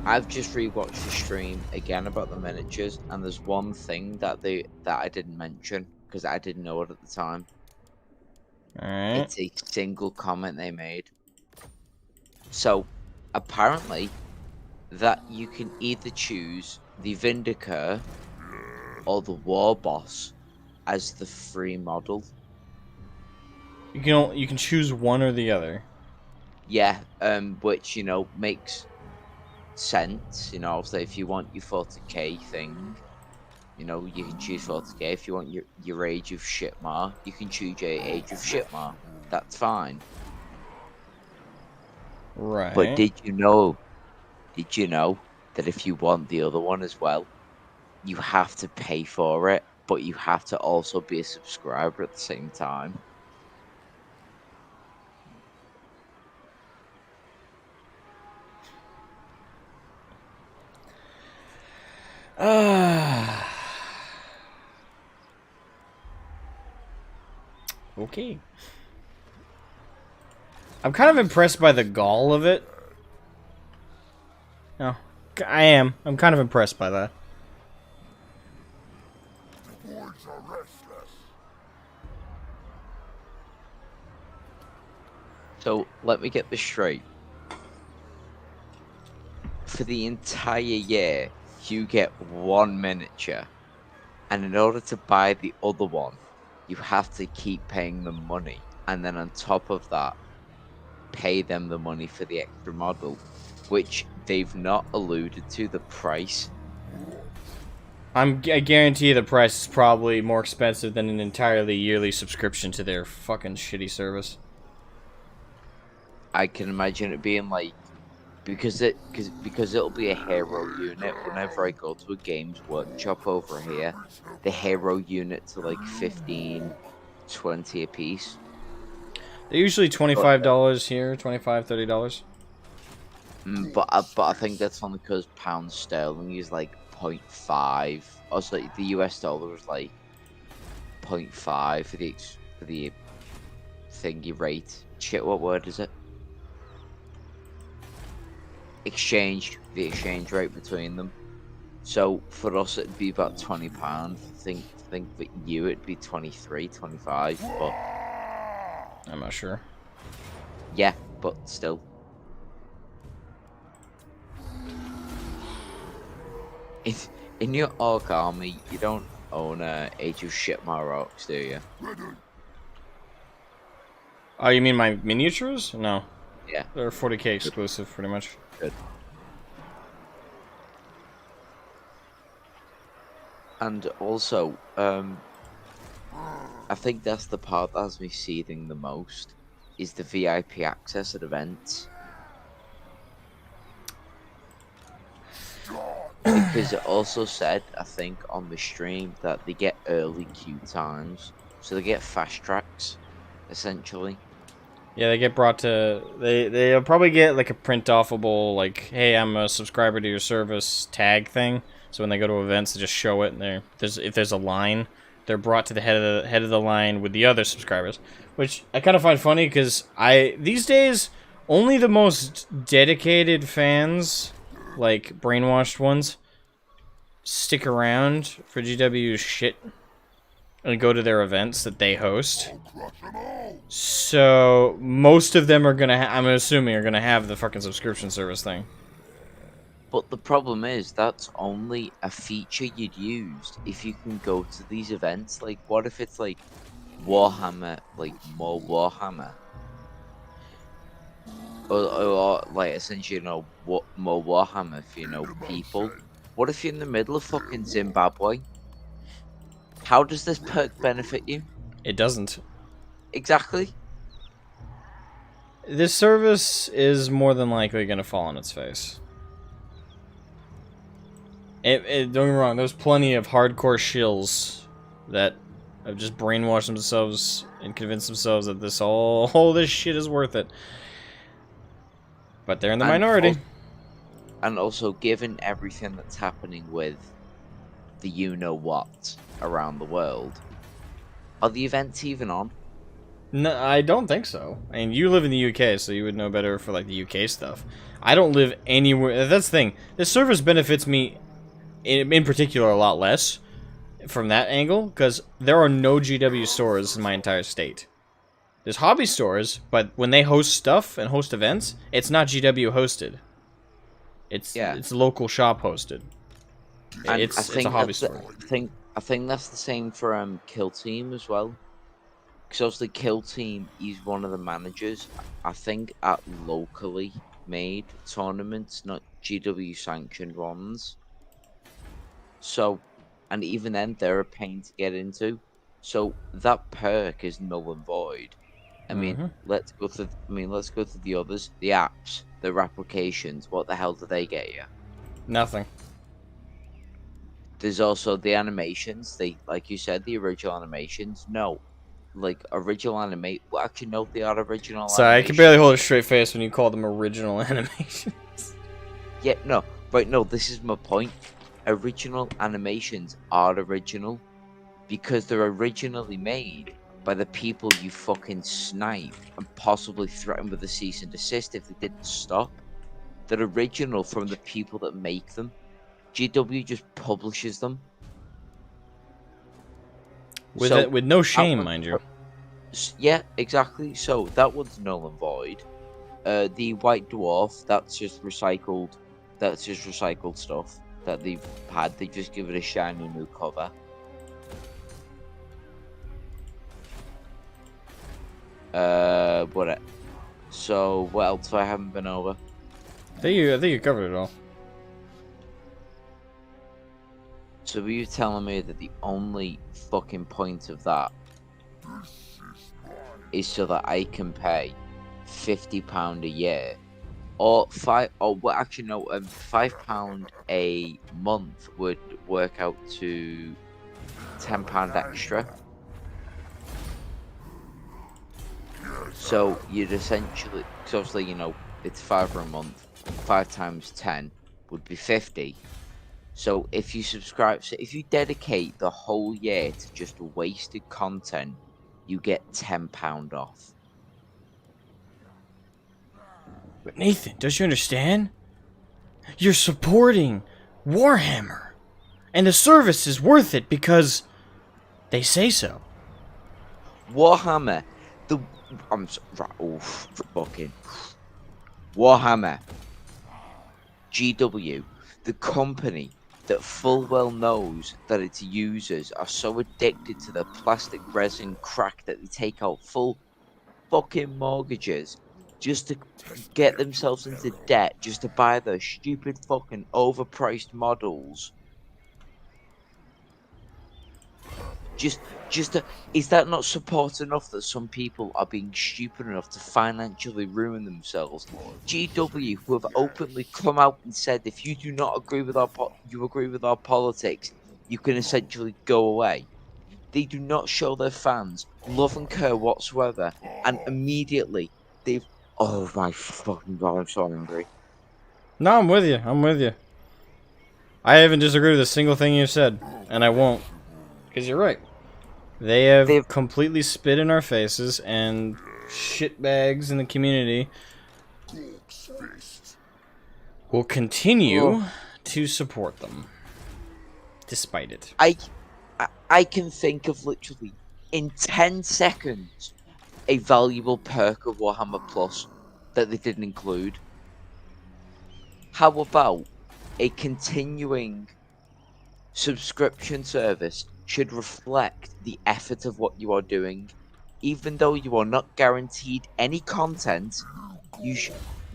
I've just rewatched the stream again about the miniatures, and there's one thing that I didn't mention, because I didn't know it at the time. Alright. It's a single comment they made. So, apparently, that you can either choose the Vindicator or the War Boss as the free model. You can choose one or the other. Yeah, which, you know, makes sense. You know, obviously if you want your 40k thing, you know, you can choose 40k. If you want your Age of Shitmar, you can choose your Age of Shitmar. That's fine. Right. But did you know that if you want the other one as well, you have to pay for it, but you have to also be a subscriber at the same time? Okay. I'm kind of impressed by the gall of it. No, I am. I'm kind of impressed by that. So, let me get this straight. For the entire year, you get one miniature. And in order to buy the other one, you have to keep paying them money. And then on top of that, pay them the money for the extra model, which they've not alluded to the price. I guarantee the price is probably more expensive than an entirely yearly subscription to their fucking shitty service. I can imagine it being like, because it'll be a hero unit. Whenever I go to a Games Workshop over here, the hero units are like 15, 20 a piece. They're usually $25 here, $25, $30. But I think that's only because pound sterling is like 0.5. Also, the US dollar is like 0.5 for the thingy rate. Shit, what word is it? Exchange, the exchange rate between them. So for us it'd be about £20. I think for you it'd be 23, 25, but I'm not sure. Yeah, but still. In your Orc army, you don't own Age of Shitmar Orcs, do you? Oh, you mean my miniatures? No. Yeah. They're 40k exclusive, pretty much. Good. And also, I think that's the part that has me seething the most, is the VIP access at events. Because it also said, I think, on the stream that they get early queue times. So they get fast tracks, essentially. Yeah, they get brought to... They'll probably get, like, a print-offable, like, hey, I'm a subscriber to your service tag thing. So when they go to events, they just show it, and if there's a line, they're brought to the head of the line with the other subscribers. Which I kind of find funny, because these days, only the most dedicated fans, like, brainwashed ones, stick around for GW's shit and go to their events that they host. So most of them are gonna I'm assuming are gonna have the fucking subscription service thing. But the problem is that's only a feature you'd use if you can go to these events. Like, what if it's like Warhammer, like more Warhammer, or like essentially, you know, what more Warhammer for, you know, people. What if you're in the middle of fucking Zimbabwe? How does this perk benefit you? It doesn't. Exactly. This service is more than likely going to fall on its face. Don't get me wrong, there's plenty of hardcore shills that have just brainwashed themselves and convinced themselves that all this shit is worth it. But they're in the minority. And also, given everything that's happening with the you-know-what around the world, are the events even on? No, I don't think so. I mean, you live in the UK, so you would know better for, like, the UK stuff. I don't live anywhere... That's the thing. This service benefits me, in particular, a lot less from that angle, because there are no GW stores in my entire state. There's hobby stores, but when they host stuff and host events, it's not GW hosted. It's local shop hosted. And It's a hobby store. I think that's the same for Kill Team as well. Because obviously Kill Team is one of the managers, I think, at locally made tournaments, not GW sanctioned ones. So, and even then, they're a pain to get into. So that perk is null and void. I mean, let's go to the others, the apps, the replications. What the hell do they get you? Nothing. There's also the animations. They, like you said, the original animations. No, like original animate. Well, actually, no, they are original. Sorry, I can barely hold a straight face when you call them original animations. Yeah, no, right. No, this is my point. Original animations are original because they're originally made by the people you fucking snipe and possibly threaten with a cease and desist if they didn't stop. They're original from the people that make them. GW just publishes them. With no shame, mind you. Yeah, exactly. So that one's null and void. The White Dwarf, that's just recycled. That's just recycled stuff that they've had. They just give it a shiny new cover. What? So what else I haven't been over? I think you covered it all. So were you telling me that the only fucking point of that is so that I can pay £50 a year, or actually no, £5 a month would work out to £10 extra. So you'd essentially, because obviously you know it's £5 a month, 5 times 10 would be 50. So if you subscribe, so if you dedicate the whole year to just wasted content, you get £10 off. But Nathan, don't you understand? You're supporting Warhammer, and the service is worth it because they say so. Warhammer, fucking Warhammer, GW, the company that full well knows that its users are so addicted to the plastic resin crack that they take out full fucking mortgages just to get themselves into debt, just to buy their stupid fucking overpriced models. Is that not support enough that some people are being stupid enough to financially ruin themselves? GW, who have openly come out and said, if you do not agree with our politics, you can essentially go away. They do not show their fans love and care whatsoever, and immediately they've. Oh my fucking god! I'm so angry. No, I'm with you. I'm with you. I haven't disagreed with a single thing you've said, and I won't, because you're right. They've completely spit in our faces, and shitbags in the community will continue to support them, despite it. I can think of literally in 10 seconds a valuable perk of Warhammer Plus that they didn't include. How about a continuing subscription service should reflect the effort of what you are doing, even though you are not guaranteed any content.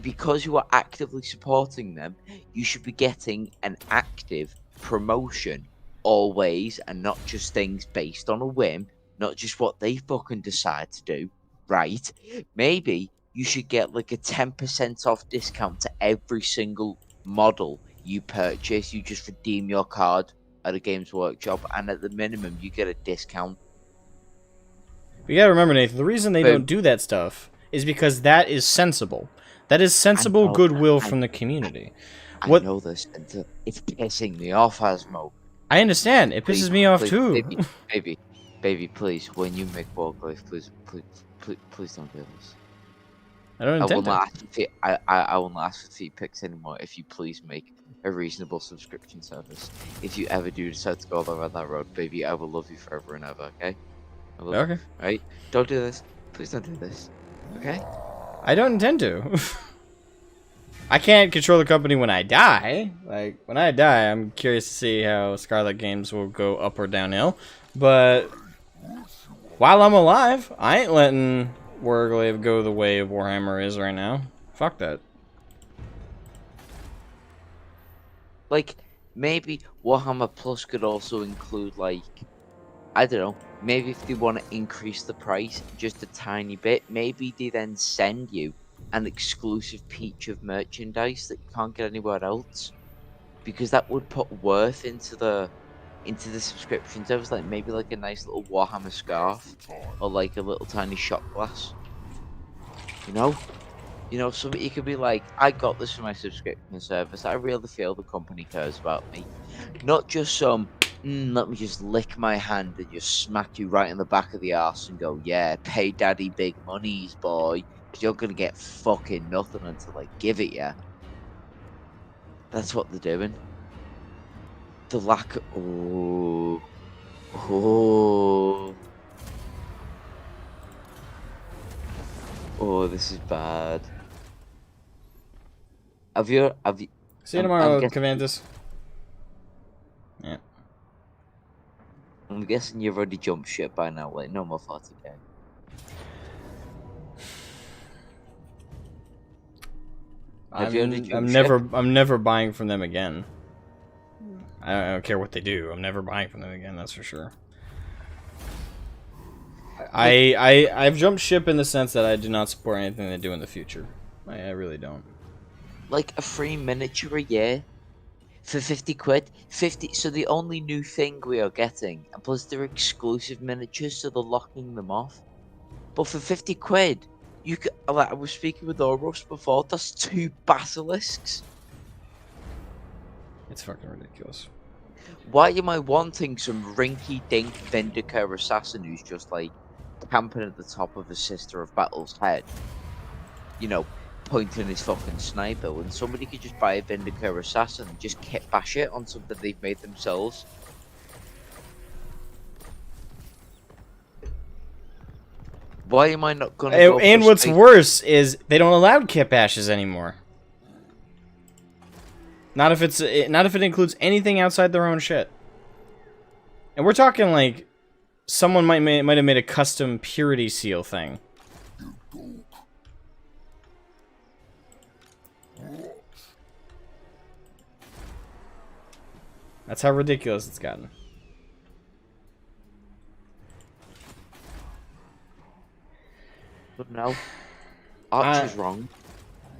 Because you are actively supporting them, you should be getting an active promotion always, and not just things based on a whim, not just what they fucking decide to do, right? Maybe you should get like a 10% off discount to every single model you purchase. You just redeem your card at a Games Workshop, and at the minimum, you get a discount. You gotta remember, Nathan, the reason they don't do that stuff is because that is sensible. That is sensible goodwill from the community. I know this, and it's pissing me off, Asmo. I understand. It pisses me off too. Baby, please, when you make WAAAGH, please don't do this. I don't intend to. I will not ask for fee picks anymore if you please make a reasonable subscription service. If you ever do decide to go down that road, baby, I will love you forever and ever, okay? Okay. Right? Don't do this. Please don't do this. Okay? I don't intend to. I can't control the company when I die. Like, when I die, I'm curious to see how Scarlet Games will go up or downhill. But while I'm alive, I ain't letting WARHAMMER go the way of Warhammer is right now. Fuck that. Like, maybe Warhammer Plus could also include, like, I don't know, maybe if they want to increase the price just a tiny bit, maybe they then send you an exclusive peach of merchandise that you can't get anywhere else, because that would put worth into the subscription service. Like maybe like a nice little Warhammer scarf, or like a little tiny shot glass. You know, so you could be like, I got this for my subscription service. I really feel the company cares about me, not just some. Let me just lick my hand and just smack you right in the back of the arse and go, yeah, pay daddy big monies, boy, because you're gonna get fucking nothing until I give it ya. That's what they're doing. The lack of... Oh, this is bad. Have you... See you tomorrow, Cavandus. Yeah. I'm guessing you've already jumped ship by now, like no more 40k. Have you already I'm never buying from them again. I don't care what they do. I'm never buying from them again. That's for sure. I've jumped ship in the sense that I do not support anything they do in the future. I really don't. Like a free miniature a year for 50 quid. 50. So the only new thing we are getting, and plus they're exclusive miniatures, so they're locking them off. But for 50 quid, you could. Like I was speaking with Oros before. That's 2 basilisks. It's fucking ridiculous. Why am I wanting some rinky-dink Vindicator assassin who's just like camping at the top of a Sister of Battle's head? You know, pointing his fucking sniper when somebody could just buy a Vindicator assassin and just kit bash it on something they've made themselves. Why am I not gonna go And for what's space? worse is they don't allow kit bashes anymore. Not if it includes anything outside their own shit. And we're talking like someone might have made a custom purity seal thing. That's how ridiculous it's gotten. But no, Archer's wrong.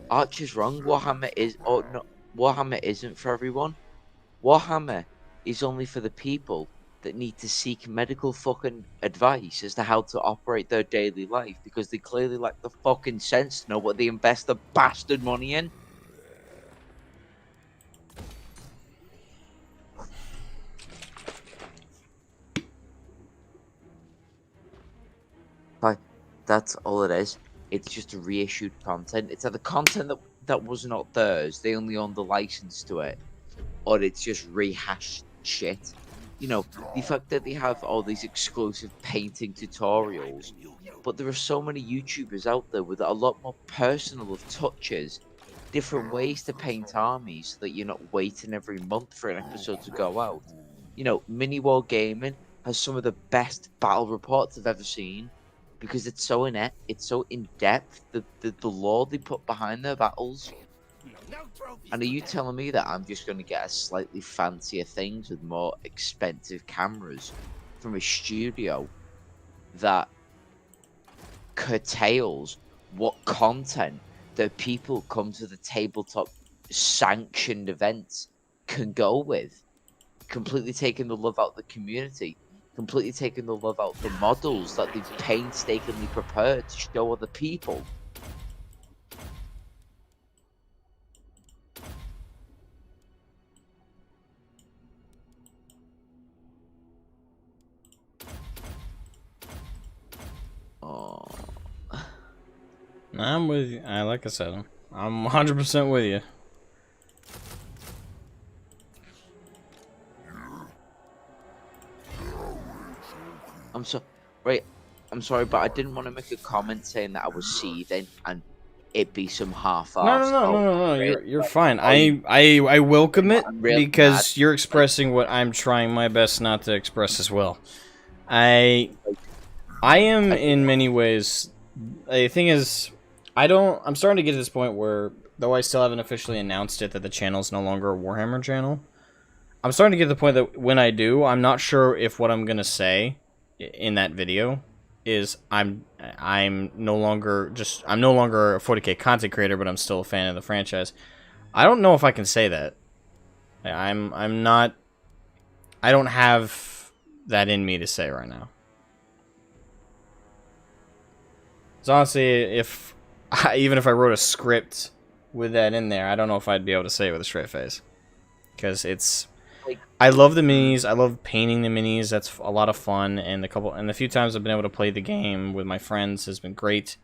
Archer's wrong. Warhammer is, oh no, Warhammer isn't for everyone. Warhammer is only for the people that need to seek medical fucking advice as to how to operate their daily life because they clearly lack the fucking sense to know what they invest their bastard money in. That's all it is. It's just a reissued content. It's either content that was not theirs, they only own the license to it, or it's just rehashed shit. You know, the fact that they have all these exclusive painting tutorials, but there are so many YouTubers out there with a lot more personal of touches, different ways to paint armies so that you're not waiting every month for an episode to go out. You know, Mini War Gaming has some of the best battle reports I've ever seen. Because it's so it's so in depth, the lore they put behind their battles. And are you telling me that I'm just going to get a slightly fancier things with more expensive cameras from a studio that curtails what content that people come to the tabletop sanctioned events can go with? Completely taking the love out of the community. Completely taking the love out of the models that they've painstakingly prepared to show other people. Oh. I'm with you. Like I said, I'm 100% with you. I'm sorry, but I didn't want to make a comment saying that I was seething and it be some half-assed. No. You're fine. I welcome it because you're expressing what I'm trying my best not to express as well. I am in many ways. The thing is, I'm starting to get to this point where, though I still haven't officially announced it that the channel's no longer a Warhammer channel, I'm starting to get to the point that when I do, I'm not sure if what I'm gonna say in that video is I'm no longer a 40K content creator, but I'm still a fan of the franchise. I don't know if I can say that. I'm not. I don't have that in me to say right now. So honestly, even if I wrote a script with that in there, I don't know if I'd be able to say it with a straight face, because it's. I love the minis. I love painting the minis. That's a lot of fun, and the few times I've been able to play the game with my friends has been great.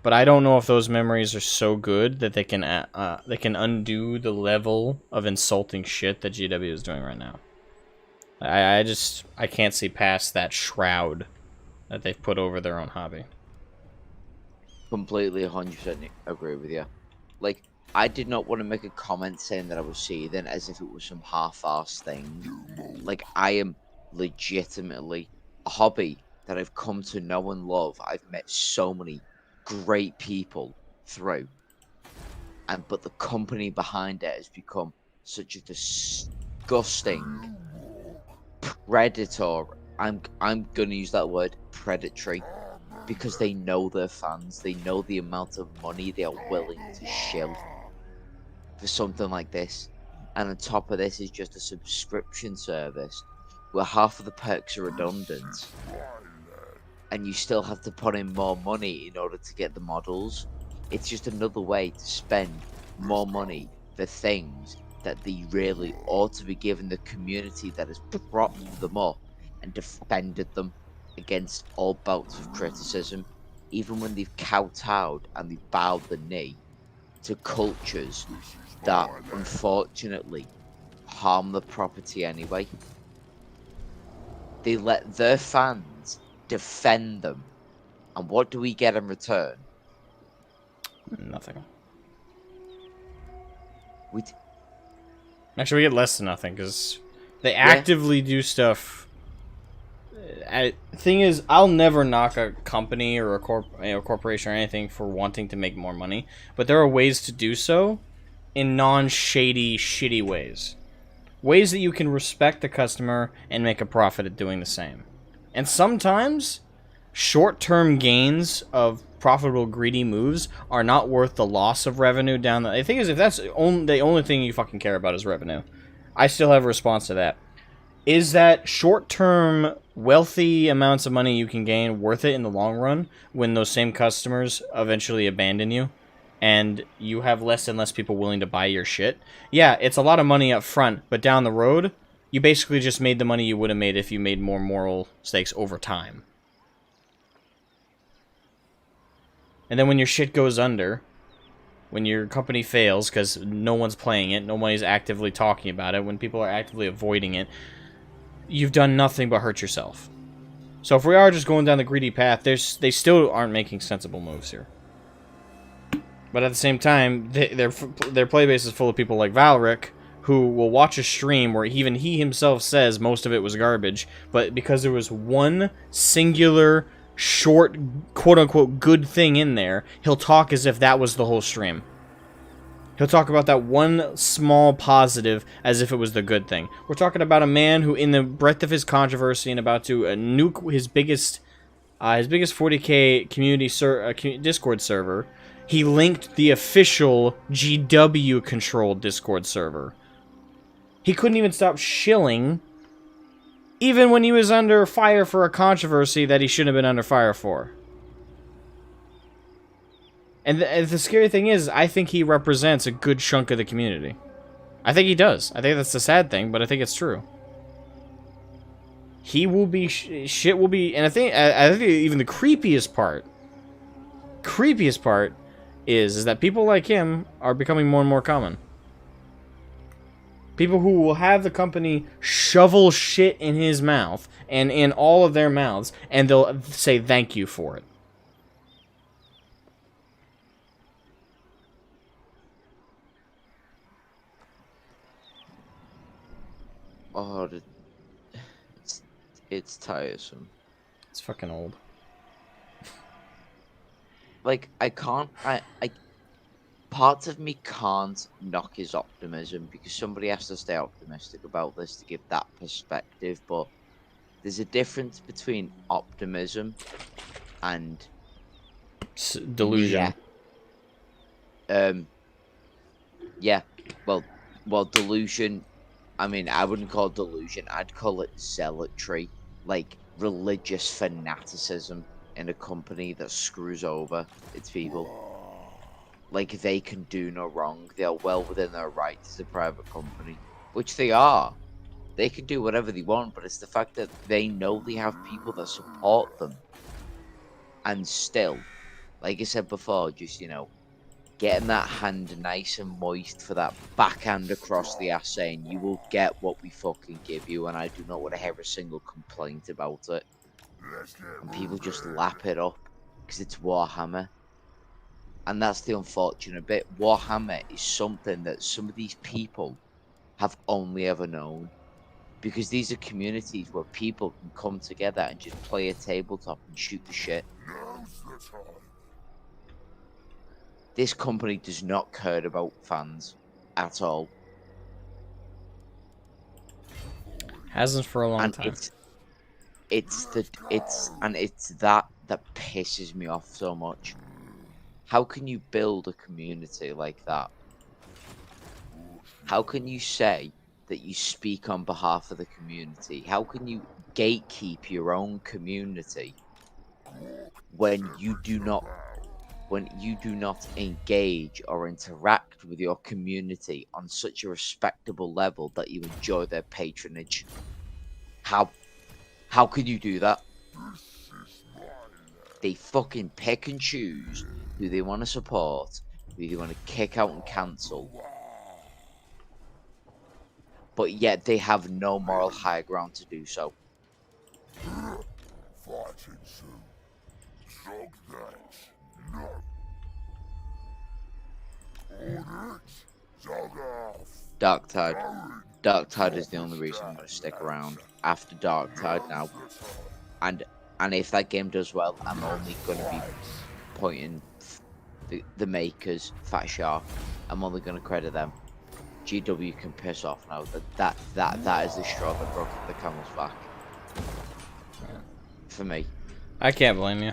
But I don't know if those memories are so good that they can undo the level of insulting shit that GW is doing right now. I can't see past that shroud that they've put over their own hobby. Completely 100% agree with you. Like, I did not want to make a comment saying that I was seething as if it was some half-assed thing. Like, I am legitimately a hobby that I've come to know and love. I've met so many great people through. but the company behind it has become such a disgusting predator. I'm gonna use that word, predatory, because they know their fans. They know the amount of money they are willing to shill for something like this. And on top of this is just a subscription service where half of the perks are redundant, and you still have to put in more money in order to get the models. It's just another way to spend more money for things that they really ought to be giving the community that has propped them up and defended them against all bouts of criticism, even when they've kowtowed and they've bowed the knee to cultures that unfortunately harm the property anyway. They let their fans defend them, and what do we get in return? Nothing. Actually, we get less than nothing, because they actively do stuff. Thing is, I'll never knock a company or a corporation or anything for wanting to make more money, but there are ways to do so in non-shady, shitty ways. Ways that you can respect the customer and make a profit at doing the same. And sometimes, short-term gains of profitable, greedy moves are not worth the loss of revenue down the... The thing is, if that's the only thing you fucking care about is revenue, I still have a response to that. Is that short-term, wealthy amounts of money you can gain worth it in the long run when those same customers eventually abandon you and you have less and less people willing to buy your shit? Yeah, it's a lot of money up front, but down the road, you basically just made the money you would have made if you made more moral stakes over time. And then when your shit goes under, when your company fails because no one's playing it, nobody's actively talking about it, when people are actively avoiding it, you've done nothing but hurt yourself. So if we are just going down the greedy path, they still aren't making sensible moves here. But at the same time, their playbase is full of people like WAAAGH, who will watch a stream where even he himself says most of it was garbage, but because there was one singular, short, quote-unquote good thing in there, he'll talk as if that was the whole stream. He'll talk about that one small positive as if it was the good thing. We're talking about a man who, in the breadth of his controversy and about to nuke his biggest 40k community Discord server, he linked the official GW-controlled Discord server. He couldn't even stop shilling, even when he was under fire for a controversy that he shouldn't have been under fire for. And the scary thing is, I think he represents a good chunk of the community. I think he does. I think that's the sad thing, but I think it's true. He will be... shit will be... And I think even the creepiest part is that people like him are becoming more and more common. People who will have the company shovel shit in his mouth and in all of their mouths, and they'll say thank you for it. Oh, it's tiresome. It's fucking old. Like, parts of me can't knock his optimism, because somebody has to stay optimistic about this to give that perspective, but there's a difference between optimism and delusion. Well, delusion, I mean, I wouldn't call it delusion, I'd call it zealotry, like religious fanaticism in a company that screws over its people. Like, they can do no wrong, they are well within their rights as a private company, which they are. They can do whatever they want, but it's the fact that they know they have people that support them. And still, like I said before, just, you know, getting that hand nice and moist for that backhand across the ass saying, you will get what we fucking give you, and I do not want to hear a single complaint about it. And people just lap it up, because it's Warhammer. And that's the unfortunate bit. Warhammer is something that some of these people have only ever known. Because these are communities where people can come together and just play a tabletop and shoot the shit. This company does not care about fans at all. Hasn't for a long And time. it's that pisses me off so much. How can you build a community like that? How can you say that you speak on behalf of the community? How can you gatekeep your own community when you do not engage or interact with your community on such a respectable level that you enjoy their patronage? How could you do that? They fucking pick and choose who they want to support, who they want to kick out and cancel. But yet they have no moral high ground to do so. Dark Tide is the only reason I'm going to stick around after Dark Tide now. And if that game does well, I'm only going to be pointing the makers, Fat Shark. I'm only going to credit them. GW can piss off now. That is the straw that broke the camel's back. For me. I can't blame you.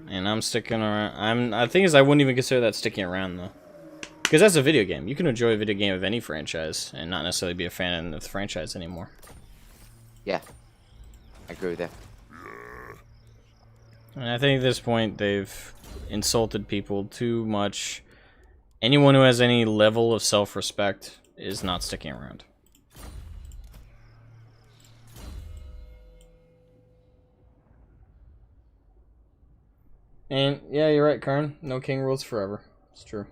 And I'm sticking around. The thing is, I wouldn't even consider that sticking around though. Because that's a video game. You can enjoy a video game of any franchise and not necessarily be a fan of the franchise anymore. Yeah. I agree with you. And I think at this point they've insulted people too much. Anyone who has any level of self-respect is not sticking around. And yeah, you're right, Karn. No king rules forever. It's true.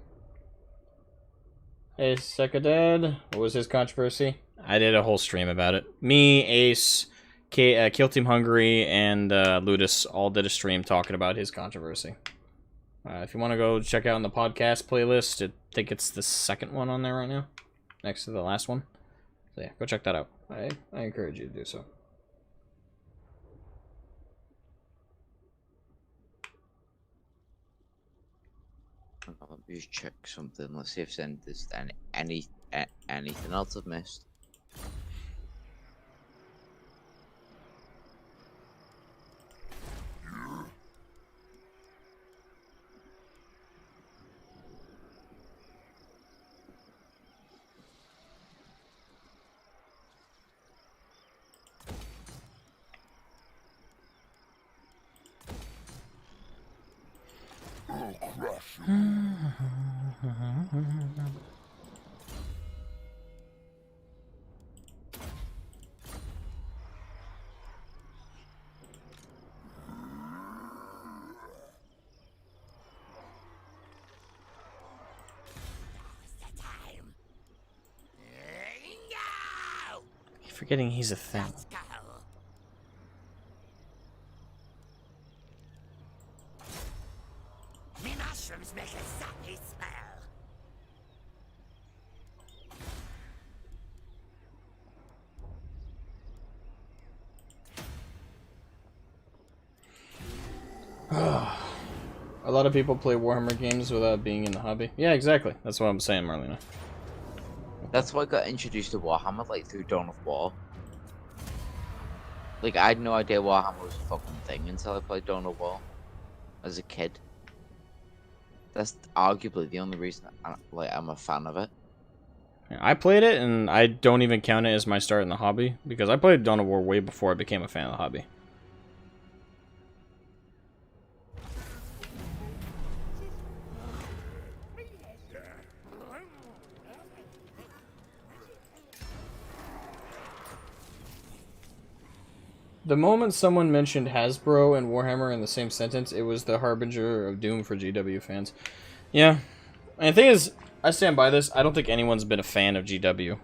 Hey, Sekadad, what was his controversy? I did a whole stream about it. Me, Ace, Kill Team Hungary, and Ludus all did a stream talking about his controversy. If you want to go check out in the podcast playlist, I think it's the second one on there right now, next to the last one. So yeah, go check that out. I encourage you to do so. Let me just check something. Let's see if there's anything else I've missed. Forgetting he's a thing. Me mushrooms make a sappy smell. A lot of people play Warhammer games without being in the hobby. Yeah, exactly. That's what I'm saying, Marlena. That's why I got introduced to Warhammer, like, through Dawn of War. Like, I had no idea Warhammer was a fucking thing until I played Dawn of War as a kid. That's arguably the only reason I'm a fan of it. I played it, and I don't even count it as my start in the hobby, because I played Dawn of War way before I became a fan of the hobby. The moment someone mentioned Hasbro and Warhammer in the same sentence, it was the harbinger of doom for GW fans. Yeah. And the thing is, I stand by this. I don't think anyone's been a fan of GW.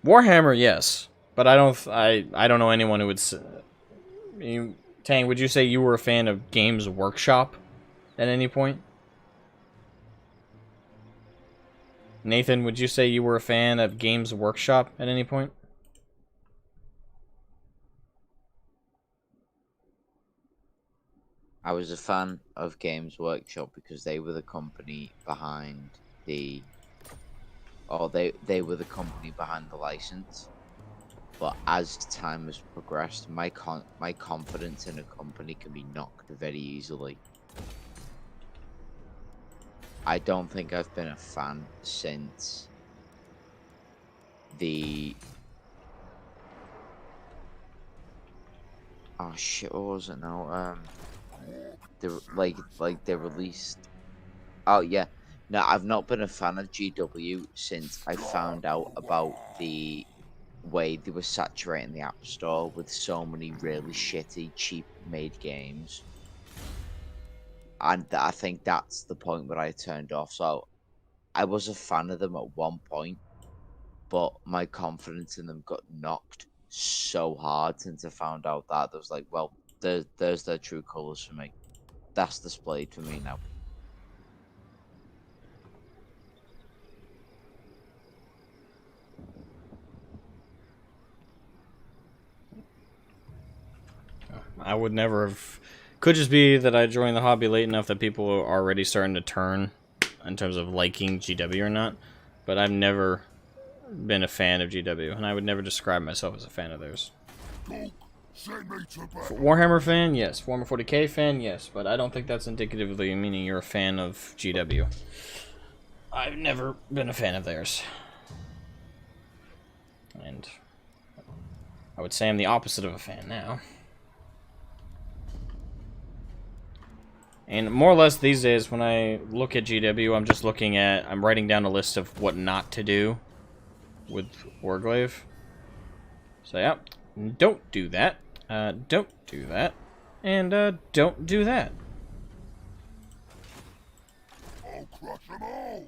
Warhammer, yes. But I don't know anyone who would... Tang, would you say you were a fan of Games Workshop at any point? Nathan, would you say you were a fan of Games Workshop at any point? I was a fan of Games Workshop because they were the company behind the, or they were the company behind the license. But as time has progressed, my confidence in a company can be knocked very easily. I don't think I've been a fan since the... Oh shit, what was it now? They released... Oh yeah, no, I've not been a fan of GW since I found out about the way they were saturating the App Store with so many really shitty, cheap-made games. And I think that's the point where I turned off. So I was a fan of them at one point, but my confidence in them got knocked so hard since I found out that. I was like, well, there's their true colours for me. That's displayed for me now. I would never have... Could just be that I joined the hobby late enough that people are already starting to turn in terms of liking GW or not. But I've never been a fan of GW, and I would never describe myself as a fan of theirs. Warhammer fan, yes. Warhammer 40k fan, yes. But I don't think that's indicatively meaning you're a fan of GW. I've never been a fan of theirs. And I would say I'm the opposite of a fan now. And more or less these days, when I look at GW, I'm just looking at... I'm writing down a list of what not to do with WAAAGH. So yeah, don't do that. Don't do that. And don't do that. I'll crush them all!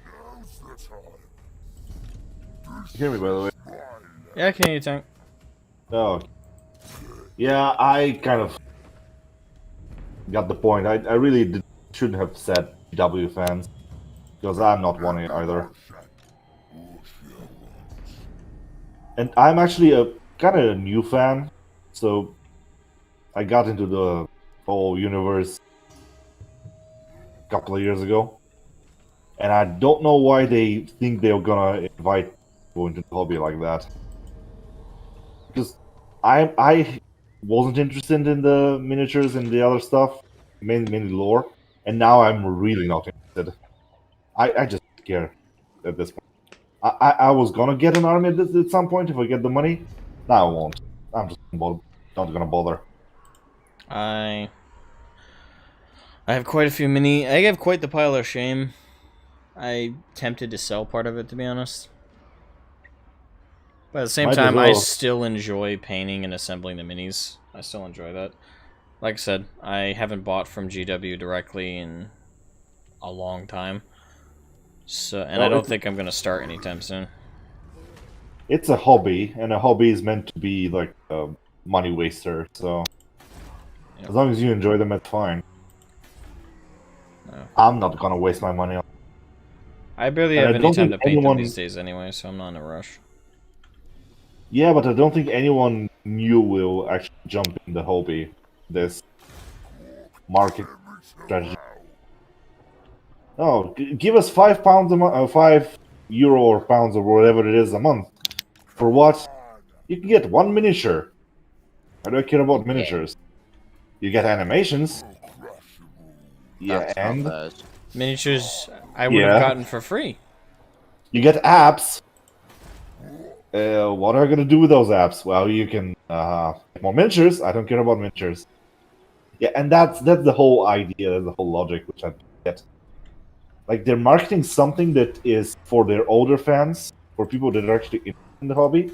Now's the time. You hear me, by the way? Yeah, I can hear you, Tank. Oh. Yeah, I kind of got the point. I really shouldn't have said GW fans, because I'm not one either. And I'm actually a kind of a new fan, so I got into the whole universe a couple of years ago. And I don't know why they think they're gonna invite people into the hobby like that. Because I wasn't interested in the miniatures and the other stuff, mainly lore, and now I'm really not interested. I just don't care at this point. I was gonna get an army at some point if I get the money. Now I won't. I'm just not gonna bother. I have quite a few mini... I have quite the pile of shame. I tempted to sell part of it, to be honest. But at the same time, I still enjoy painting and assembling the minis. I still enjoy that. Like I said, I haven't bought from GW directly in a long time. So, and I don't think I'm going to start anytime soon. It's a hobby, and a hobby is meant to be like a money waster, so... Yep. As long as you enjoy them, it's fine. No. I'm not going to waste my money on... I barely have any time to paint them these days anyway, so I'm not in a rush. Yeah, but I don't think anyone new will actually jump in the hobby. This market strategy. Oh, give us £5 a month, €5 or pounds or whatever it is a month. For what? You can get one miniature. I don't care about miniatures. You get animations. Yeah, and miniatures I would have gotten for free. You get apps. What are you gonna do with those apps? Well, you can get more miniatures. I don't care about miniatures. Yeah, and that's the whole idea, that's the whole logic, which I get. Like, they're marketing something that is for their older fans, for people that are actually in the hobby,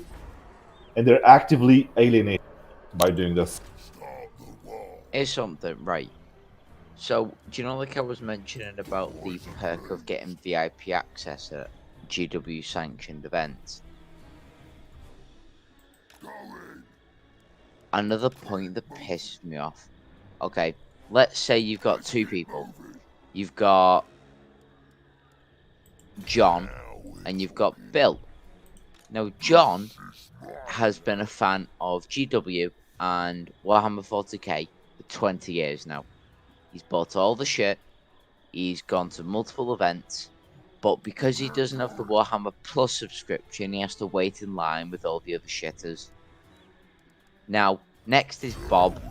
and they're actively alienated by doing this. Here's something, right? So, do you know, like I was mentioning about the perk of getting VIP access at GW sanctioned events? Another point that pisses me off. Okay, let's say you've got two people. You've got John, and you've got Bill. Now, John has been a fan of GW and Warhammer 40k for 20 years now. He's bought all the shit, he's gone to multiple events, but because he doesn't have the Warhammer Plus subscription, he has to wait in line with all the other shitters. Now, next is Bob.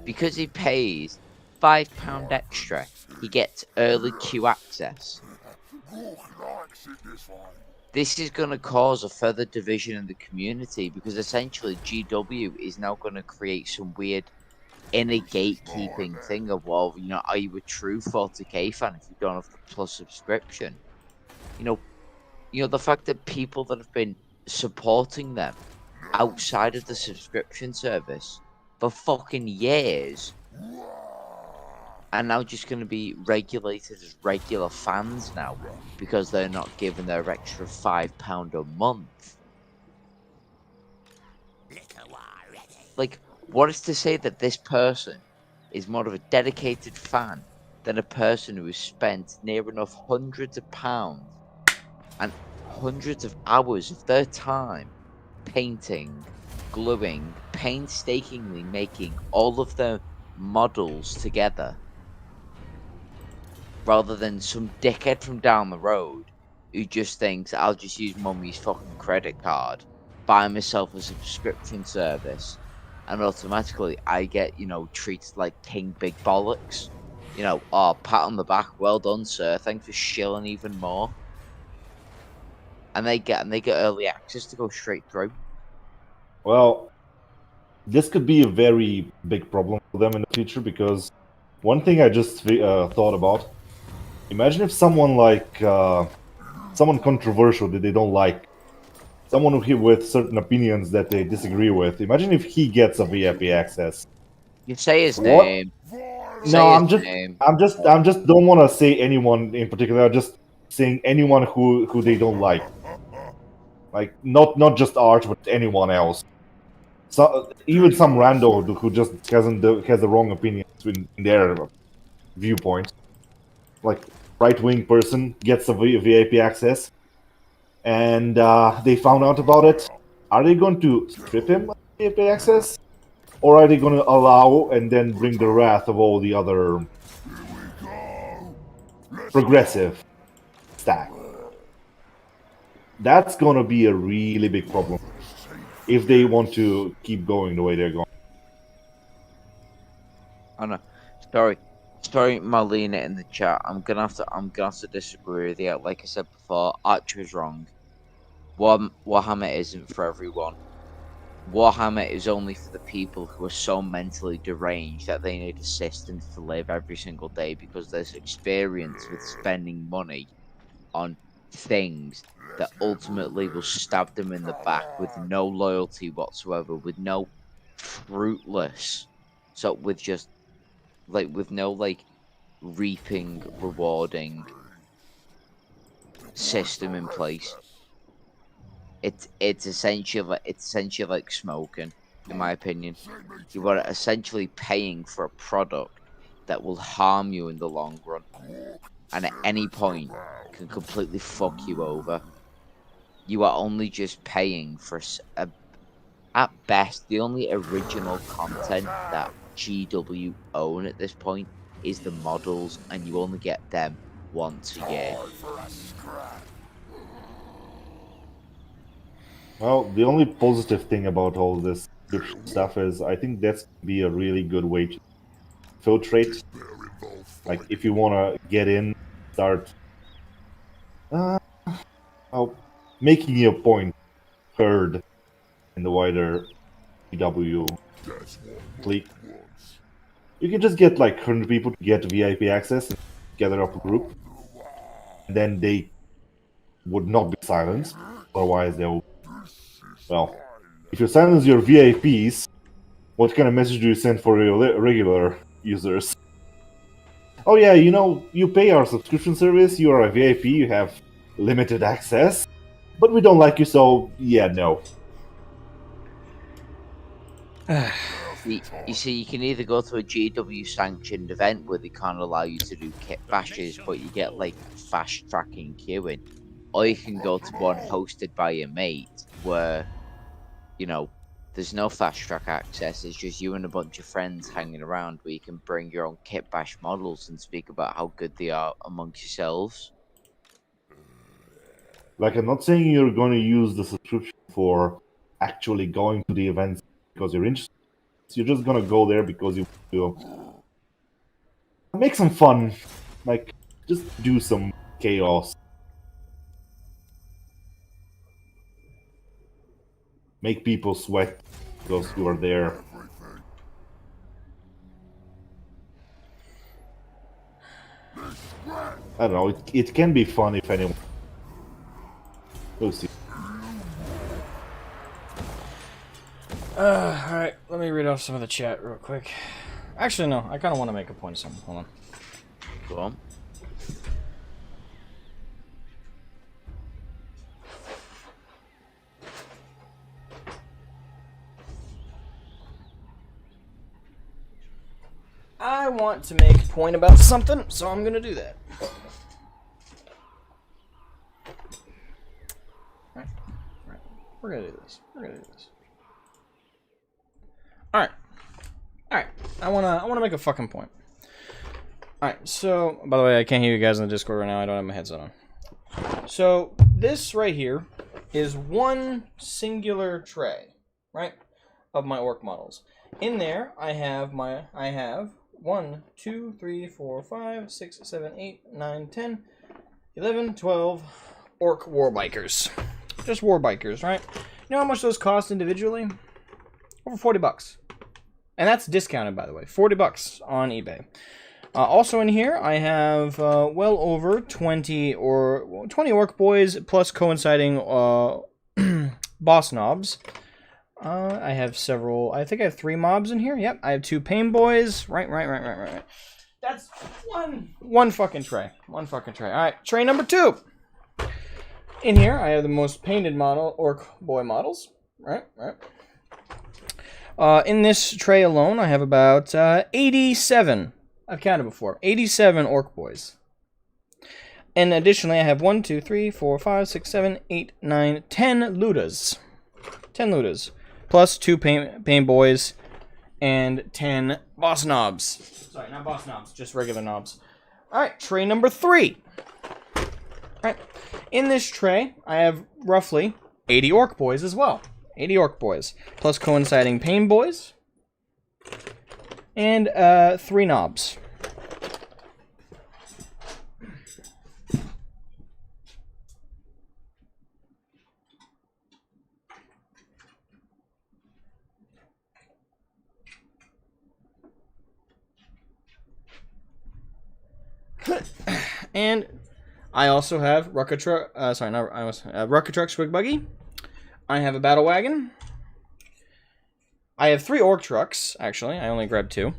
Because he pays £5 extra, he gets early queue access. This is going to cause a further division in the community because essentially GW is now going to create some weird inner gatekeeping thing of, well, you know, are you a true 40k fan if you don't have the Plus subscription? You know the fact that people that have been supporting them outside of the subscription service for fucking years are now just going to be regulated as regular fans now because they're not given their extra £5 a month. Like, what is to say that this person is more of a dedicated fan than a person who has spent near enough hundreds of pounds and hundreds of hours of their time painting, gluing, painstakingly making all of their models together, rather than some dickhead from down the road who just thinks, I'll just use mummy's fucking credit card, buy myself a subscription service, and automatically I get, you know, treated like King Big Bollocks. You know, oh, pat on the back, well done, sir, thanks for shilling even more. And they get early access to go straight through. Well, this could be a very big problem for them in the future because one thing I just thought about, imagine if someone like, someone controversial that they don't like, someone with certain opinions that they disagree with, imagine if he gets a VIP access. You say his name. No, I'm just don't want to say anyone in particular. I'm just saying anyone who they don't like. Like not just Arch, but anyone else. So even some rando who just has the wrong opinions in their viewpoint. Like right-wing person gets a VIP access, and they found out about it. Are they going to strip him of VIP access, or are they going to allow and then bring the wrath of all the other progressive stack? That's going to be a really big problem if they want to keep going the way they're going. Oh no, sorry, Marlena in the chat. I'm gonna have to disagree with you. Like I said before, Archer is wrong. Warhammer isn't for everyone. Warhammer is only for the people who are so mentally deranged that they need assistance to live every single day because there's experience with spending money on things that ultimately will stab them in the back with no loyalty whatsoever, with no fruitless, so with no reaping, rewarding system in place. It's essentially like smoking, in my opinion. You are essentially paying for a product that will harm you in the long run, and at any point can completely fuck you over. You are only just paying for at best the only original content that GW own at this point is the models, and you only get them once a year. Well, the only positive thing about all this stuff is I think that's be a really good way to filtrate. Like, if you want to get in, start making your point heard in the wider GW clique. You can just get like 100 people to get VIP access and gather up a group. And then they would not be silenced. Otherwise, they'll. Well, if you silence your VIPs, what kind of message do you send for your regular users? Oh yeah, you know, you pay our subscription service, you are a VIP, you have limited access, but we don't like you, so yeah, no. You see, you can either go to a GW sanctioned event where they can't allow you to do kit bashes, but you get like fast tracking queuing, or you can go to one hosted by your mate, where, you know, there's no fast track access. It's just you and a bunch of friends hanging around, where you can bring your own kit bash models and speak about how good they are amongst yourselves. Like, I'm not saying you're going to use the subscription for actually going to the events because you're interested. You're just going to go there because you will make some fun. Like, just do some chaos. Make people sweat because you are there. I don't know, it can be fun if anyone... We'll see. Alright, let me read off some of the chat real quick. Actually, no, I kind of want to make a point of something. Hold on. Go on. I want to make a point about something, so I'm going to do that. Alright. We're going to do this. Alright. I want to make a fucking point. Alright, so, by the way, I can't hear you guys in the Discord right now. I don't have my headset on. So, this right here is one singular tray, right, of my orc models. In there, I have 1, 2, 3, 4, 5, 6, 7, 8, 9, 10, 11, 12 orc warbikers. Just warbikers, right? You know how much those cost individually? Over 40 bucks. And that's discounted, by the way. 40 bucks on eBay. Also in here, I have well over 20 orc boys plus coinciding boss knobs. I have several. I think I have 3 mobs in here. Yep, I have 2 pain boys. Right. That's one fucking tray. All right, tray number 2. In here, I have the most painted model orc boy models. Right. In this tray alone, I have about 87. I've counted before. 87 orc boys. And additionally, I have 1, 2, 3, 4, 5, 6, 7, 8, 9, 10 ludas. 10 ludas. Plus 2 pain boys and 10 boss knobs. Sorry, not boss knobs, just regular knobs. Alright, tray number 3. Alright. In this tray, I have roughly 80 orc boys as well. 80 orc boys. Plus coinciding pain boys. And 3 knobs. And I also have Rucker Truck, Rucker Truck Swig Buggy. I have a Battle Wagon. I have 3 Orc Trucks, actually. I only grabbed 2.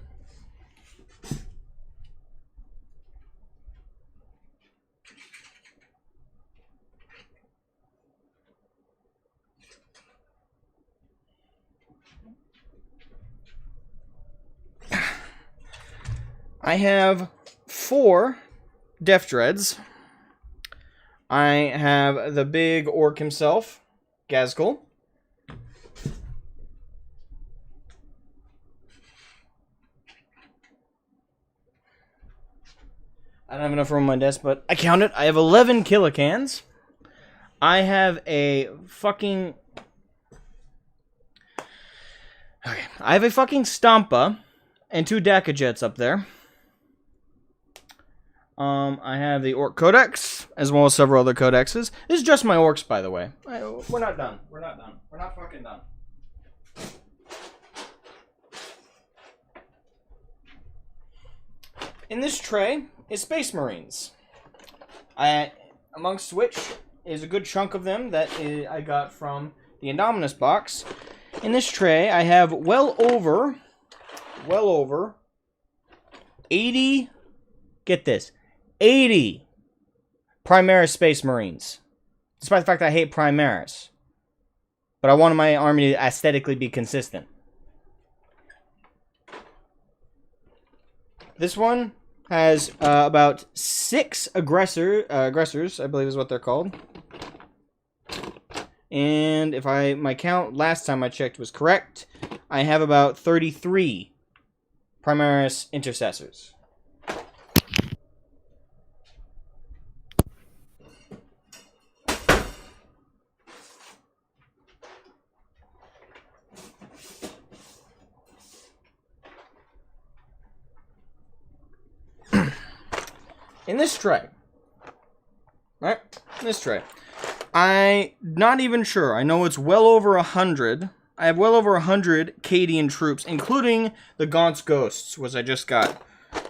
I have 4 Def Dreads. I have the big orc himself, Gazgul. I don't have enough room on my desk, but I counted. I have 11 Killicans. I have a fucking... Okay. I have a fucking Stompa and 2 Daka Jets up there. I have the Orc Codex, as well as several other codexes. This is just my orcs, by the way. We're not done. We're not fucking done. In this tray is Space Marines. Amongst which is a good chunk of them that I got from the Indominus box. In this tray, I have well over 80, get this, 80 Primaris Space Marines. Despite the fact that I hate Primaris. But I wanted my army to aesthetically be consistent. This one has about 6 aggressors, I believe is what they're called. And if my count last time I checked was correct, I have about 33 Primaris Intercessors. In this tray, right? In this tray, I'm not even sure. I know it's well over 100. I have well over 100 Cadian troops, including the Gaunt's Ghosts, which I just got.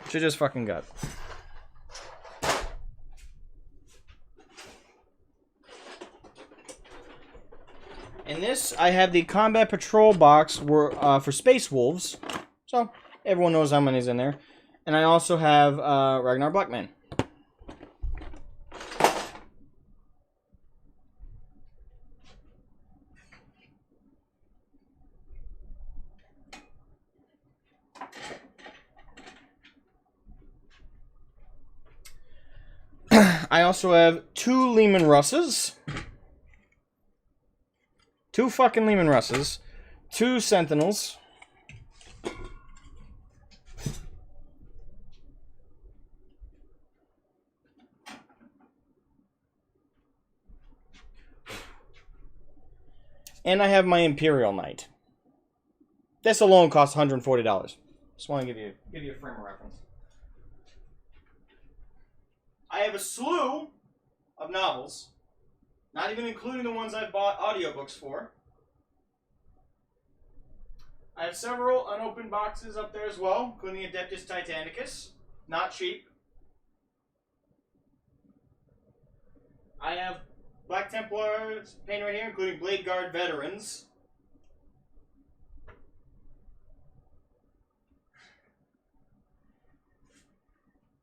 Which I just fucking got. In this, I have the Combat Patrol box for Space Wolves. So, everyone knows how many's in there. And I also have Ragnar Blackman. I also have 2 Lehman Russes. 2 fucking Lehman Russes. 2 Sentinels. And I have my Imperial Knight. This alone costs $140. Just want to give you a frame of reference. I have a slew of novels, not even including the ones I've bought audiobooks for. I have several unopened boxes up there as well, including Adeptus Titanicus, not cheap. I have Black Templars painted right here, including Blade Guard Veterans.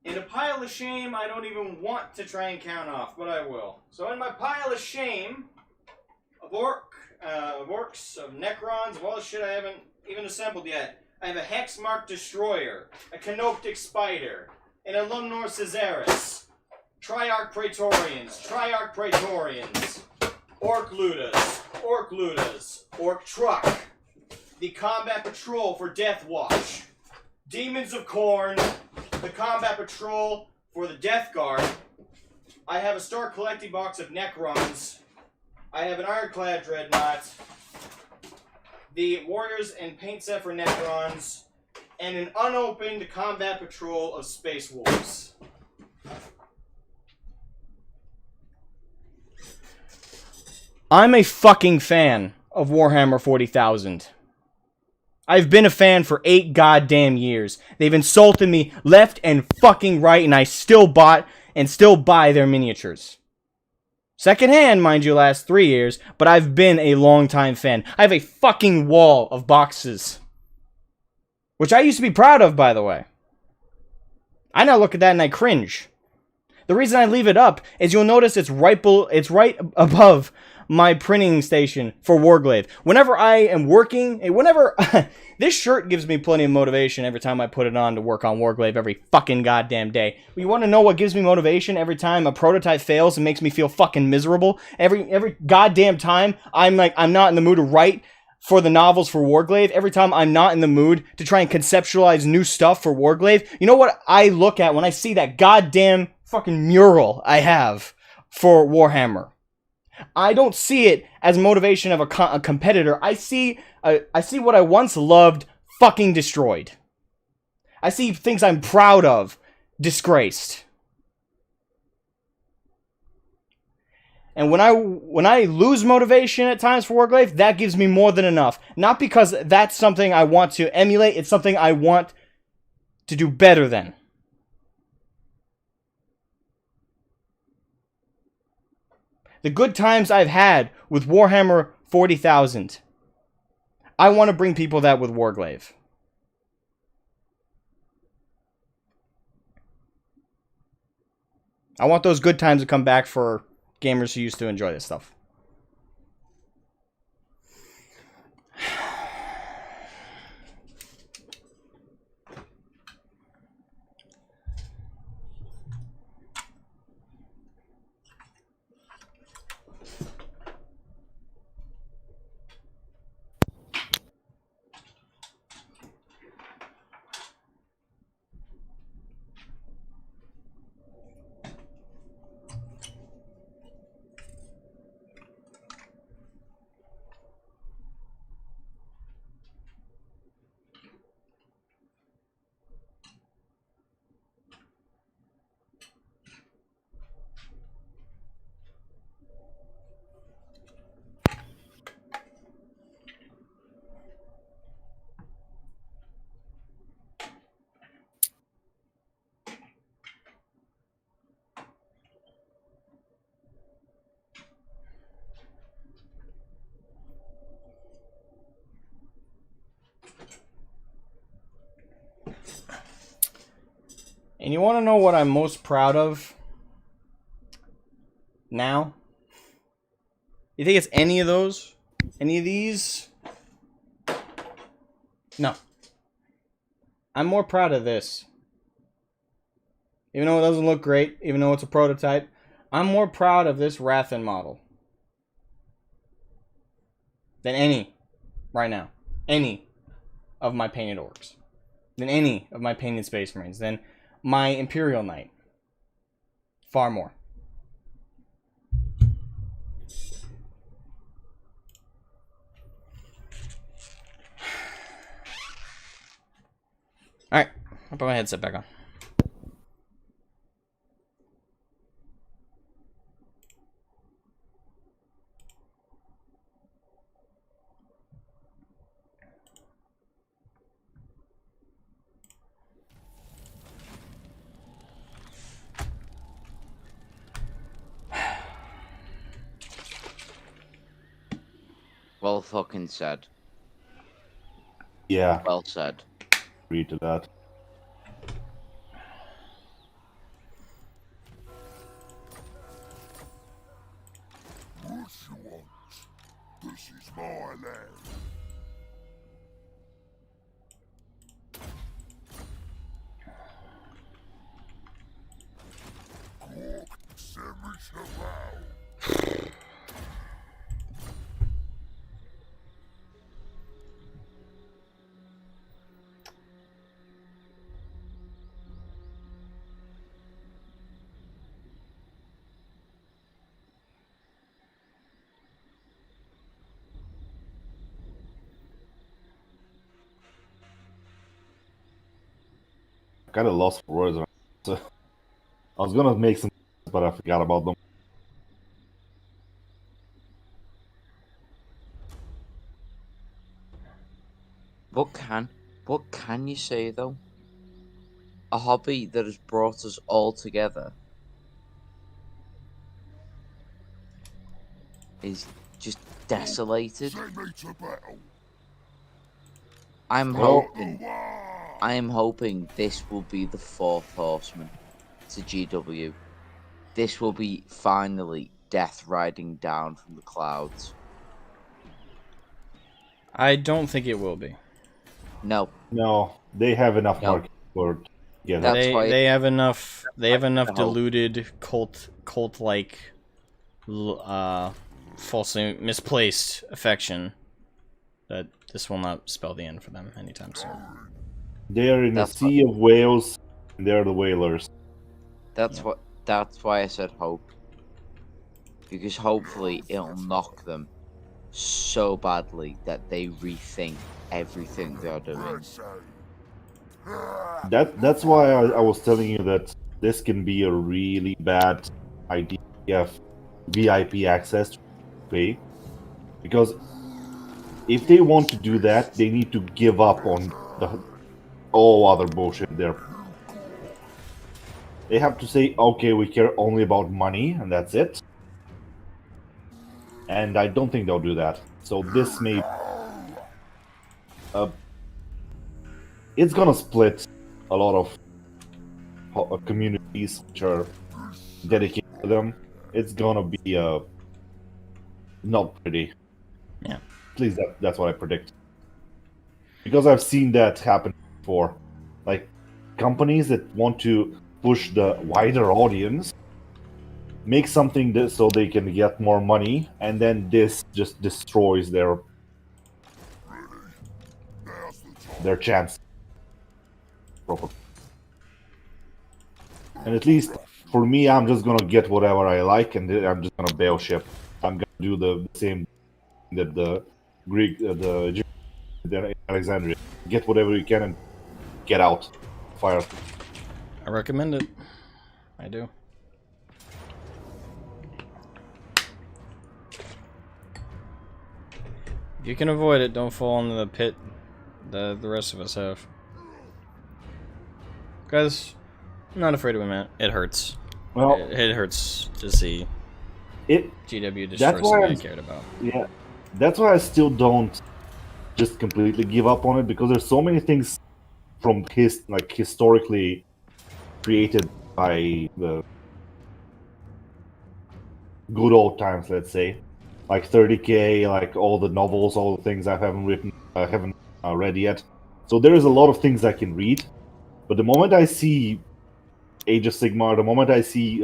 And a pile of shame I don't even want to try and count off, but I will. So in my pile of shame of orcs, of Necrons, of all the shit I haven't even assembled yet, I have a Hexmark Destroyer, a Canoptic Spider, an Alumnor Caesaris, Triarch Praetorians, Orc Ludas, Orc Truck, the Combat Patrol for Death Watch, Demons of Khorne, the Combat Patrol for the Death Guard. I have a Star Collecting box of Necrons. I have an Ironclad Dreadnought, the Warriors and Paint Set for Necrons, and an unopened Combat Patrol of Space Wolves. I'm a fucking fan of Warhammer 40,000. I've been a fan for 8 goddamn years. They've insulted me left and fucking right, and I still bought and still buy their miniatures. Secondhand, mind you, last 3 years, but I've been a long-time fan. I have a fucking wall of boxes. Which I used to be proud of, by the way. I now look at that and I cringe. The reason I leave it up is you'll notice it's right above my printing station for Warglaive. Whenever I am working, this shirt gives me plenty of motivation every time I put it on to work on Warglaive every fucking goddamn day. You want to know what gives me motivation every time a prototype fails and makes me feel fucking miserable? Every goddamn time I'm not in the mood to write for the novels for Warglaive, every time I'm not in the mood to try and conceptualize new stuff for Warglaive, you know what I look at when I see that goddamn fucking mural I have for Warhammer? I don't see it as motivation of a competitor. I see what I once loved fucking destroyed. I see things I'm proud of disgraced. And when I lose motivation at times for Warglaive, that gives me more than enough. Not because that's something I want to emulate, it's something I want to do better than. The good times I've had with Warhammer 40,000. I want to bring people that with Warglaive. I want those good times to come back for gamers who used to enjoy this stuff. And you want to know what I'm most proud of now? You think it's any of those? Any of these? No. I'm more proud of this. Even though it doesn't look great, even though it's a prototype, I'm more proud of this Rathan model than any, right now, any of my painted orcs, than any of my painted Space Marines, than my Imperial Knight. Far more. Alright, I'll put my headset back on. Well fucking said. Yeah. Well said. Agree to that. What you want? This is my land. Cork, send me to vow. Kind of lost for words. So, I was gonna make some, but I forgot about them. What can you say though? A hobby that has brought us all together is just desolated. I'm hoping this will be the fourth horseman to GW. This will be finally death riding down from the clouds. I don't think it will be. No. No, they have enough market for They have enough. They have enough deluded cult like falsely misplaced affection that this will not spell the end for them anytime soon. They're in a sea of whales, and they're the whalers. That's why I said hope. Because hopefully it'll knock them so badly that they rethink everything they're doing. That's why I was telling you that this can be a really bad idea of VIP access to pay. Because if they want to do that, they need to give up on all other bullshit there. They have to say, okay, we care only about money, and that's it. And I don't think they'll do that. So this may... it's gonna split a lot of communities which are dedicated to them. It's gonna be not pretty. Yeah. At least that's what I predict. Because I've seen that happen before. Like, companies that want to push the wider audience make something so they can get more money, and then this just destroys their chance. And at least for me, I'm just gonna get whatever I like, and I'm just gonna bail ship. I'm gonna do the same that the Greek, the Alexandria. Get whatever you can and get out. Fire. I recommend it. I do. If you can avoid it, don't fall into the pit the rest of us have. Guys, I'm not afraid of him. It hurts. Well, it hurts to see GW destroy something I cared about. Yeah, that's why I still don't just completely give up on it, because there's so many things from historically created by the good old times, let's say, like 30K, like all the novels, all the things I haven't read yet. So there is a lot of things I can read, but the moment I see Age of Sigmar, the moment I see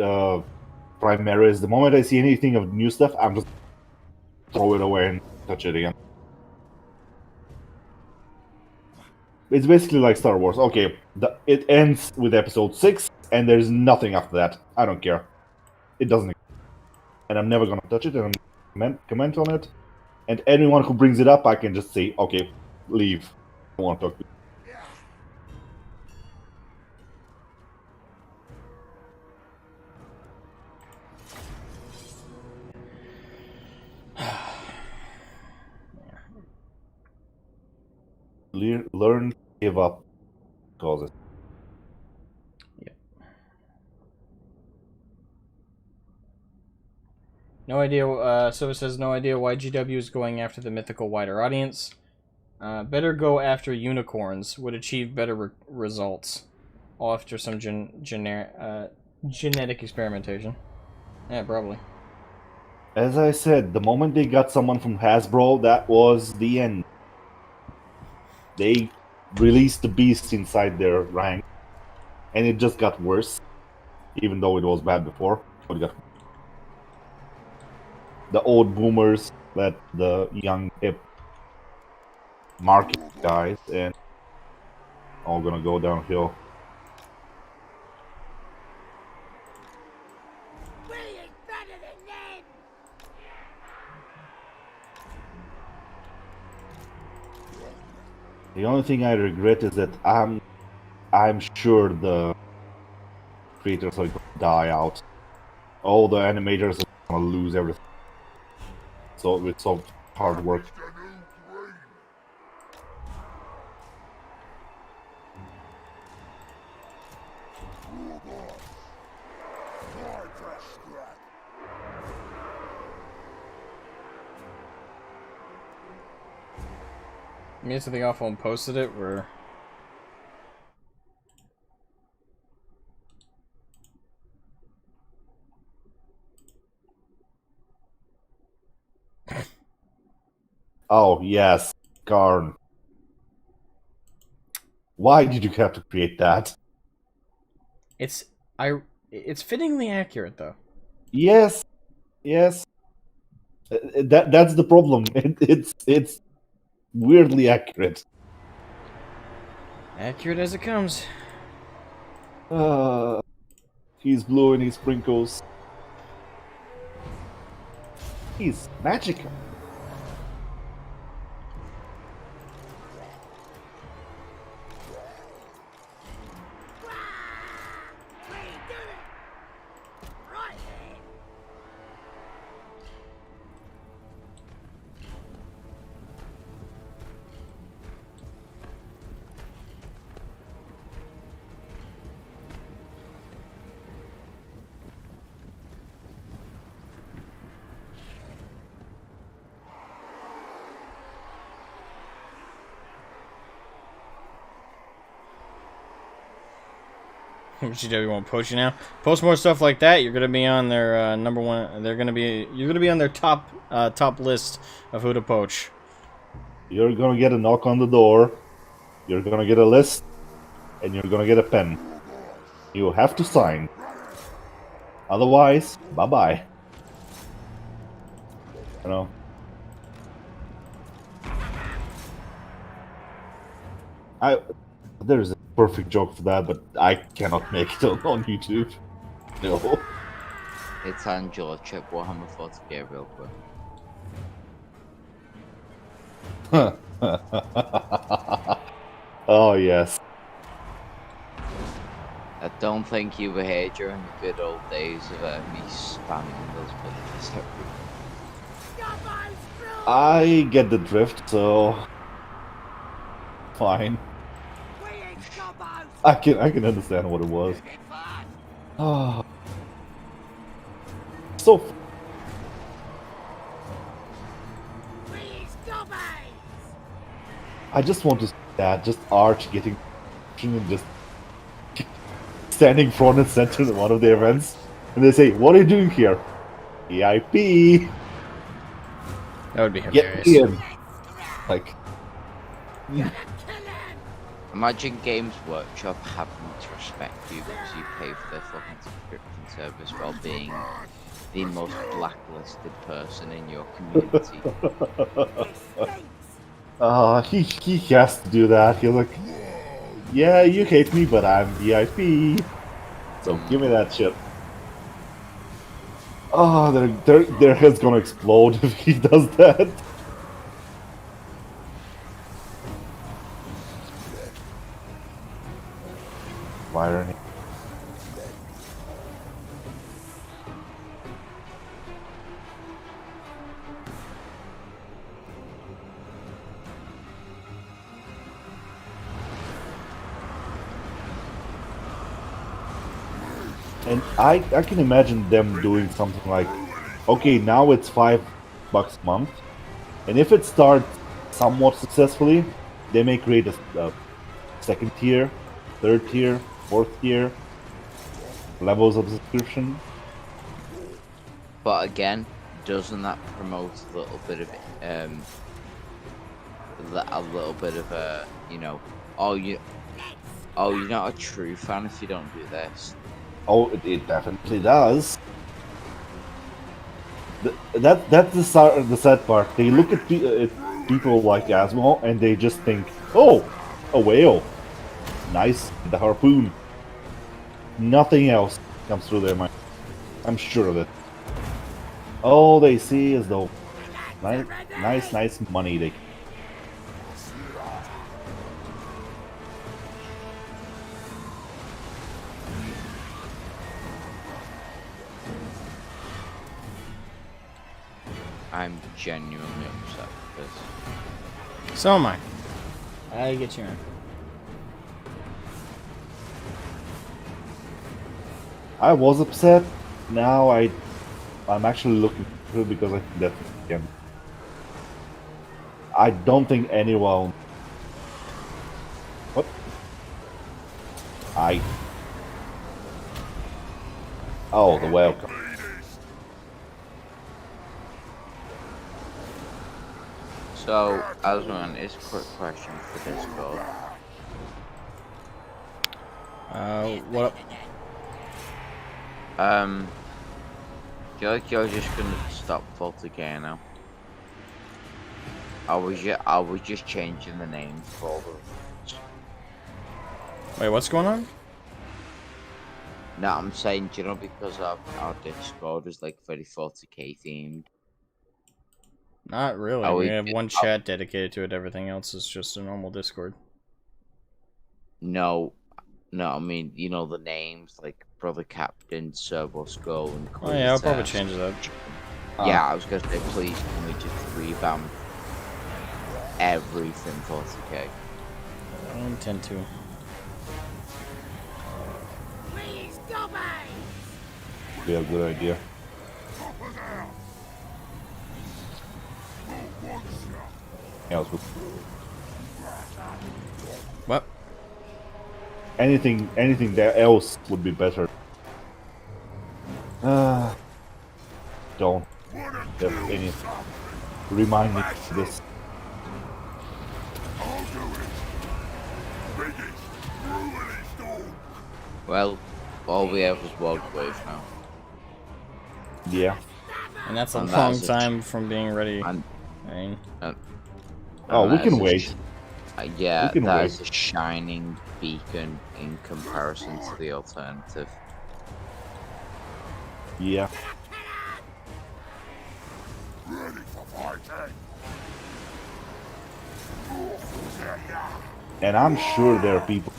Primaris, the moment I see anything of new stuff, I'm just throw it away and touch it again. It's basically like Star Wars. Okay, it ends with episode 6, and there's nothing after that. I don't care. It doesn't exist. And I'm never gonna touch it, and I'm gonna comment on it. And anyone who brings it up, I can just say, okay, leave. I don't want to talk to you. Learn to give up causes. Yep. No idea. So it says no idea why GW is going after the mythical wider audience. Better go after unicorns. Would achieve better results. All after some genetic experimentation. Yeah, probably. As I said, the moment they got someone from Hasbro, that was the end. They released the beast inside their rank, and it just got worse, even though it was bad before. The old boomers let the young, hip market guys, and all gonna go downhill. The only thing I regret is that I'm sure the creators are gonna die out. All the animators are gonna lose everything. So it's so hard work. I made something awful and posted it where oh yes, Karn. Why did you have to create that? it's fittingly accurate though. Yes, yes. That's the problem. It's weirdly accurate. Accurate as it comes. He's blue and he sprinkles. He's magical. GW won't poach you now. Post more stuff like that. You're gonna be on their number one. You're gonna be on their top list of who to poach. You're gonna get a knock on the door. You're gonna get a list, and you're gonna get a pen. You have to sign. Otherwise, bye-bye. You know. There's a perfect joke for that, but I cannot make it on YouTube. No. It's Angela, check Warhammer 40k real quick. Oh, yes. I don't think you were here during the good old days of me spamming those videos everywhere. I get the drift, so fine. I can understand what it was. Oh. So I just want to see that, just Arch getting and just standing front and center in one of the events, and they say, "What are you doing here?" EIP. That would be Get hilarious. me in. Like, Imagine Games Workshop having to respect you because you pay for their fucking subscription service while being the most blacklisted person in your community. he has to do that. He's like, yeah, you hate me, but I'm VIP, so give me that shit. Oh, their head's gonna explode if he does that. Irony. And I can imagine them doing something like, okay, now it's $5 a month, and if it starts somewhat successfully, they may create a second tier, third tier, fourth tier, levels of subscription. But again, doesn't that promote a little bit of you know, you're not a true fan if you don't do this. Oh, it definitely does. That's the sad part. They look at people like Asmo and they just think, oh, a whale. Nice, the harpoon. Nothing else comes through their mind. I'm sure of it. All they see is the nice money they. I'm genuinely upset with this. So am I. I get you, man. I was upset. Now I'm actually looking through because I think that again. I don't think anyone. What? Oh, the welcome. So, Asman, it's a quick question for Discord. What up? Do you like you're just gonna stop Voltigay now? I was just changing the name for all the. Wait, what's going on? No, I'm saying, you know, because our Discord is like very 40k themed. Not really. Oh, We have one chat dedicated to it. Everything else is just a normal Discord. No, I mean, you know, the names like Brother Captain, Servo Skull, and Oh yeah, I'll probably change that. Yeah, I was gonna say, please, can we just revamp everything 40k? I don't intend to. Please go back. Be a good idea. Else would... What? Anything that else would be better. Don't have anything. Remind me of this. Well, all we have is WAAAGH now. Yeah. And that's a And long that is time from being ready. And, I mean, oh, we can wait. Yeah, we can that wait. is a shining beacon in comparison to the alternative. Yeah. Ready for fighting? And I'm sure there are people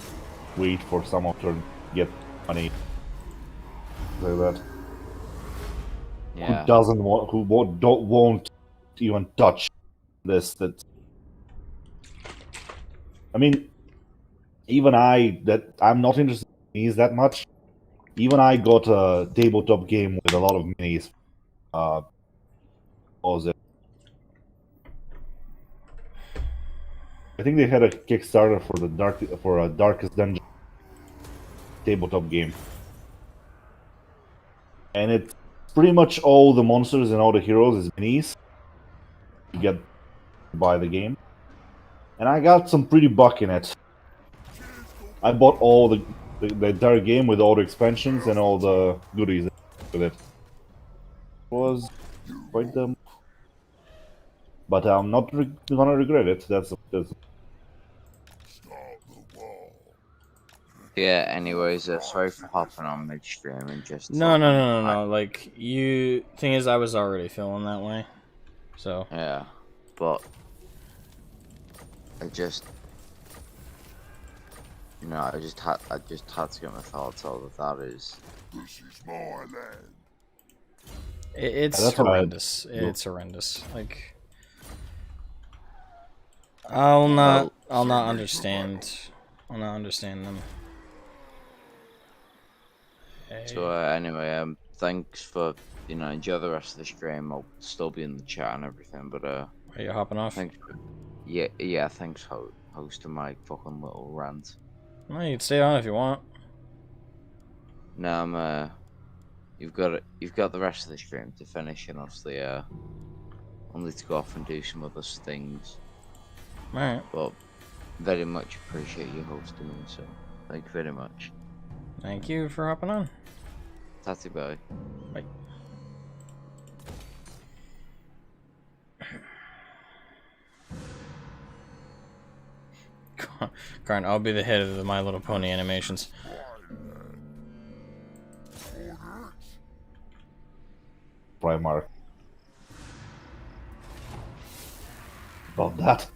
who wait for some of them to get money like that. Yeah. Who doesn't want? Won't even touch this? That. I mean, even I'm not interested in minis that much. Even I got a tabletop game with a lot of minis. What was it? I think they had a Kickstarter for the Darkest Dungeon. tabletop game. And it's pretty much all the monsters and all the heroes is minis. You get to buy the game. And I got some pretty buck in it. I bought all the entire game with all the expansions and all the goodies with it. It was quite dumb. But I'm not gonna regret it. That's Yeah, anyways, sorry for hopping on midstream and just... No. Like, thing is, I was already feeling that way. So... Yeah, but... I just... You know, I just had to get my thoughts out of that is... This is my land. It's horrendous. It's horrendous. Like... I'll not understand. I'll not understand them. So anyway, thanks for enjoy the rest of the stream. I'll still be in the chat and everything, but Are you hopping off? Thanks. Yeah. Thanks for hosting my fucking little rant. Well, you can stay on if you want. No, you've got the rest of the stream to finish, and obviously, only to go off and do some other things. Alright. But very much appreciate you hosting me. So thank you very much. Thank you for hopping on. Tatty bye. Bye. Karn, I'll be the head of the My Little Pony animations. Primark. About that.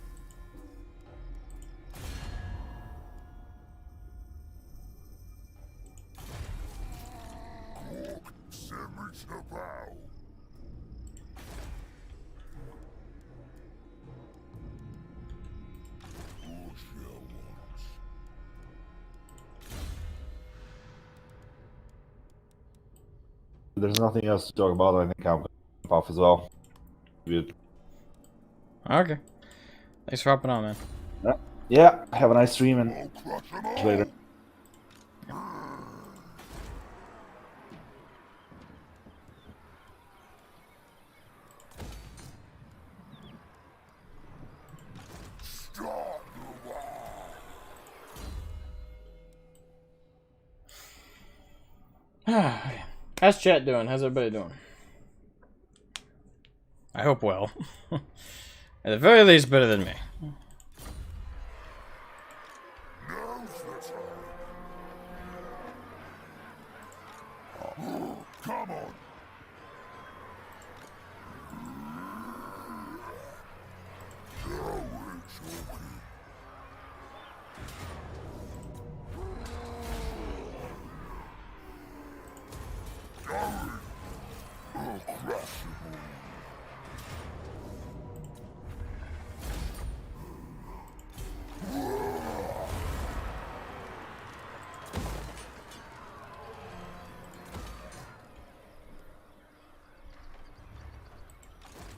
There's nothing else to talk about. I think I'm off as well. Good. Okay. Thanks for hopping on, man. Yeah. Have a nice stream and later. How's chat doing? How's everybody doing? I hope well. At the very least, better than me. Come on.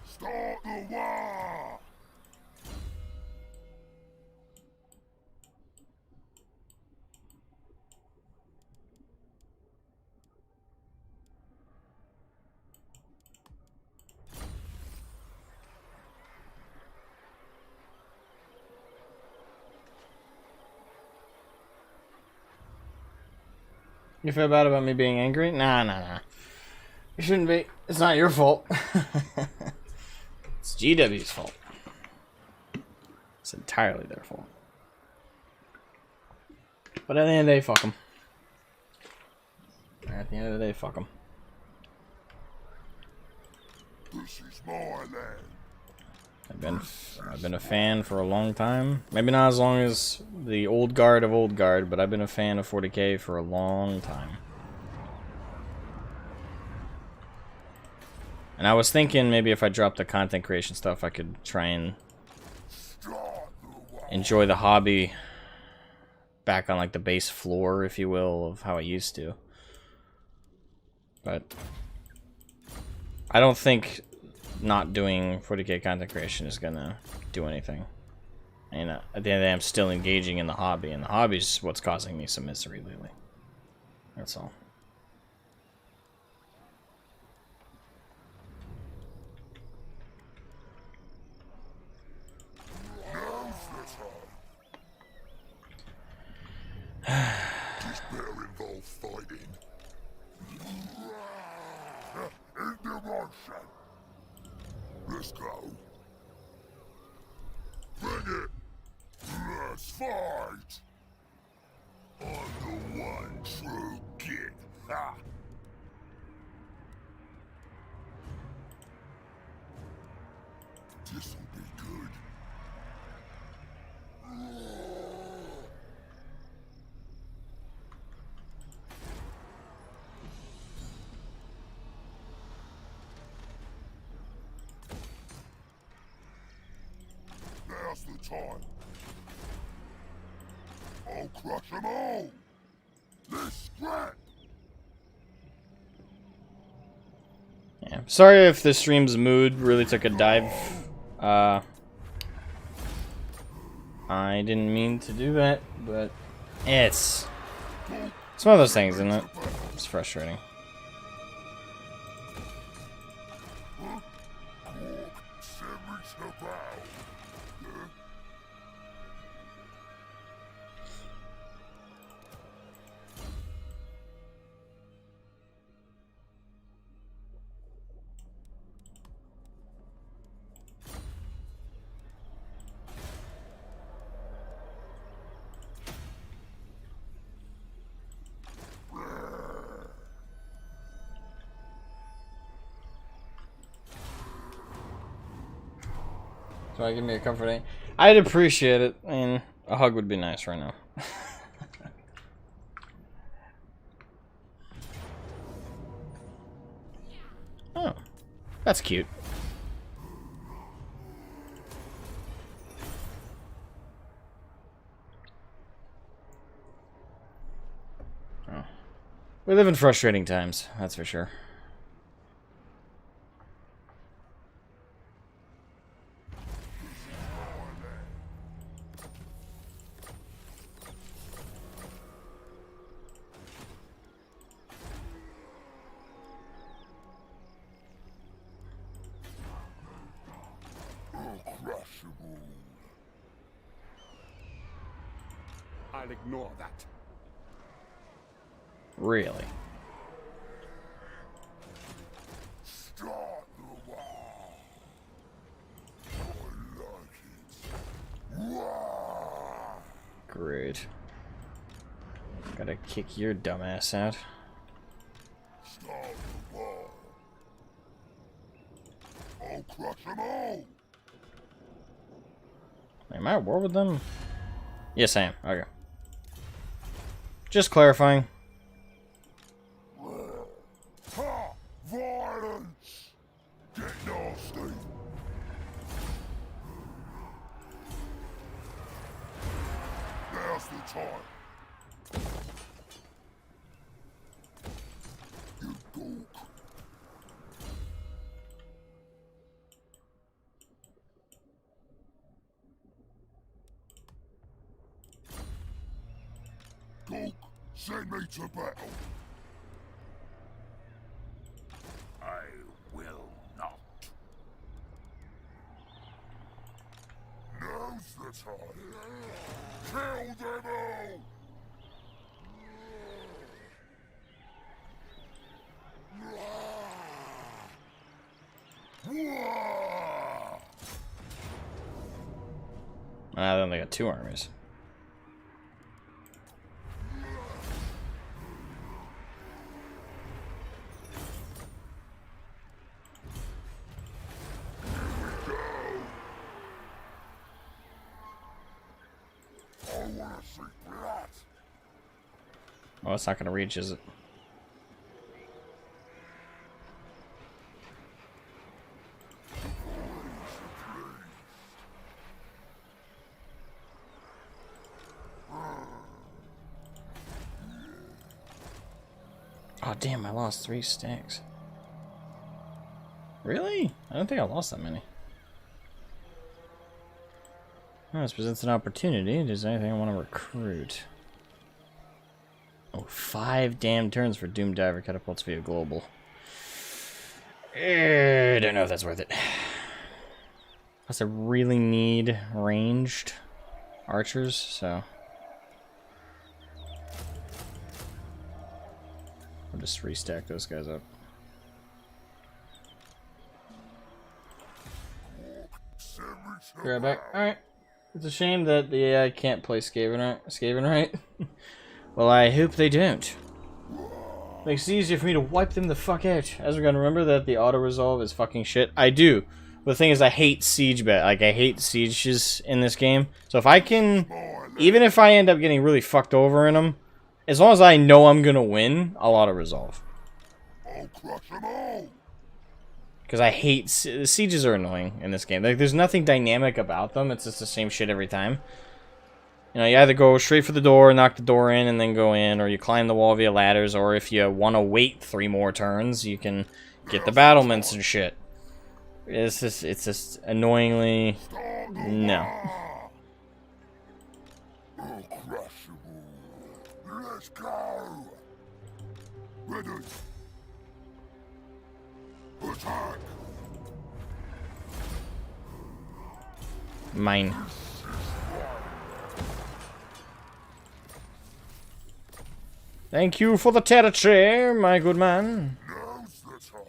Start the war! You feel bad about me being angry? Nah. You shouldn't be. It's not your fault. It's GW's fault. It's entirely their fault. But at the end of the day, fuck them. At the end of the day, fuck them. This is my land. I've been a fan for a long time. Maybe not as long as the old guard of old guard, but I've been a fan of 40k for a long time. And I was thinking maybe if I dropped the content creation stuff, I could try and enjoy the hobby back on like the base floor, if you will, of how I used to. But I don't think not doing 40k content creation is gonna do anything. And at the end of the day, I'm still engaging in the hobby, and the hobby's what's causing me some misery lately. That's all. This better involve fighting. Into motion. Let's go. Bring it. Let's fight. I'm the one true kid. Ha! This'll be good. Now's the time. I'll crush them all. Let's scrap. Yeah. Sorry if the stream's mood really took a dive. I didn't mean to do that, but it's one of those things, isn't it? It's frustrating. So I give me a comforting. I'd appreciate it. I mean, a hug would be nice right now. Oh, that's cute. Oh. We live in frustrating times, that's for sure. I'll ignore that. Really? Start the war. I like it. War. Great. Gotta kick your dumbass out. Start the war. I'll crush them all. Am I at war with them? Yes, I am. Okay. Just clarifying. Ha! Violence! Get nasty! Now's the time. You gook. Gook, send me to battle. I will not. Now's the time. Kill them all! I then they got two armies. Oh, it's not gonna reach, is it? Oh damn, I lost 3 stacks. Really? I don't think I lost that many. Oh, this presents an opportunity. Does anything I want to recruit? Oh, 5 damn turns for Doom Diver catapults via global. I don't know if that's worth it. Plus, I really need ranged archers, so I'll just restack those guys up. Grab back. Alright. It's a shame that the AI can't play Skaven right. Well, I hope they don't. Makes it easier for me to wipe them the fuck out. As we're gonna remember that the auto-resolve is fucking shit. I do. But the thing is, I hate siege bet. Like, I hate sieges in this game. So if I can... Even if I end up getting really fucked over in them, as long as I know I'm gonna win, I'll auto-resolve. I'll crush them all. Because I hate... Sieges are annoying in this game. Like, there's nothing dynamic about them. It's just the same shit every time. You know, you either go straight for the door, knock the door in, and then go in, or you climb the wall via ladders, or if you want to wait 3 more turns, you can get the battlements and shit. It's just annoyingly... No. I'll crush them all. Let's go. Ready. Attack. Mine. Thank you for the territory, my good man. Now's the time.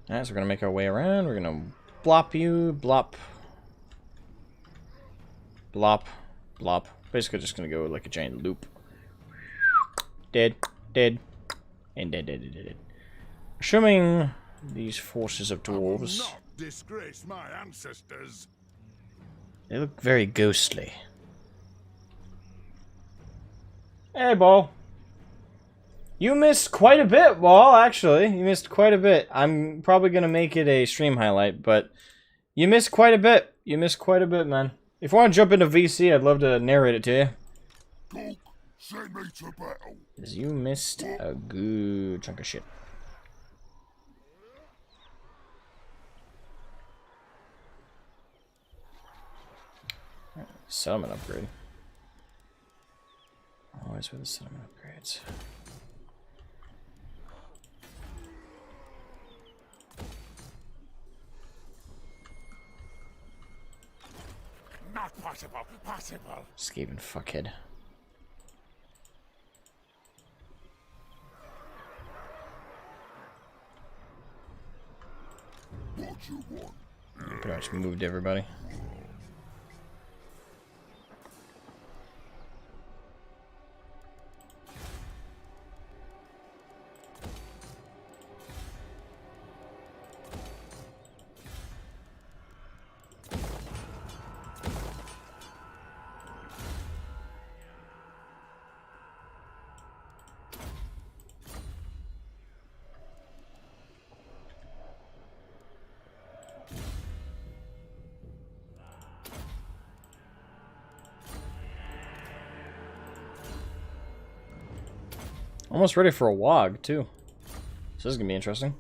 Alright, so we're gonna make our way around. We're gonna blop you, blop. Blop, blop. Basically just gonna go like a giant loop. Dead, dead, and dead, dead, dead, dead. Assuming these forces of dwarves... Not disgrace my ancestors. They look very ghostly. Hey, Ball. You missed quite a bit, Ball, actually. You missed quite a bit. I'm probably going to make it a stream highlight, but you missed quite a bit. You missed quite a bit, man. If you want to jump into VC, I'd love to narrate it to you. Talk, send me to battle. Because you missed a good chunk of shit. Settlement upgrade. Always with the settlement upgrades. Not possible. Possible. Skaven fuckhead. What you want? Pretty much moved everybody. Almost ready for a WAAAGH, too. So this is going to be interesting.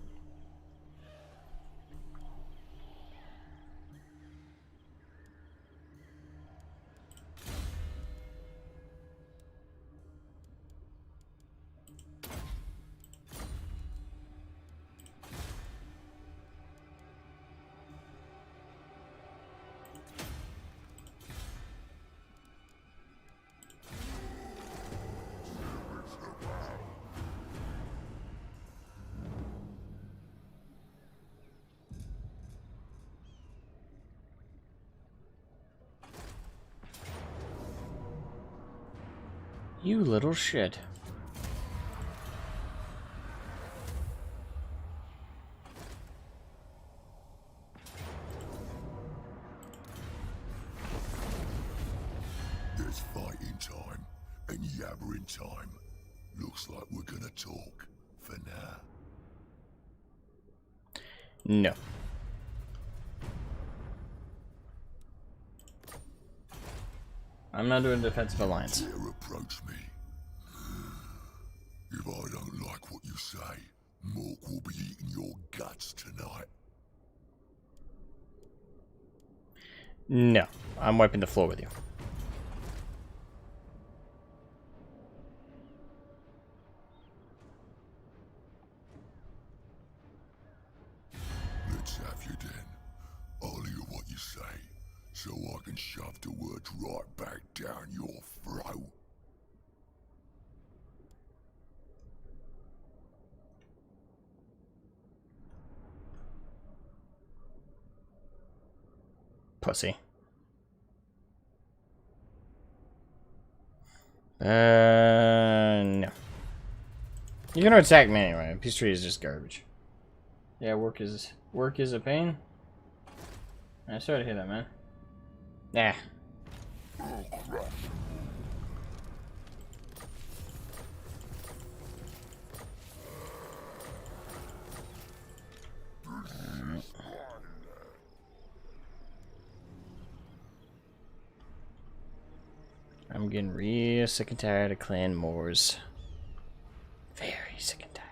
You little shit. There's fighting time and yabbering time. Looks like we're gonna talk for now. No. I'm not doing defensive alliance. Dare approach me. If I don't like what you say, Mork will be eating your guts tonight. No, I'm wiping the floor with you. Let's have you then. I'll hear what you say, so I can shove the words right back down your throat. Pussy. No. You're gonna attack me anyway. Peace tree is just garbage. Yeah, work is a pain. I started to hear that, man. Nah. I'm getting real sick and tired of clan wars. Very sick and tired.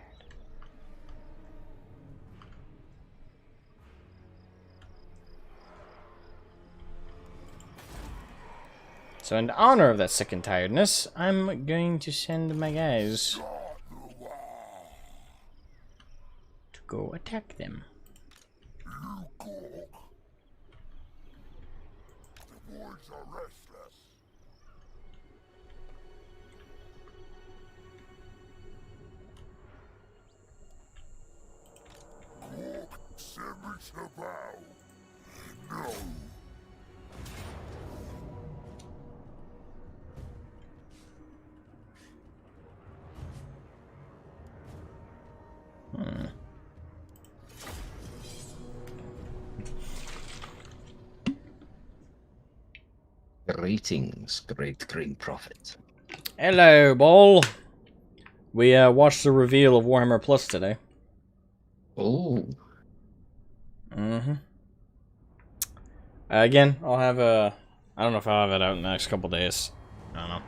So in honor of that sick and tiredness, I'm going to send my guys to go attack them. The boys are restless. Send me to bow. No. Greetings, great green prophet. Hello, Ball. We watched the reveal of Warhammer Plus today. Oh. Again, I'll have a... I don't know if I'll have it out in the next couple days. I don't know.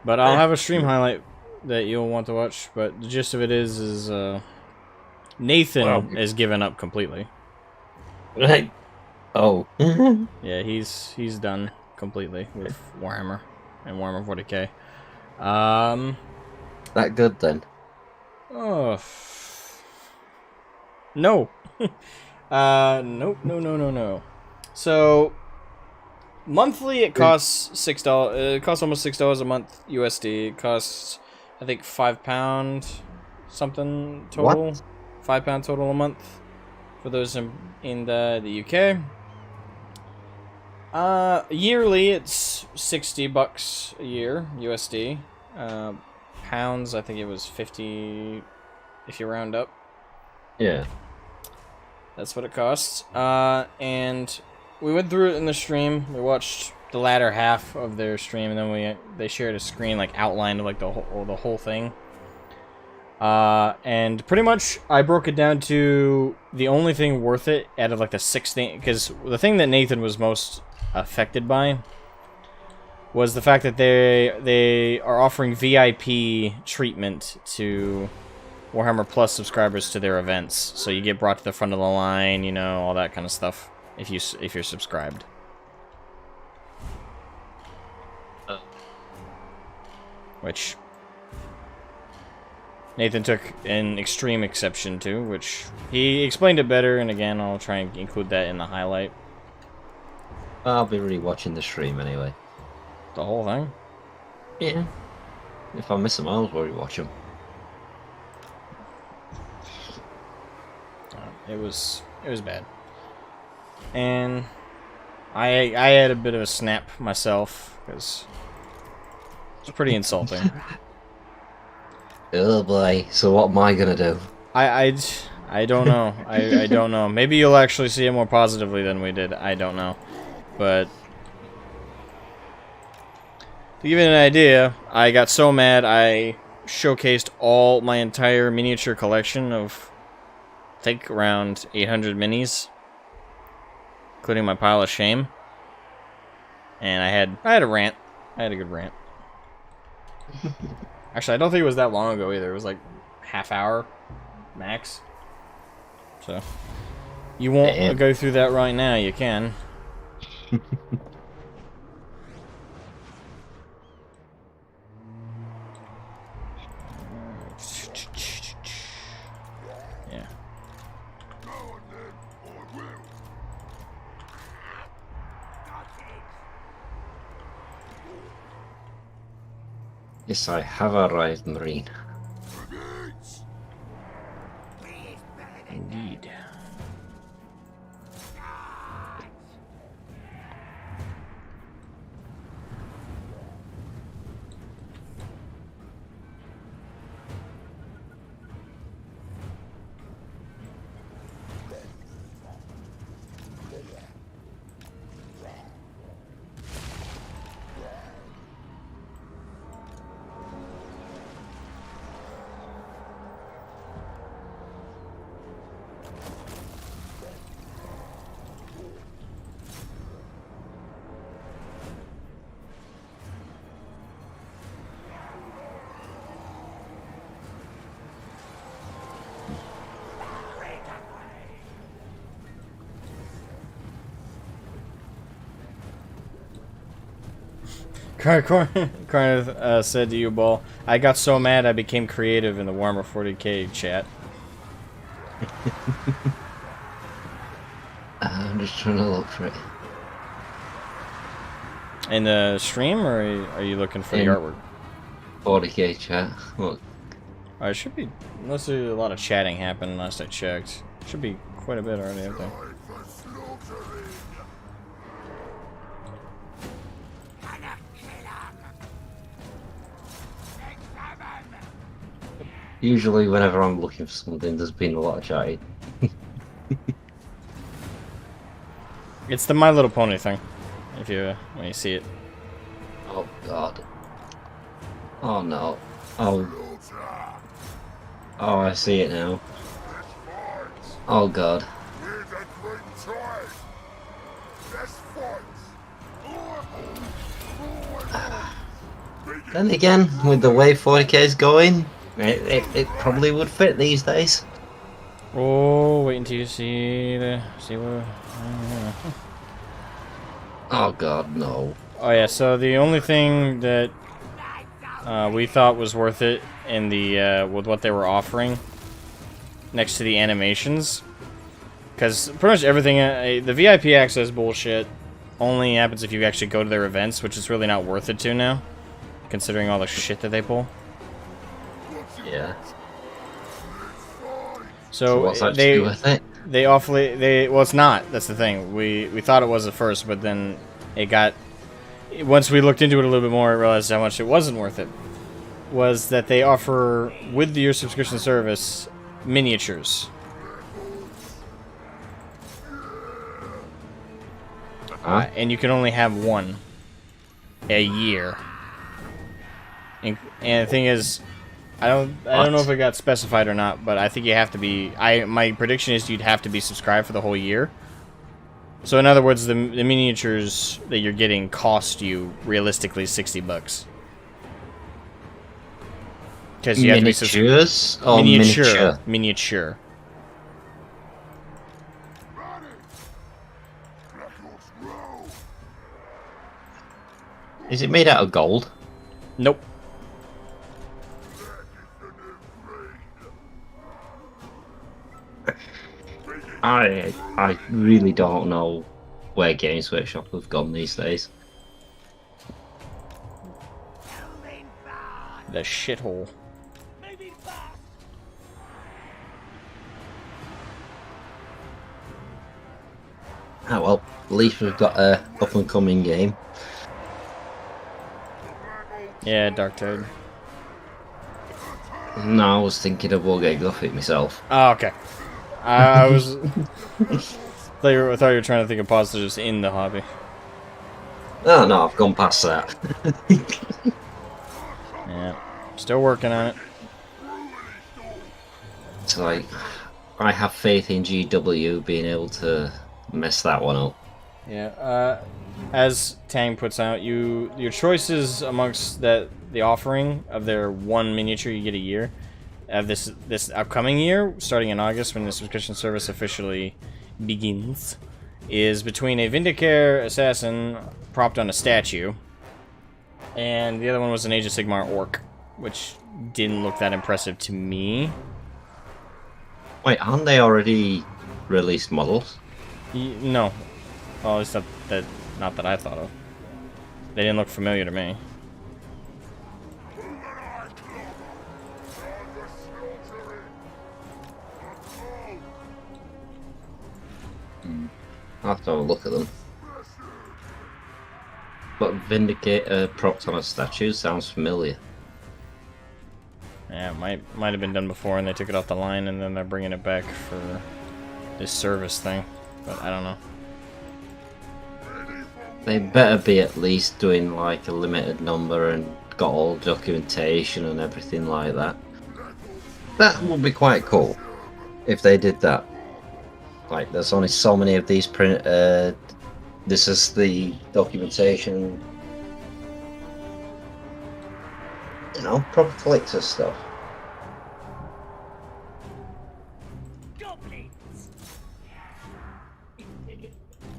But I'll have a stream highlight that you'll want to watch. But the gist of it is Nathan is given up completely. Right. Oh. Yeah, he's done completely with Warhammer and Warhammer 40k. That good then? Oh. No. Nope. No. So monthly it costs $6. It costs almost $6 a month USD. It costs, I think, £5 something total. What? £5 total a month for those in the UK. Yearly it's $60 a year USD. Pounds, I think it was 50 if you round up. Yeah. That's what it costs. And we went through it in the stream. We watched the latter half of their stream, and then they shared a screen like outline of like the whole thing. And pretty much I broke it down to the only thing worth it out of like the 6 things, because the thing that Nathan was most affected by was the fact that they are offering VIP treatment to Warhammer Plus subscribers to their events, so you get brought to the front of the line, you know, all that kind of stuff if you're subscribed. Which Nathan took an extreme exception to, which he explained it better, and again, I'll try and include that in the highlight. I'll be rewatching the stream anyway. The whole thing? Yeah. If I miss them, I'll rewatch them. It was bad, and I had a bit of a snap myself because it's pretty insulting. Oh boy! So what am I gonna do? I don't know. I don't know. Maybe you'll actually see it more positively than we did. I don't know, but to give you an idea, I got so mad I showcased all my entire miniature collection of, I think, around 800 minis, including my pile of shame. And I had a rant. I had a good rant. Actually, I don't think it was that long ago either. It was like half hour max. So you won't go through that right now. You can. Yeah. Yes, I have arrived, Marine. Indeed. Karn said to you, Ball, I got so mad I became creative in the Warhammer 40k chat. I'm just trying to look for it. In the stream, or are you looking for the artwork? 40k chat. Look. It should be, unless there's a lot of chatting happened last I checked. Should be quite a bit already out there. Usually whenever I'm looking for something, there's been a lot of chatting. It's the My Little Pony thing, if you when you see it. Oh god. Oh no. Oh. Oh, I see it now. Oh god. Then again, with the way 40k is going, it probably would fit these days. Oh, wait until you see what. Oh god, no. Oh yeah, so the only thing that we thought was worth it in the with what they were offering next to the animations, because pretty much everything, the VIP access bullshit only happens if you actually go to their events, which is really not worth it to now, considering all the shit that they pull. Yeah. So what's that to do with it? Well, it's not. That's the thing. We thought it was at first, but then it got. Once we looked into it a little bit more, I realized how much it wasn't worth it. Was that they offer, with your subscription service, miniatures. And you can only have one a year. And the thing is, I don't know if it got specified or not, but I think you have to be. My prediction is you'd have to be subscribed for the whole year. So in other words, the miniatures that you're getting cost you realistically $60. Because you have to be miniatures or miniature? Miniature. Is it made out of gold? Nope. I really don't know where Games Workshop have gone these days. The shithole. Oh well, at least we've got a up and coming game. Yeah, Dark Toad. No, I was thinking of WAAAGH Gothic myself. Oh, okay. I was. I thought you were trying to think of positives in the hobby. Oh no, I've gone past that. Yeah, still working on it. It's like, I have faith in GW being able to mess that one up. Yeah, as Tang puts out, your choices amongst the offering of their one miniature you get a year, of this upcoming year, starting in August when the subscription service officially begins, is between a Vindicare assassin propped on a statue, and the other one was an Age of Sigmar orc, which didn't look that impressive to me. Wait, aren't they already released models? No. Well, at least not that I thought of. They didn't look familiar to me. I'll have to have a look at them. But Vindicator propped on a statue sounds familiar. Yeah, it might have been done before and they took it off the line and then they're bringing it back for this service thing. But I don't know. They better be at least doing like a limited number and got all documentation and everything like that. That would be quite cool if they did that. Like, there's only so many of these print. This is the documentation. You know, proper collector stuff.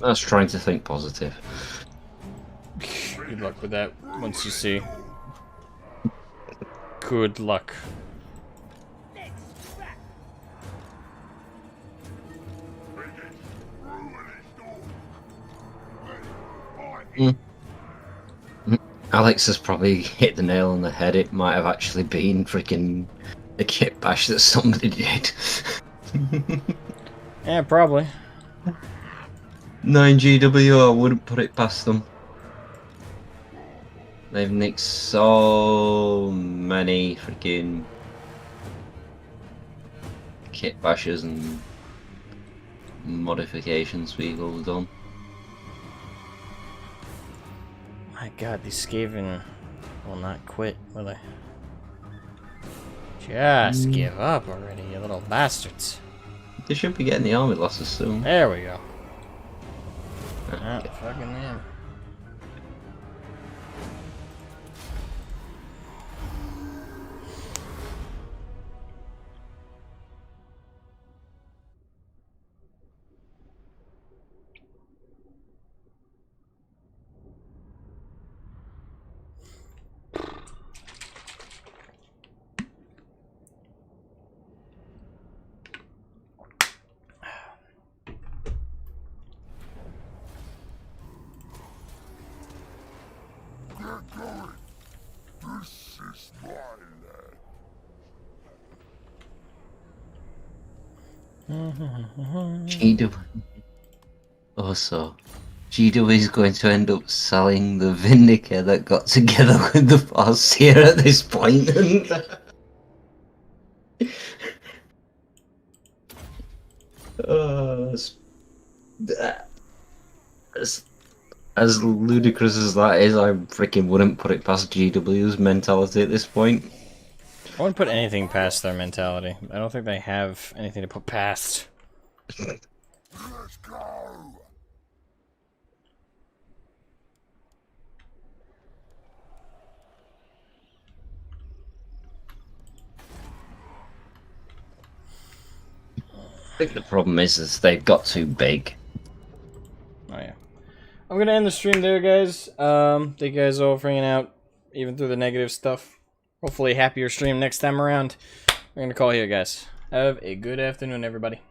I was trying to think positive. Good luck with that once you see. Good luck. Alex has probably hit the nail on the head. It might have actually been freaking a kit bash that somebody did. Yeah, probably. 9GW, I wouldn't put it past them. They've nicked so many freaking kit bashes and modifications people have done. My god, these Skaven will not quit, will they? Just give up already, you little bastards. They should be getting the army losses soon. There we go. Ah, fucking man. This is my land. GW. Also, GW is going to end up selling the Vindicare that got together with the Farseer at this point. As ludicrous as that is, I freaking wouldn't put it past GW's mentality at this point. I wouldn't put anything past their mentality. I don't think they have anything to put past. Let's go. I think the problem is they've got too big. Oh yeah. I'm gonna end the stream there, guys. Thank you guys all for hanging out, even through the negative stuff. Hopefully happier stream next time around. We're gonna call here, guys. Have a good afternoon, everybody.